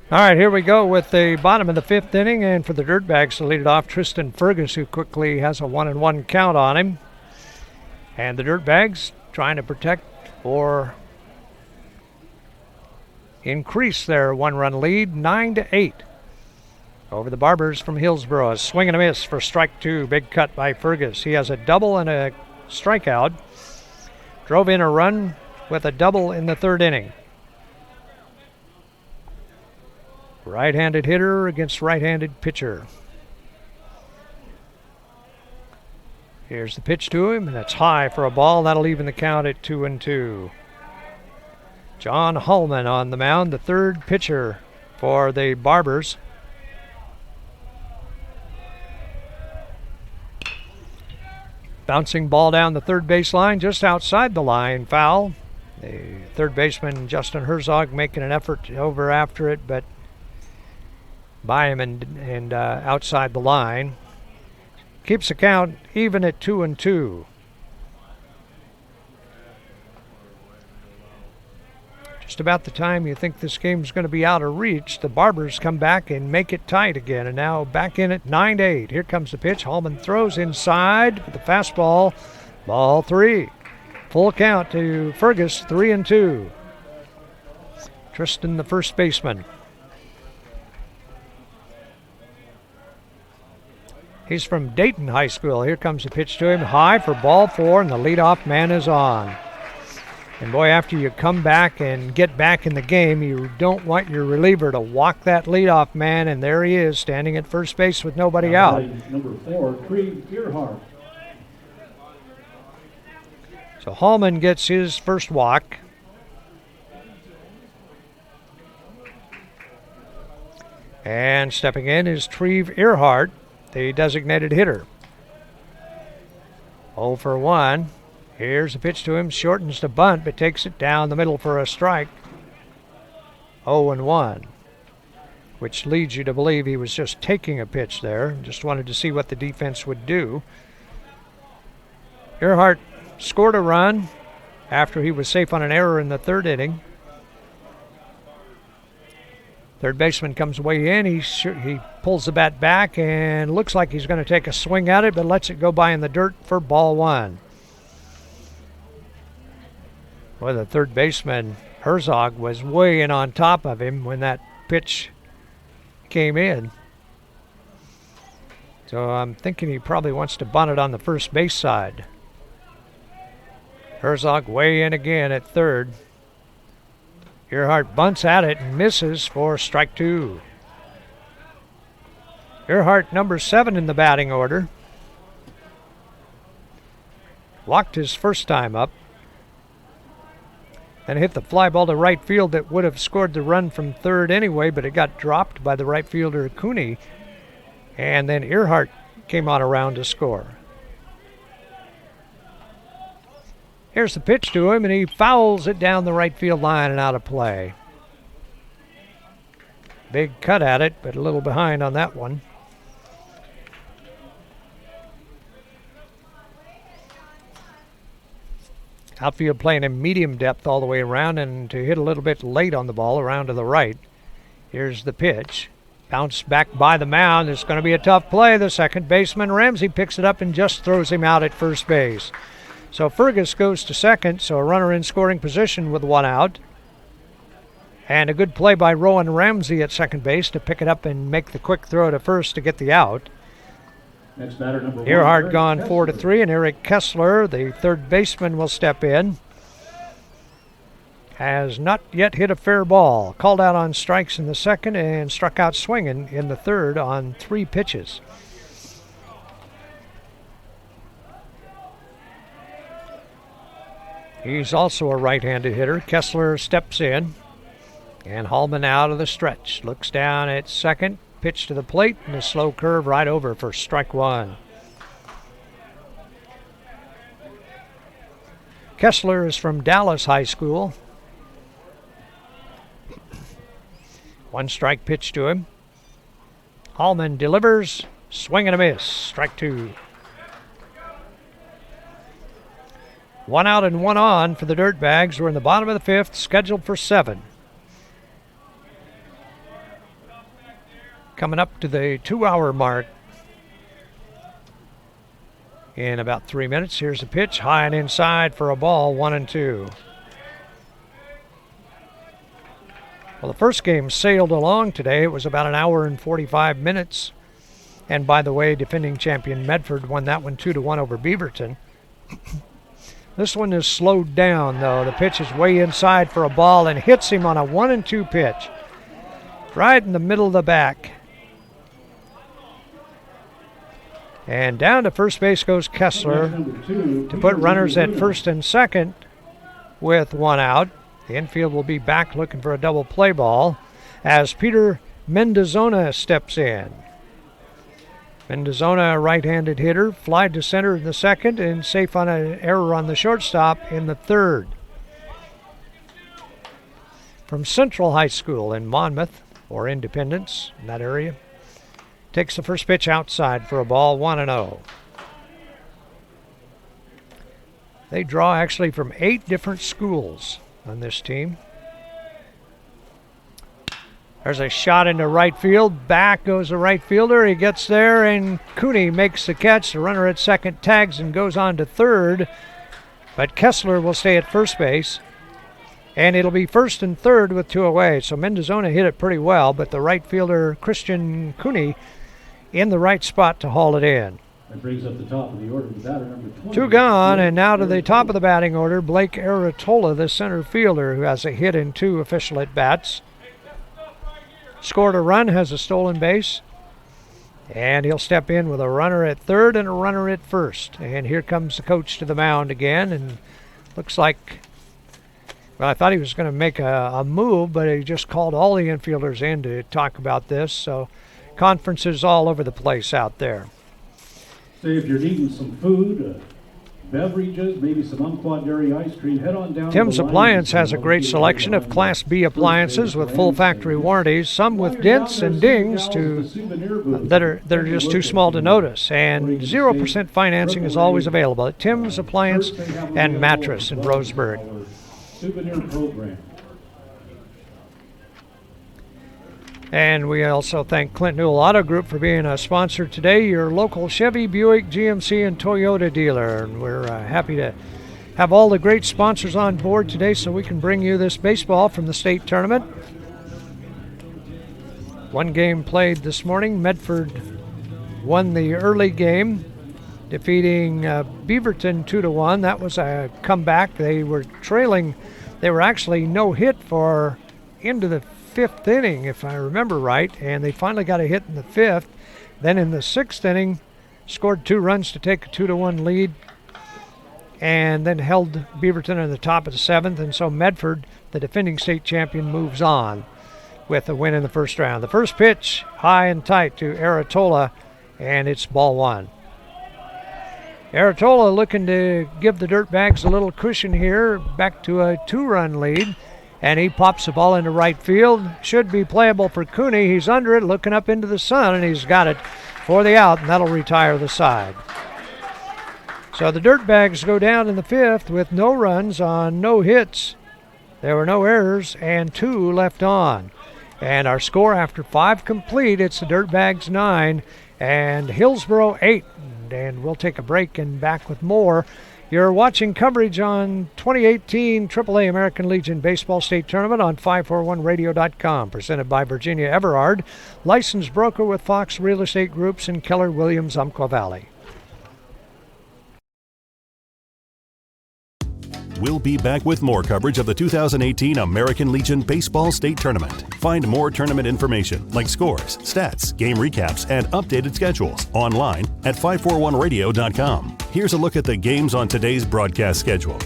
All right, here we go with the bottom of the 5th inning, and for the Dirtbags to lead it off, Tristan Fergus, who quickly has a 1-1 count on him. And the Dirtbags trying to protect or increase their 1-run lead, 9-8 over the Barbers from Hillsboro. A swing and a miss for strike 2. Big cut by Fergus. He has a double and a strikeout. Drove in a run with a double in the 3rd inning. Right-handed hitter against right-handed pitcher. Here's the pitch to him, and it's high for a ball. That'll even the count at 2-2. John Hallman on the mound, the 3rd pitcher for the Barbers. Bouncing ball down the 3rd baseline, just outside the line, foul. The 3rd baseman, Justin Herzog, making an effort over after it, but by him and outside the line. Keeps the count even at 2-2. Just about the time you think this game's going to be out of reach, the Barbers come back and make it tight again, and now back in at 9-8. Here comes the pitch. Hallman throws inside with the fastball. Ball 3. Full count to Fergus, 3-2. Tristan, the first baseman. He's from Dayton High School. Here comes the pitch to him. High for ball 4, and the leadoff man is on. And boy, after you come back and get back in the game, you don't want your reliever to walk that leadoff man, and there he is, standing at first base with nobody out. Number 4, Treve Earhart. So Hallman gets his first walk. And stepping in is Treve Earhart, the designated hitter. 0 for 1. Here's a pitch to him, shortens the bunt, but takes it down the middle for a strike. 0-1, which leads you to believe he was just taking a pitch there. Just wanted to see what the defense would do. Earhart scored a run after he was safe on an error in the 3rd inning. Third baseman comes away in. He pulls the bat back and looks like he's going to take a swing at it, but lets it go by in the dirt for ball 1. Well, the third baseman, Herzog, was way in on top of him when that pitch came in. So I'm thinking he probably wants to bunt it on the first base side. Herzog way in again at third. Earhart bunts at it and misses for strike 2. Earhart, number 7 in the batting order. Walked his first time up. And hit the fly ball to right field that would have scored the run from third anyway, but it got dropped by the right fielder, Cooney. And then Earhart came on around to score. Here's the pitch to him, and he fouls it down the right field line and out of play. Big cut at it, but a little behind on that one. Outfield playing in medium depth all the way around, and to hit a little bit late on the ball around to the right. Here's the pitch. Bounced back by the mound. It's going to be a tough play. The second baseman, Ramsey, picks it up and just throws him out at first base. So Fergus goes to second, so a runner in scoring position with 1 out. And a good play by Rowan Ramsey at second base to pick it up and make the quick throw to first to get the out. Next batter, number 1. Earhart gone 4-3, and Eric Kessler, the third baseman, will step in. Has not yet hit a fair ball. Called out on strikes in the second and struck out swinging in the third on 3 pitches. He's also a right-handed hitter. Kessler steps in, and Hallman out of the stretch. Looks down at second. Pitch to the plate and a slow curve right over for strike 1. Kessler is from Dallas High School. 1 strike pitch to him. Hallman delivers, swing and a miss, strike 2. 1 out and 1 on for the Dirtbags. We're in the bottom of the 5th, scheduled for 7. Coming up to the 2-hour mark in about 3 minutes. Here's a pitch, high and inside for a ball, 1-2. Well, the first game sailed along today. It was about 1 hour and 45 minutes. And by the way, defending champion Medford won that one 2-1 over Beaverton. This one is slowed down, though. The pitch is way inside for a ball and hits him on a 1-2 pitch. Right in the middle of the back. And down to first base goes Kessler to put runners at first and second with 1 out. The infield will be back looking for a double play ball as Peter Mendozona steps in. Mendozona, a right-handed hitter, flied to center in the second and safe on an error on the shortstop in the third. From Central High School in Monmouth, or Independence, in that area. Takes the first pitch outside for a ball, 1-0. They draw actually from 8 different schools on this team. There's a shot into right field. Back goes the right fielder. He gets there, and Cooney makes the catch. The runner at second tags and goes on to third. But Kessler will stay at first base. And it'll be first and third with 2 away. So Mendozona hit it pretty well, but the right fielder, Christian Cooney, in the right spot to haul it in. That brings up the top of the order with batter number 20. 2 gone, and now to the top of the batting order, Blake Aratola, the center fielder, who has a hit in 2 official at-bats. Scored a run, has a stolen base, and he'll step in with a runner at third and a runner at first. And here comes the coach to the mound again, and looks like, well, I thought he was going to make a move, but he just called all the infielders in to talk about this. So conferences all over the place out there. Say if you're needing some food, beverages, maybe some Umpqua Dairy ice cream, head on down Tim's to the Appliance line. has a great selection of Class B appliances with full factory warranties, some with dents and dings that are just too small to notice. And 0% financing is always available at Tim's Appliance and Mattress in Roseburg. Souvenir program. And we also thank Clint Newell Auto Group for being a sponsor today, your local Chevy, Buick, GMC, and Toyota dealer. And we're happy to have all the great sponsors on board today so we can bring you this baseball from the state tournament. 1 game played this morning. Medford won the early game, defeating Beaverton 2-1. That was a comeback. They were trailing. They were actually no hit for into the 5th inning, if I remember right, and they finally got a hit in the 5th. Then in the 6th inning, scored 2 runs to take a 2-1 lead, and then held Beaverton in the top of the 7th. And so Medford, the defending state champion, moves on with a win in the first round. The first pitch, high and tight to Aratola, and it's ball 1. Aratola looking to give the Dirtbags a little cushion here, back to a 2-run lead. And he pops the ball into right field. Should be playable for Cooney. He's under it, looking up into the sun, and he's got it for the out, and that'll retire the side. So the Dirtbags go down in the 5th with no runs on no hits. There were no errors and 2 left on. And our score after 5 complete, it's the Dirtbags 9 and Hillsboro 8. And we'll take a break and back with more. You're watching coverage on 2018 AAA American Legion Baseball State Tournament on 541radio.com, presented by Virginia Everard, licensed broker with Fox Real Estate Groups in Keller Williams, Umpqua Valley. We'll be back with more coverage of the 2018 American Legion Baseball State Tournament. Find more tournament information like scores, stats, game recaps, and updated schedules online at 541radio.com. Here's a look at the games on today's broadcast schedule.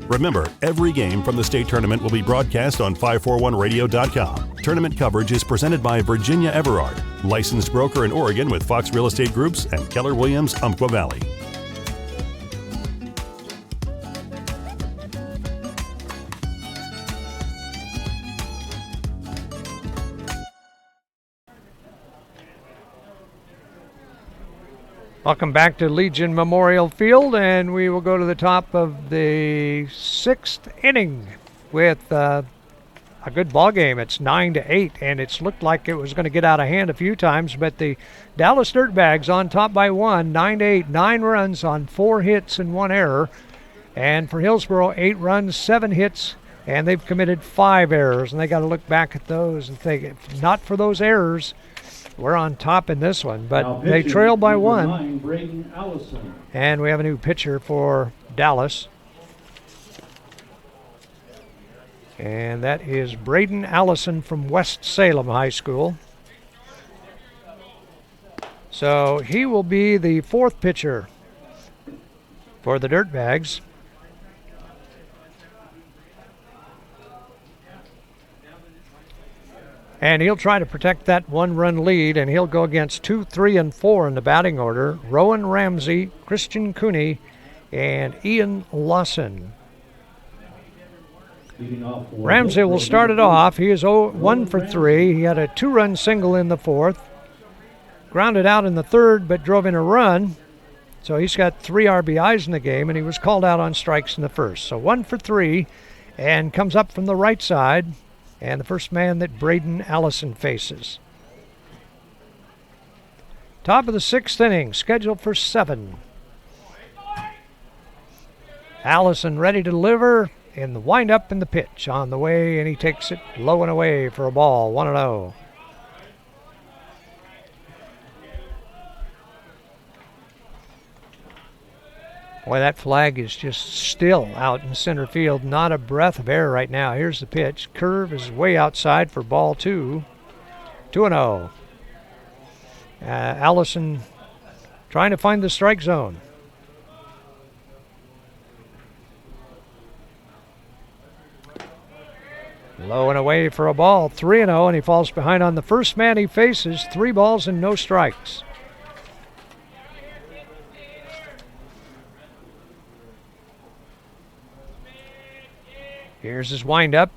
Remember, every game from the state tournament will be broadcast on 541radio.com. Tournament coverage is presented by Virginia Everard, licensed broker in Oregon with Fox Real Estate Groups and Keller Williams, Umpqua Valley. Welcome back to Legion Memorial Field, and we will go to the top of the 6th inning with a good ball game. It's 9-8, and it's looked like it was going to get out of hand a few times, but the Dallas Dirtbags on top by 1, 9-8, 9 runs on 4 hits and 1 error. And for Hillsboro, 8 runs, 7 hits, and they've committed 5 errors, and they got to look back at those and think, if not for those errors, we're on top in this one. But they trail by 1. And we have a new pitcher for Dallas. And that is Braden Allison from West Salem High School. So he will be the 4th pitcher for the Dirtbags. And he'll try to protect that 1-run lead, and he'll go against 2, 3, and 4 in the batting order. Rowan Ramsey, Christian Cooney, and Ian Lawson. Leading off for Ramsey will start it off. He is 1 for 3. He had a 2-run single in the 4th. Grounded out in the 3rd, but drove in a run. So he's got 3 RBIs in the game, and he was called out on strikes in the 1st. So 1 for 3, and comes up from the right side, and the first man that Braden Allison faces. Top of the 6th inning, scheduled for 7. Allison ready to deliver in the windup and the pitch on the way, and he takes it low and away for a ball, 1-0. Boy, that flag is just still out in center field. Not a breath of air right now. Here's the pitch. Curve is way outside for ball 2. 2-0. Allison trying to find the strike zone. Low and away for a ball. 3-0, and he falls behind on the first man he faces. 3 balls and no strikes. Here's his windup,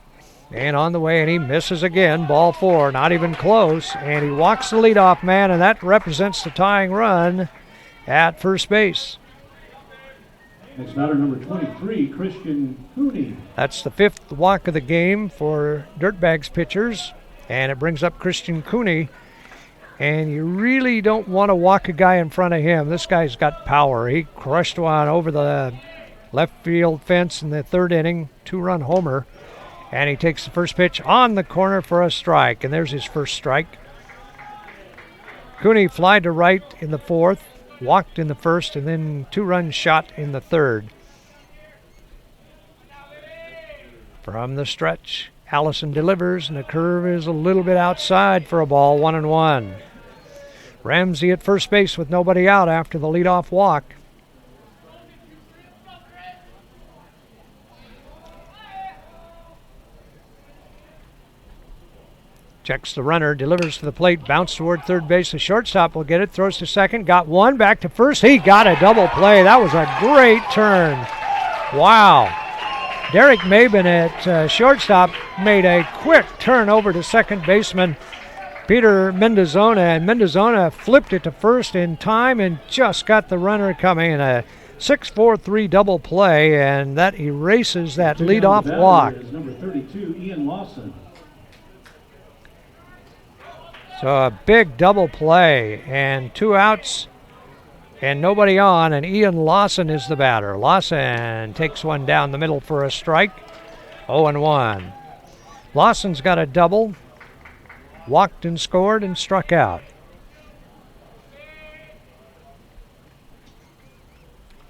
and on the way, and he misses again. Ball 4, not even close, and he walks the leadoff man, and that represents the tying run at first base. Next batter, number 23, Christian Cooney. That's the 5th walk of the game for Dirtbags pitchers, and it brings up Christian Cooney. And you really don't want to walk a guy in front of him. This guy's got power. He crushed one over the left field fence in the 3rd inning, 2-run homer. And he takes the first pitch on the corner for a strike, and there's his first strike. Cooney flied to right in the 4th, walked in the 1st, and then 2-run shot in the 3rd. From the stretch, Allison delivers, and the curve is a little bit outside for a ball, 1-1. Ramsey at first base with nobody out after the leadoff walk. Checks the runner, delivers to the plate, bounce toward third base. The shortstop will get it, throws to second, got one, back to first. He got a double play. That was a great turn. Wow. Derek Mabin at shortstop made a quick turn over to second baseman Peter Mendozona, and Mendozona flipped it to first in time and just got the runner coming in a 6-4-3 double play, and that erases that leadoff walk. Number 32, Ian Lawson. So a big double play, and 2 outs and nobody on, and Ian Lawson is the batter. Lawson takes one down the middle for a strike, 0-1. Lawson's got a double, walked and scored and struck out.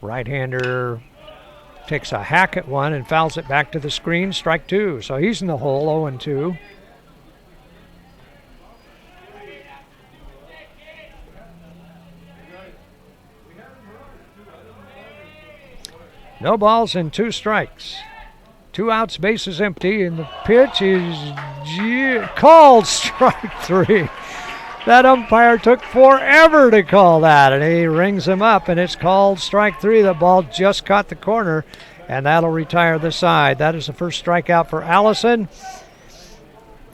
Right-hander takes a hack at one and fouls it back to the screen, strike 2. So he's in the hole, 0-2. No balls and 2 strikes. 2 outs, bases empty, and the pitch is called strike 3. That umpire took forever to call that, and he rings him up, and it's called strike 3. The ball just caught the corner, and that'll retire the side. That is the first strikeout for Allison,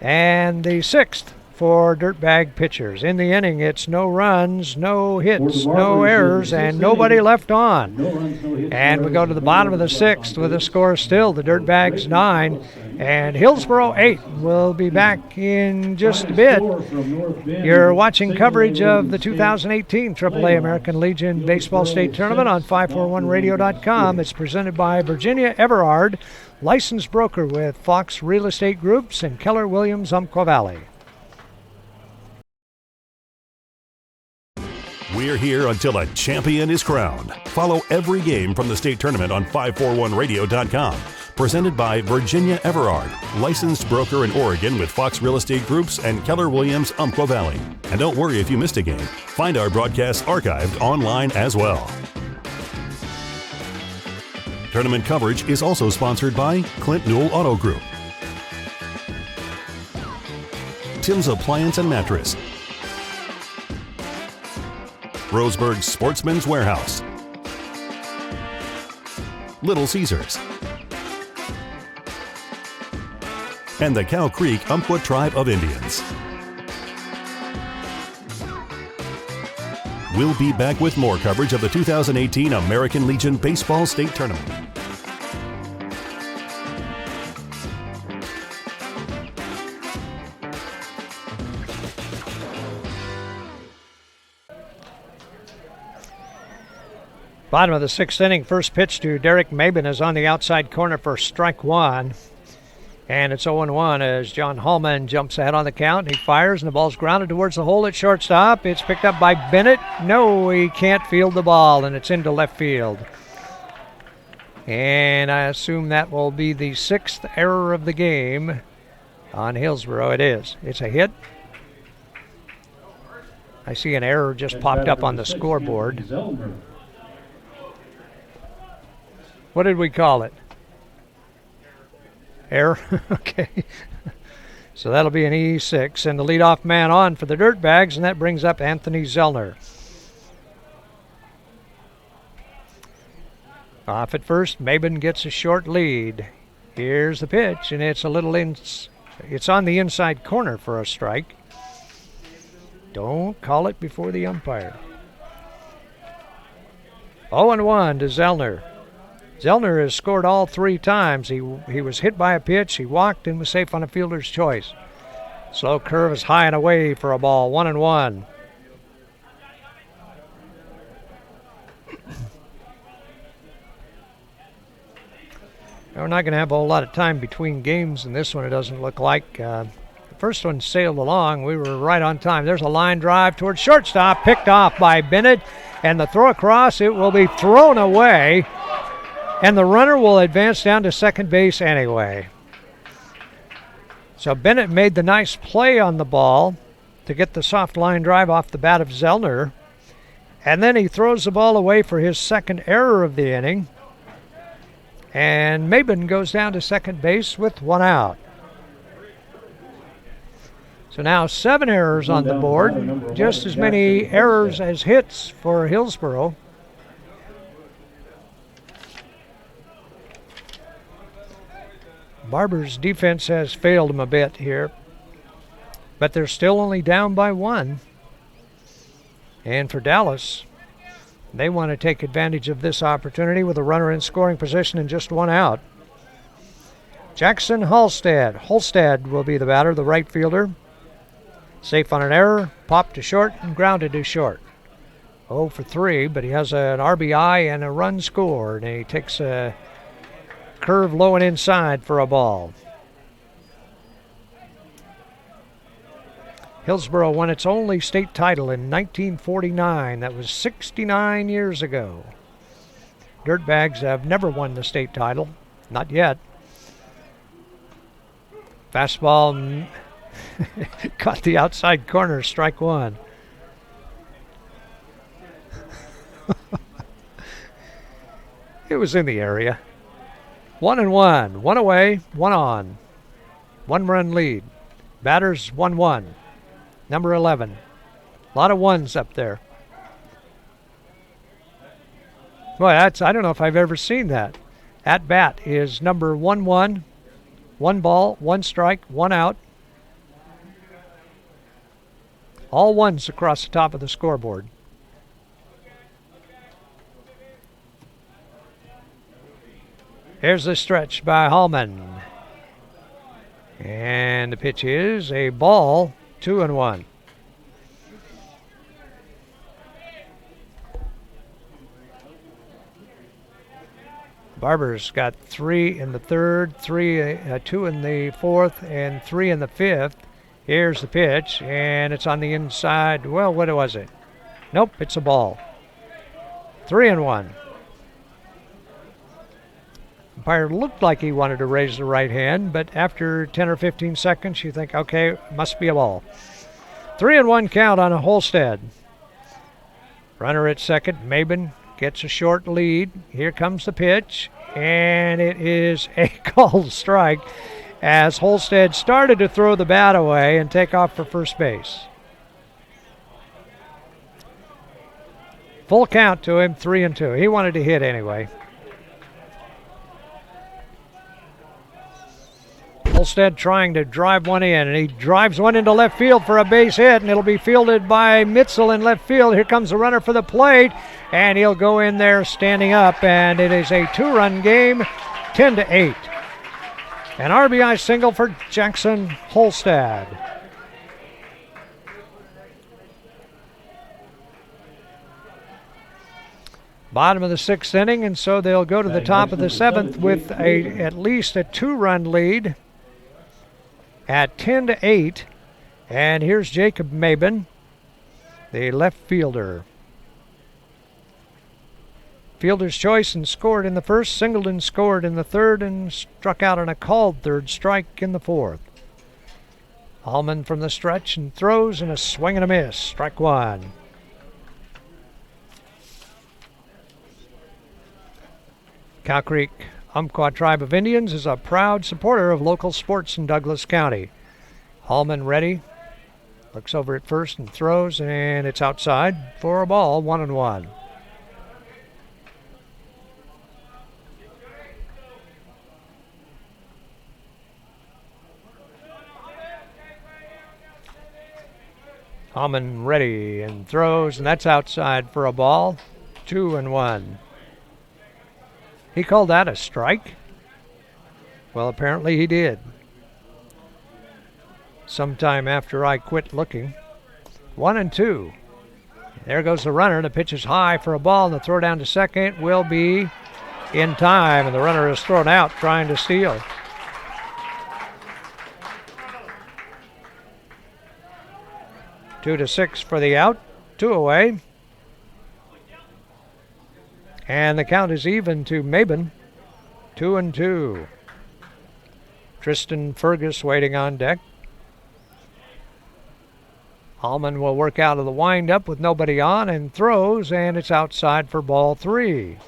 and the 6th for Dirtbag pitchers. In the inning, it's no runs, no hits, no errors, and nobody left on. No runs, no hits, And we go to the bottom of the 6th with a score still, the Dirtbags 9 and Hillsboro 8. We'll be back in just a bit. You're watching coverage of the 2018 AAA American Legion Baseball State Tournament on 541radio.com. It's presented by Virginia Everard, licensed broker with Fox Real Estate Groups and Keller Williams, Umpqua Valley. We're here until a champion is crowned. Follow every game from the state tournament on 541radio.com. Presented by Virginia Everard, licensed broker in Oregon with Fox Real Estate Groups and Keller Williams, Umpqua Valley. And don't worry if you missed a game. Find our broadcasts archived online as well. Tournament coverage is also sponsored by Clint Newell Auto Group, Tim's Appliance and Mattress, Roseburg Sportsman's Warehouse, Little Caesars, and the Cow Creek Umpqua Tribe of Indians. We'll be back with more coverage of the 2018 American Legion Baseball State Tournament. Bottom of the sixth inning, first pitch to Derek Mabin is on the outside corner for strike one. And it's 0-1 as John Hallman jumps ahead on the count. He fires and the ball's grounded towards the hole at shortstop. It's picked up by Bennett. No, he can't field the ball, and it's into left field. And I assume that will be the sixth error of the game on Hillsboro. It is. It's a hit. I see an error just popped up on the scoreboard. What did we call it? Error? Okay. So that'll be an E6. And the leadoff man on for the Dirtbags, and that brings up Anthony Zellner. Off at first, Mabin gets a short lead. Here's the pitch, and it's a little it's on the inside corner for a strike. Don't call it before the umpire. 0-1 to Zellner. Zellner has scored all three times. He was hit by a pitch, he walked, and was safe on a fielder's choice. Slow curve is high and away for a ball. 1-1. We're not going to have a whole lot of time between games in this one, it doesn't look like. The first one sailed along. We were right on time. There's a line drive towards shortstop, picked off by Bennett, and the throw across, it will be thrown away. And the runner will advance down to second base anyway. So Bennett made the nice play on the ball to get the soft line drive off the bat of Zellner. And then he throws the ball away for his second error of the inning. And Mabin goes down to second base with one out. So now 7 errors on the board, just as many errors as hits for Hillsboro. Barbers' defense has failed them a bit here, but they're still only down by 1. And for Dallas, they want to take advantage of this opportunity with a runner in scoring position and just 1 out. Jackson Halstead. Halstead will be the batter, the right fielder. Safe on an error, popped to short and grounded to short. 0 for 3, but he has an RBI and a run scored, and he takes a curve low and inside for a ball. Hillsboro won its only state title in 1949. That was 69 years ago. Dirtbags have never won the state title. Not yet. Fastball caught the outside corner, strike one. It was in the area. 1-1. 1 away, 1 on. 1-run lead. Batters 1-1. Number 11. A lot of ones up there. Boy, I don't know if I've ever seen that. At bat is number 1-1. 1 ball, 1 strike, 1 out. All ones across the top of the scoreboard. Here's the stretch by Hallman. And the pitch is a ball, 2-1. Barbers got 3 in the third, 2 in the fourth, and 3 in the fifth. Here's the pitch, and it's on the inside. Well, what was it? Nope, it's a ball. 3-1. Umpire looked like he wanted to raise the right hand, but after 10 or 15 seconds, you think, okay, must be a ball. 3-1 count on a Holstead. Runner at second, Mabin gets a short lead. Here comes the pitch, and it is a called strike as Holstead started to throw the bat away and take off for first base. Full count to him, 3-2. He wanted to hit anyway. Holstead trying to drive one in, and he drives one into left field for a base hit, and it'll be fielded by Mitzel in left field. Here comes the runner for the plate, and he'll go in there standing up, and it is a 2-run game, 10-8. An RBI single for Jackson Holstead. Bottom of the 6th inning, and so they'll go to the top of the 7th with at least a 2-run lead at 10-8. And here's Jacob Mabin, the left fielder. Fielder's choice and scored in the first. Singleton scored in the third and struck out on a called third strike in the fourth. Allman from the stretch and throws, and a swing and a miss. Strike one. Cow Creek Umpqua Tribe of Indians is a proud supporter of local sports in Douglas County. Hallman ready, looks over at first and throws, and it's outside for a ball, 1-1. Hallman ready and throws, and that's outside for a ball, 2-1. He called that a strike? Well, apparently he did. Sometime after I quit looking. 1-2. There goes the runner. The pitch is high for a ball, and the throw down to second will be in time, and the runner is thrown out trying to steal. Two to 6 for the out. 2 away. And the count is even to Mabin, 2-2. Tristan Fergus waiting on deck. Allman will work out of the windup with nobody on and throws, and it's outside for ball 3.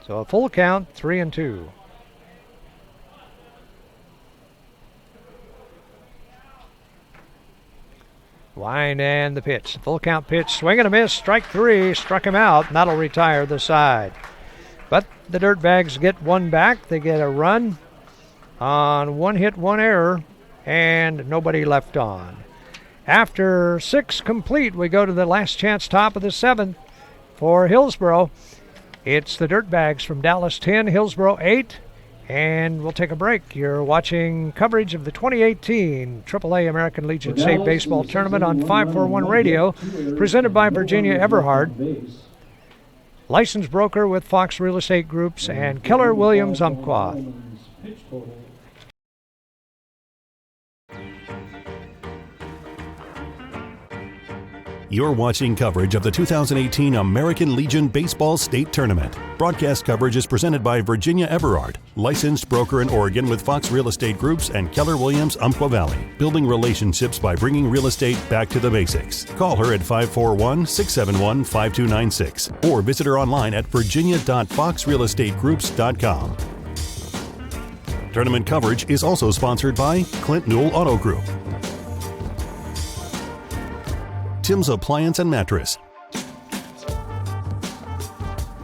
So a full count, 3-2. Wind and the pitch. Full count pitch. Swing and a miss. Strike 3. Struck him out. And that'll retire the side. But the Dirtbags get one back. They get a run on 1 hit, 1 error, and nobody left on. After 6 complete, we go to the last chance top of the 7th for Hillsboro. It's the Dirtbags from Dallas 10, Hillsboro 8. And we'll take a break. You're watching coverage of the 2018 AAA American Legion State Baseball Tournament on 541 Radio, presented by Virginia Everhard, licensed broker with Fox Real Estate Groups and Keller Williams Umpqua. You're watching coverage of the 2018 American Legion Baseball State Tournament. Broadcast coverage is presented by Virginia Everard, licensed broker in Oregon with Fox Real Estate Groups and Keller Williams Umpqua Valley, building relationships by bringing real estate back to the basics. Call her at 541-671-5296 or visit her online at virginia.foxrealestategroups.com. Tournament coverage is also sponsored by Clint Newell Auto Group, Tim's Appliance and Mattress,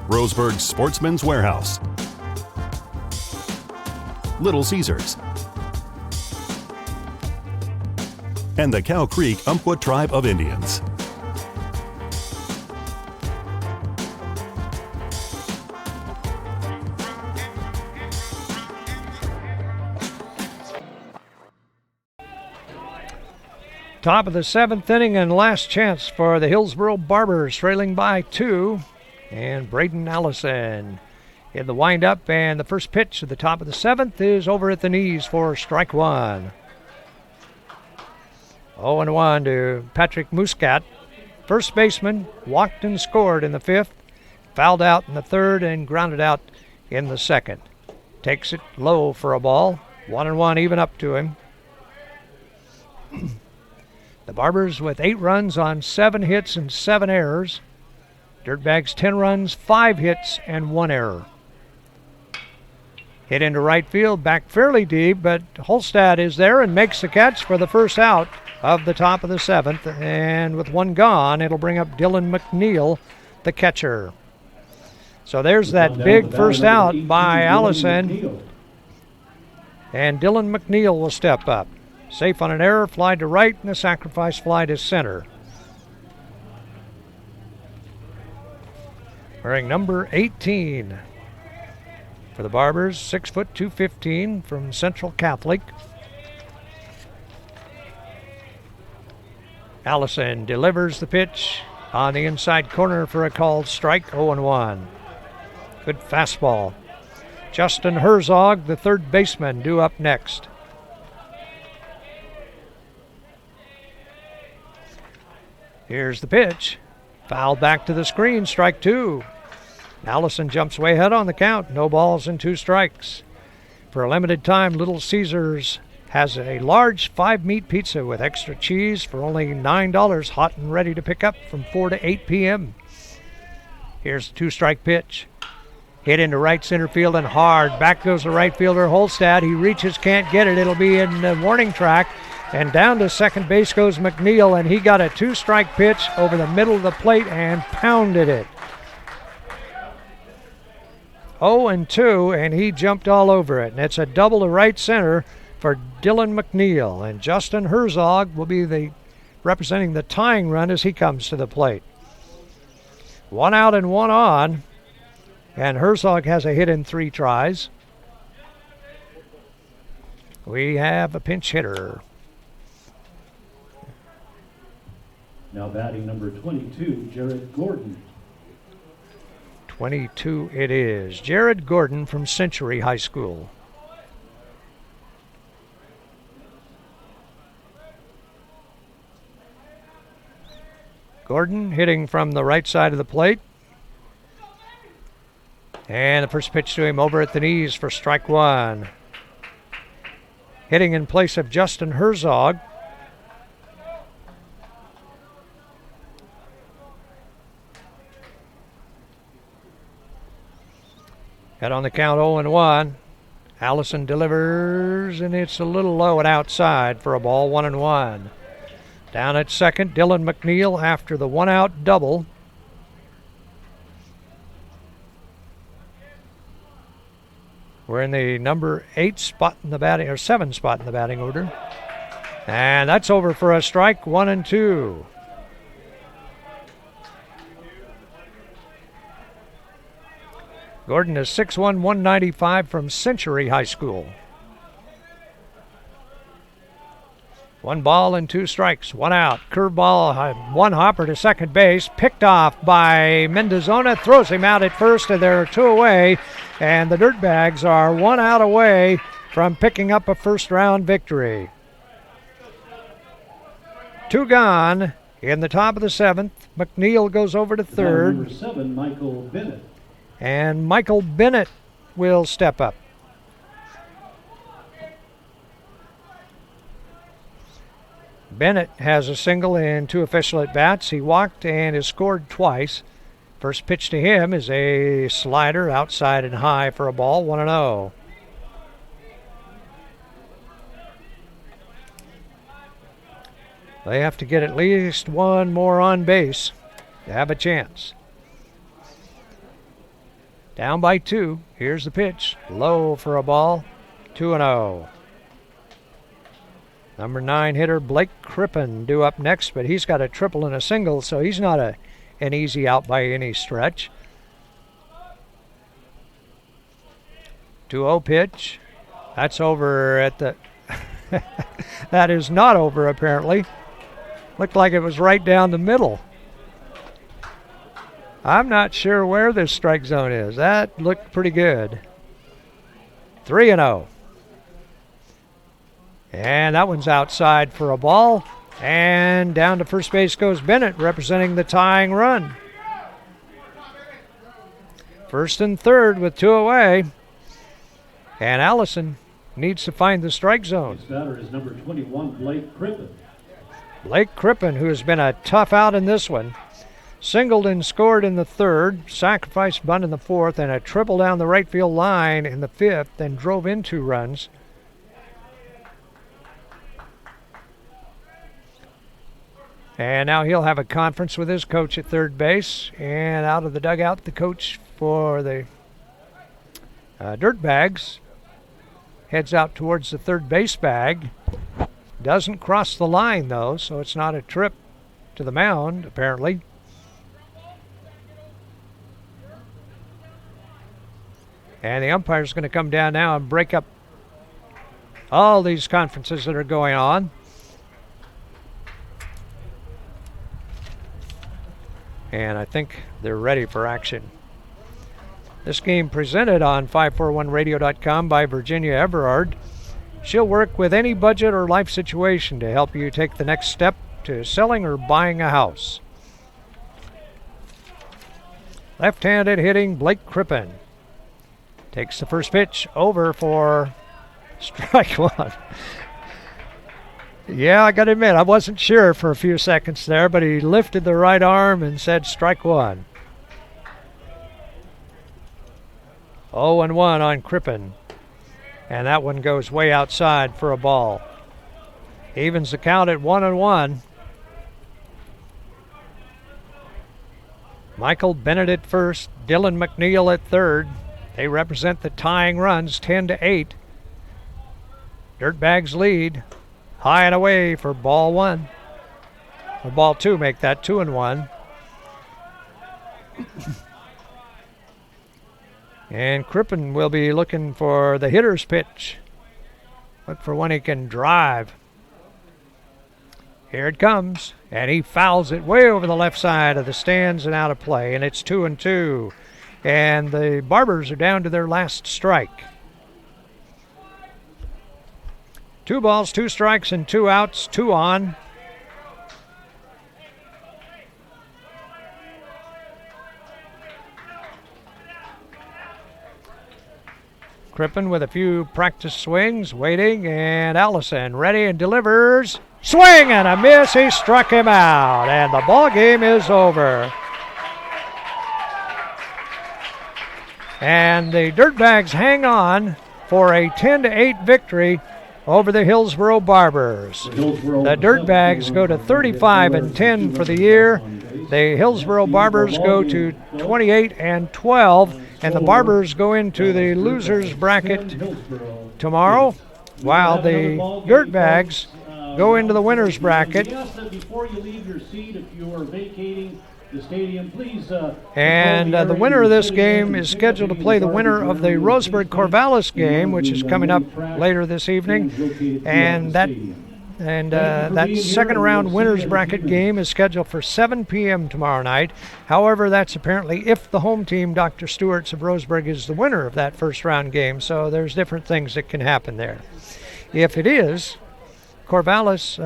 Roseburg Sportsman's Warehouse, Little Caesars, and the Cow Creek Umpqua Tribe of Indians. Top of the 7th inning and last chance for the Hillsboro Barbers, trailing by 2. And Braden Allison in the windup, and the first pitch at the top of the 7th is over at the knees for strike 1. 0-1 to Patrick Muscat. First baseman walked and scored in the 5th, fouled out in the 3rd, and grounded out in the 2nd. Takes it low for a ball. 1-1 even up to him. The Barbers with 8 runs on 7 hits and 7 errors. Dirtbags 10 runs, 5 hits, and 1 error. Hit into right field, back fairly deep, but Holstad is there and makes the catch for the first out of the top of the 7th. And with 1 gone, it'll bring up Dylan McNeil, the catcher. So there's that big first out by Allison. And Dylan McNeil will step up. Safe on an error, fly to right, and a sacrifice fly to center. Wearing number 18 for the Barbers, 6 foot 215 from Central Catholic. Allison delivers the pitch on the inside corner for a called strike, 0-1. Good fastball. Justin Herzog, the third baseman, due up next. Here's the pitch. Fouled back to the screen, strike 2. Allison jumps way ahead on the count. No balls and 2 strikes. For a limited time, Little Caesars has a large 5-meat pizza with extra cheese for only $9, hot and ready to pick up from 4 to 8 p.m. Here's the 2-strike pitch. Hit into right center field and hard. Back goes the right fielder, Holstad. He reaches, can't get it. It'll be in the warning track. And down to second base goes McNeil, and he got a 2-strike pitch over the middle of the plate and pounded it. 0-2, and he jumped all over it. And it's a double to right center for Dylan McNeil. And Justin Herzog will be representing the tying run as he comes to the plate. 1 out and 1 on. And Herzog has a hit in 3 tries. We have a pinch hitter. Now batting number 22, Jared Gordon. 22 it is. Jared Gordon from Century High School. Gordon hitting from the right side of the plate. And the first pitch to him over at the knees for strike 1. Hitting in place of Justin Herzog. Head on the count, 0-1. Allison delivers, and it's a little low and outside for a ball, 1-1. Down at second, Dylan McNeil after the 1-out double. We're in the number 8 spot in the batting, or 7 spot in the batting order. And that's over for a strike, 1-2. Gordon is 6'1", 195 from Century High School. 1 ball and 2 strikes, 1 out. Curveball, 1 hopper to second base. Picked off by Mendozona, throws him out at first, and there are 2 away. And the Dirtbags are 1 out away from picking up a first-round victory. 2 gone in the top of the 7th. McNeil goes over to third. Number 7, Michael Bennett. And Michael Bennett will step up. Bennett has a single and 2 official at-bats. He walked and has scored twice. First pitch to him is a slider outside and high for a ball, 1-0. They have to get at least 1 more on base to have a chance. Down by 2. Here's the pitch. Low for a ball, 2-0. Number 9 hitter Blake Crippen due up next, but he's got a triple and a single, so he's not an easy out by any stretch. 2-0 pitch. That's over at the... That is not over, apparently. Looked like it was right down the middle. I'm not sure where this strike zone is. That looked pretty good. 3-0. And that one's outside for a ball. And down to first base goes Bennett, representing the tying run. First and third with 2 away. And Allison needs to find the strike zone. His batter is number 21, Blake Crippen. Blake Crippen, who has been a tough out in this one. Singled and scored in the 3rd, sacrifice bunt in the 4th, and a triple down the right field line in the 5th, then drove in 2 runs. And now he'll have a conference with his coach at third base. And out of the dugout, the coach for the Dirtbags, heads out towards the third base bag. Doesn't cross the line, though, so it's not a trip to the mound, apparently. And the umpire's going to come down now and break up all these conferences that are going on. And I think they're ready for action. This game presented on 541radio.com by Virginia Everard. She'll work with any budget or life situation to help you take the next step to selling or buying a house. Left-handed hitting Blake Crippen. Takes the first pitch over for strike one. Yeah, I got to admit, I wasn't sure for a few seconds there, but he lifted the right arm and said strike one. 0-1 on Crippen. And that one goes way outside for a ball. Evens the count at 1-1. Michael Bennett at first, Dylan McNeil at third. They represent the tying runs, 10-8. Dirtbags lead, high and away for ball one. Or ball two, make that 2-1. And Crippen will be looking for the hitter's pitch. Look for when he can drive. Here it comes, and he fouls it way over the left side of the stands and out of play, and it's 2-2. And the Barbers are down to their last strike. 2 balls, 2 strikes, and 2 outs, 2 on. Crippen with a few practice swings, waiting, and Allison ready and delivers. Swing and a miss, he struck him out, and the ball game is over. And the Dirtbags hang on for a 10-8 victory over the Hillsboro Barbers. The Dirtbags go to 35-10 for the year. The Hillsboro Barbers go to 28-12, and the Barbers go into the losers bracket tomorrow, while the Dirtbags go into the winners bracket. Before you leave your seat, if you are vacating the stadium, please. And the winner of this game is scheduled to play the winner of the Roseburg-Corvallis game, which is coming up later this evening. And that second round winners bracket game is scheduled for 7 p.m. tomorrow night. However, that's apparently if the home team, Dr. Stewart's of Roseburg, is the winner of that first round game. So there's different things that can happen there. If it is Corvallis,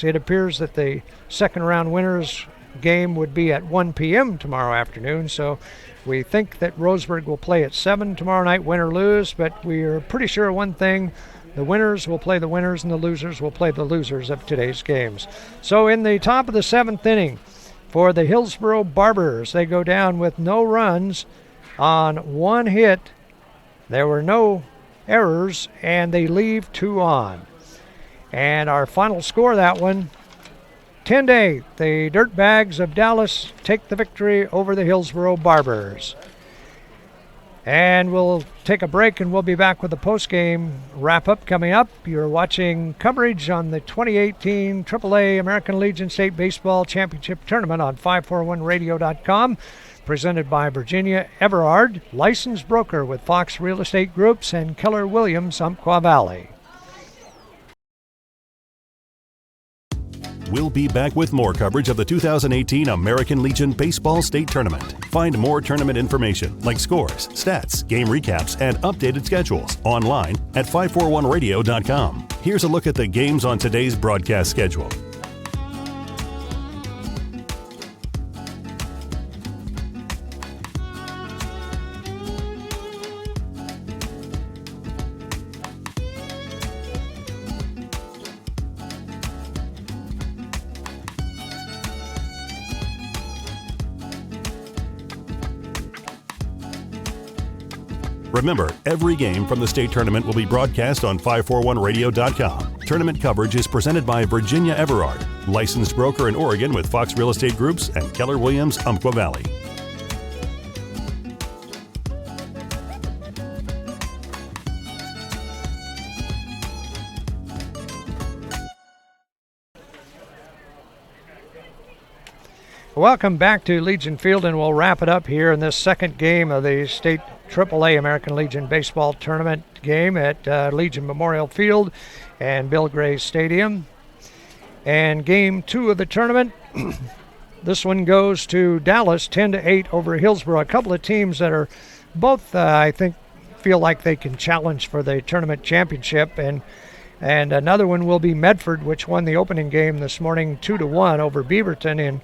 it appears that the second round winners game would be at 1 p.m. tomorrow afternoon. So we think that Roseburg will play at 7 tomorrow night, win or lose. But we are pretty sure one thing. The winners will play the winners and the losers will play the losers of today's games. So in the top of the 7th inning for the Hillsboro Barbers, they go down with no runs on 1 hit. There were no errors, and they leave 2 on. And our final score, that one, 10-8. The Dirtbags of Dallas take the victory over the Hillsboro Barbers. And we'll take a break, and we'll be back with the post-game wrap-up coming up. You're watching coverage on the 2018 AAA American Legion State Baseball Championship Tournament on 541radio.com, presented by Virginia Everard, licensed broker with Fox Real Estate Groups and Keller Williams, Umpqua Valley. We'll be back with more coverage of the 2018 American Legion Baseball State Tournament. Find more tournament information like scores, stats, game recaps, and updated schedules online at 541radio.com. Here's a look at the games on today's broadcast schedule. Remember, every game from the state tournament will be broadcast on 541radio.com. Tournament coverage is presented by Virginia Everard, licensed broker in Oregon with Fox Real Estate Groups and Keller Williams, Umpqua Valley. Welcome back to Legion Field, and we'll wrap it up here in this second game of the state AAA American Legion Baseball Tournament game at Legion Memorial Field and Bill Gray Stadium. And game 2 of the tournament, this one goes to Dallas, 10-8 over Hillsboro. A couple of teams that are both, I think, feel like they can challenge for the tournament championship, and another one will be Medford, which won the opening game this morning 2-1 over Beaverton in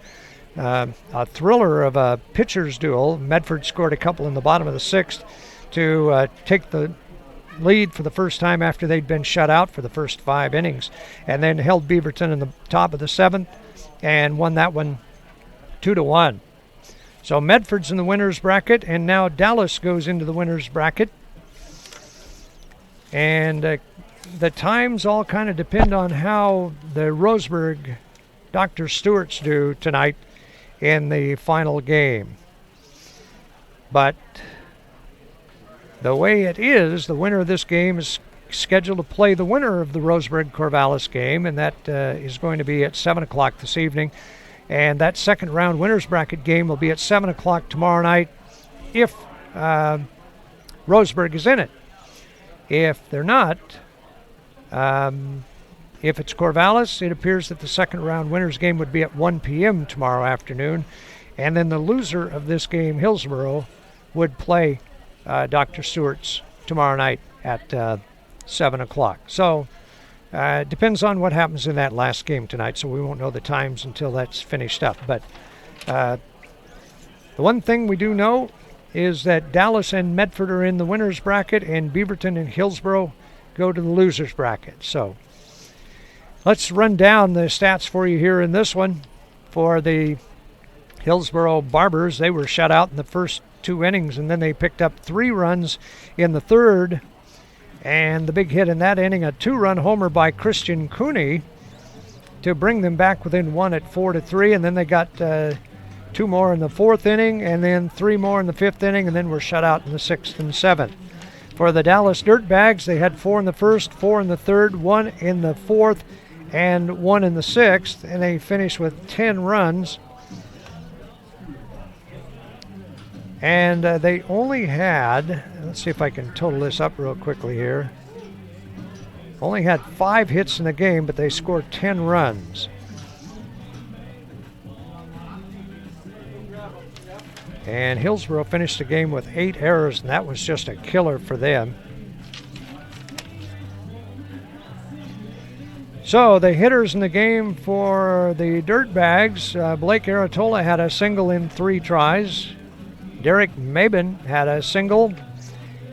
a thriller of a pitcher's duel. Medford scored a couple in the bottom of the 6th to take the lead for the first time after they'd been shut out for the first 5 innings, and then held Beaverton in the top of the 7th and won that one 2-1. So Medford's in the winner's bracket, and now Dallas goes into the winner's bracket. And the times all kind of depend on how the Roseburg Dr. Stewarts do tonight in the final game. But the way it is, the winner of this game is scheduled to play the winner of the Roseburg Corvallis game, and that is going to be at 7 o'clock this evening. And that second round winner's bracket game will be at 7 o'clock tomorrow night if Roseburg is in it. If they're not, if it's Corvallis, it appears that the second round winner's game would be at 1 p.m. tomorrow afternoon. And then the loser of this game, Hillsboro, would play Dr. Stewart's tomorrow night at 7 o'clock. So it depends on what happens in that last game tonight, so we won't know the times until that's finished up. But the one thing we do know is that Dallas and Medford are in the winner's bracket, and Beaverton and Hillsboro go to the loser's bracket. So let's run down the stats for you here in this one. For the Hillsboro Barbers, they were shut out in the first 2 innings, and then they picked up 3 runs in the third. And the big hit in that inning, a 2-run homer by Christian Cooney to bring them back within 1 at 4-3. And then they got 2 more in the 4th inning, and then 3 more in the 5th inning, and then were shut out in the 6th and 7th. For the Dallas Dirtbags, they had 4 in the 1st, 4 in the 3rd, 1 in the 4th, and 1 in the 6th, and they finished with 10 runs. And they only had, let's see if I can total this up real quickly here, only had 5 hits in the game, but they scored 10 runs. And Hillsboro finished the game with 8 errors, and that was just a killer for them. So the hitters in the game for the Dirtbags, Blake Aratola had a single in 3 tries. Derek Mabin had a single,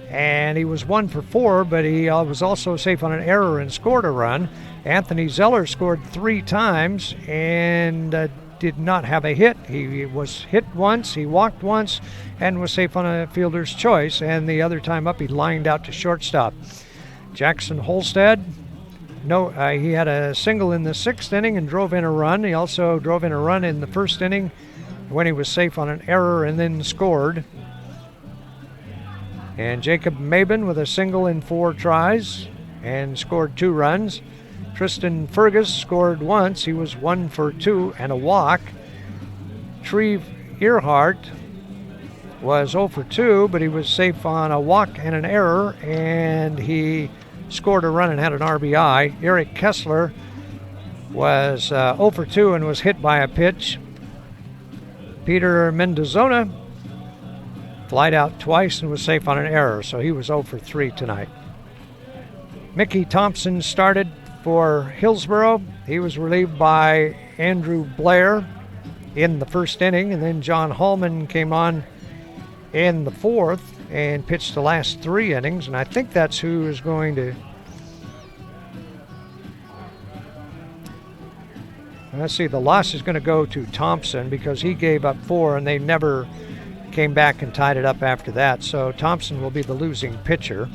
and he was 1 for 4, but he was also safe on an error and scored a run. Anthony Zeller scored 3 times and did not have a hit. He was hit once, he walked once, and was safe on a fielder's choice, and the other time up he lined out to shortstop. Jackson Holstead, he had a single in the 6th inning and drove in a run. He also drove in a run in the 1st inning when he was safe on an error and then scored. And Jacob Mabin with a single in 4 tries and scored 2 runs. Tristan Fergus scored once. He was 1 for 2 and a walk. Treve Earhart was 0 for 2, but he was safe on a walk and an error, and he scored a run and had an RBI. Eric Kessler was 0 for 2 and was hit by a pitch. Peter Mendozona flied out twice and was safe on an error, so he was 0 for 3 tonight. Mickey Thompson started for Hillsboro. He was relieved by Andrew Blair in the 1st inning, and then John Hallman came on in the 4th and pitched the last 3 innings, and I think that's who is going to... Let's see, the loss is going to go to Thompson because he gave up 4 and they never came back and tied it up after that. So Thompson will be the losing pitcher.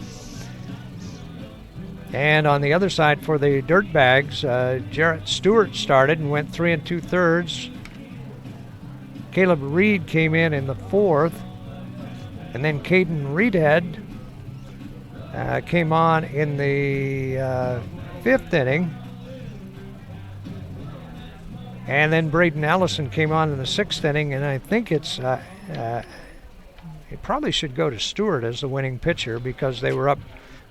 And on the other side for the Dirtbags, Jarrett Stewart started and went 3 2/3. Caleb Reed came in the 4th. And then Caden Reedhead came on in the 5th inning. And then Braden Allison came on in the 6th inning, and I think it probably should go to Stewart as the winning pitcher because they were up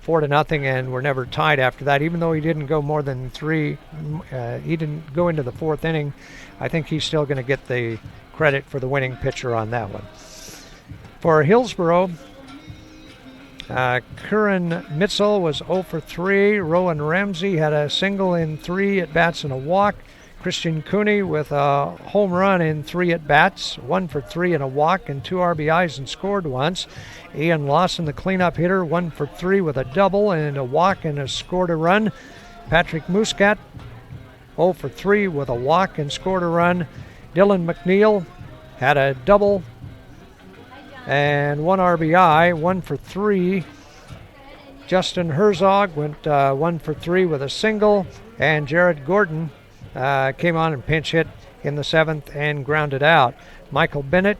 4-0 and were never tied after that. Even though he didn't go more than 3, he didn't go into the 4th inning. I think he's still going to get the credit for the winning pitcher on that one. For Hillsboro, Curran Mitzel was 0 for 3. Rowan Ramsey had a single in 3 at-bats and a walk. Christian Cooney with a home run in 3 at-bats, 1 for 3 and a walk and 2 RBIs and scored once. Ian Lawson, the cleanup hitter, 1 for 3 with a double and a walk and scored a run. Patrick Muscat, 0 for 3 with a walk and scored a run. Dylan McNeil had a double and 1 RBI, 1 for 3. Justin Herzog went 1 for 3 with a single, and Jared Gordon came on and pinch hit in the 7th and grounded out. Michael Bennett,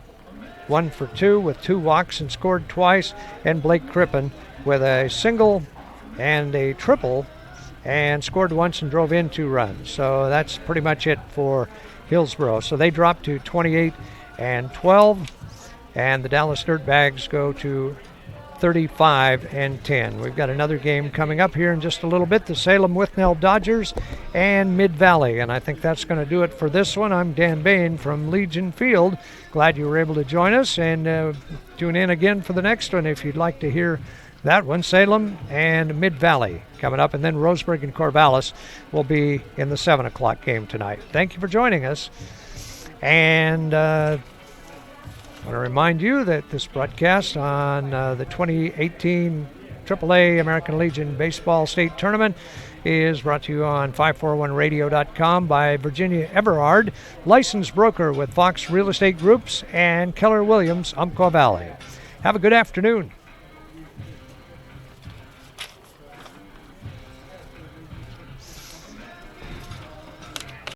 1 for 2 with 2 walks and scored twice, and Blake Crippen with a single and a triple and scored once and drove in 2 runs. So that's pretty much it for Hillsboro. So they dropped to 28-12, and the Dallas Dirtbags go to 35-10. We've got another game coming up here in just a little bit, the Salem Withnell Dodgers and Mid-Valley, and I think that's going to do it for this one. I'm Dan Bain from Legion Field. Glad you were able to join us, and tune in again for the next one if you'd like to hear that one. Salem and Mid-Valley coming up, and then Roseburg and Corvallis will be in the 7 o'clock game tonight. Thank you for joining us, and I want to remind you that this broadcast on the 2018 AAA American Legion Baseball State Tournament is brought to you on 541radio.com by Virginia Everard, licensed broker with Fox Real Estate Groups and Keller Williams, Umpqua Valley. Have a good afternoon.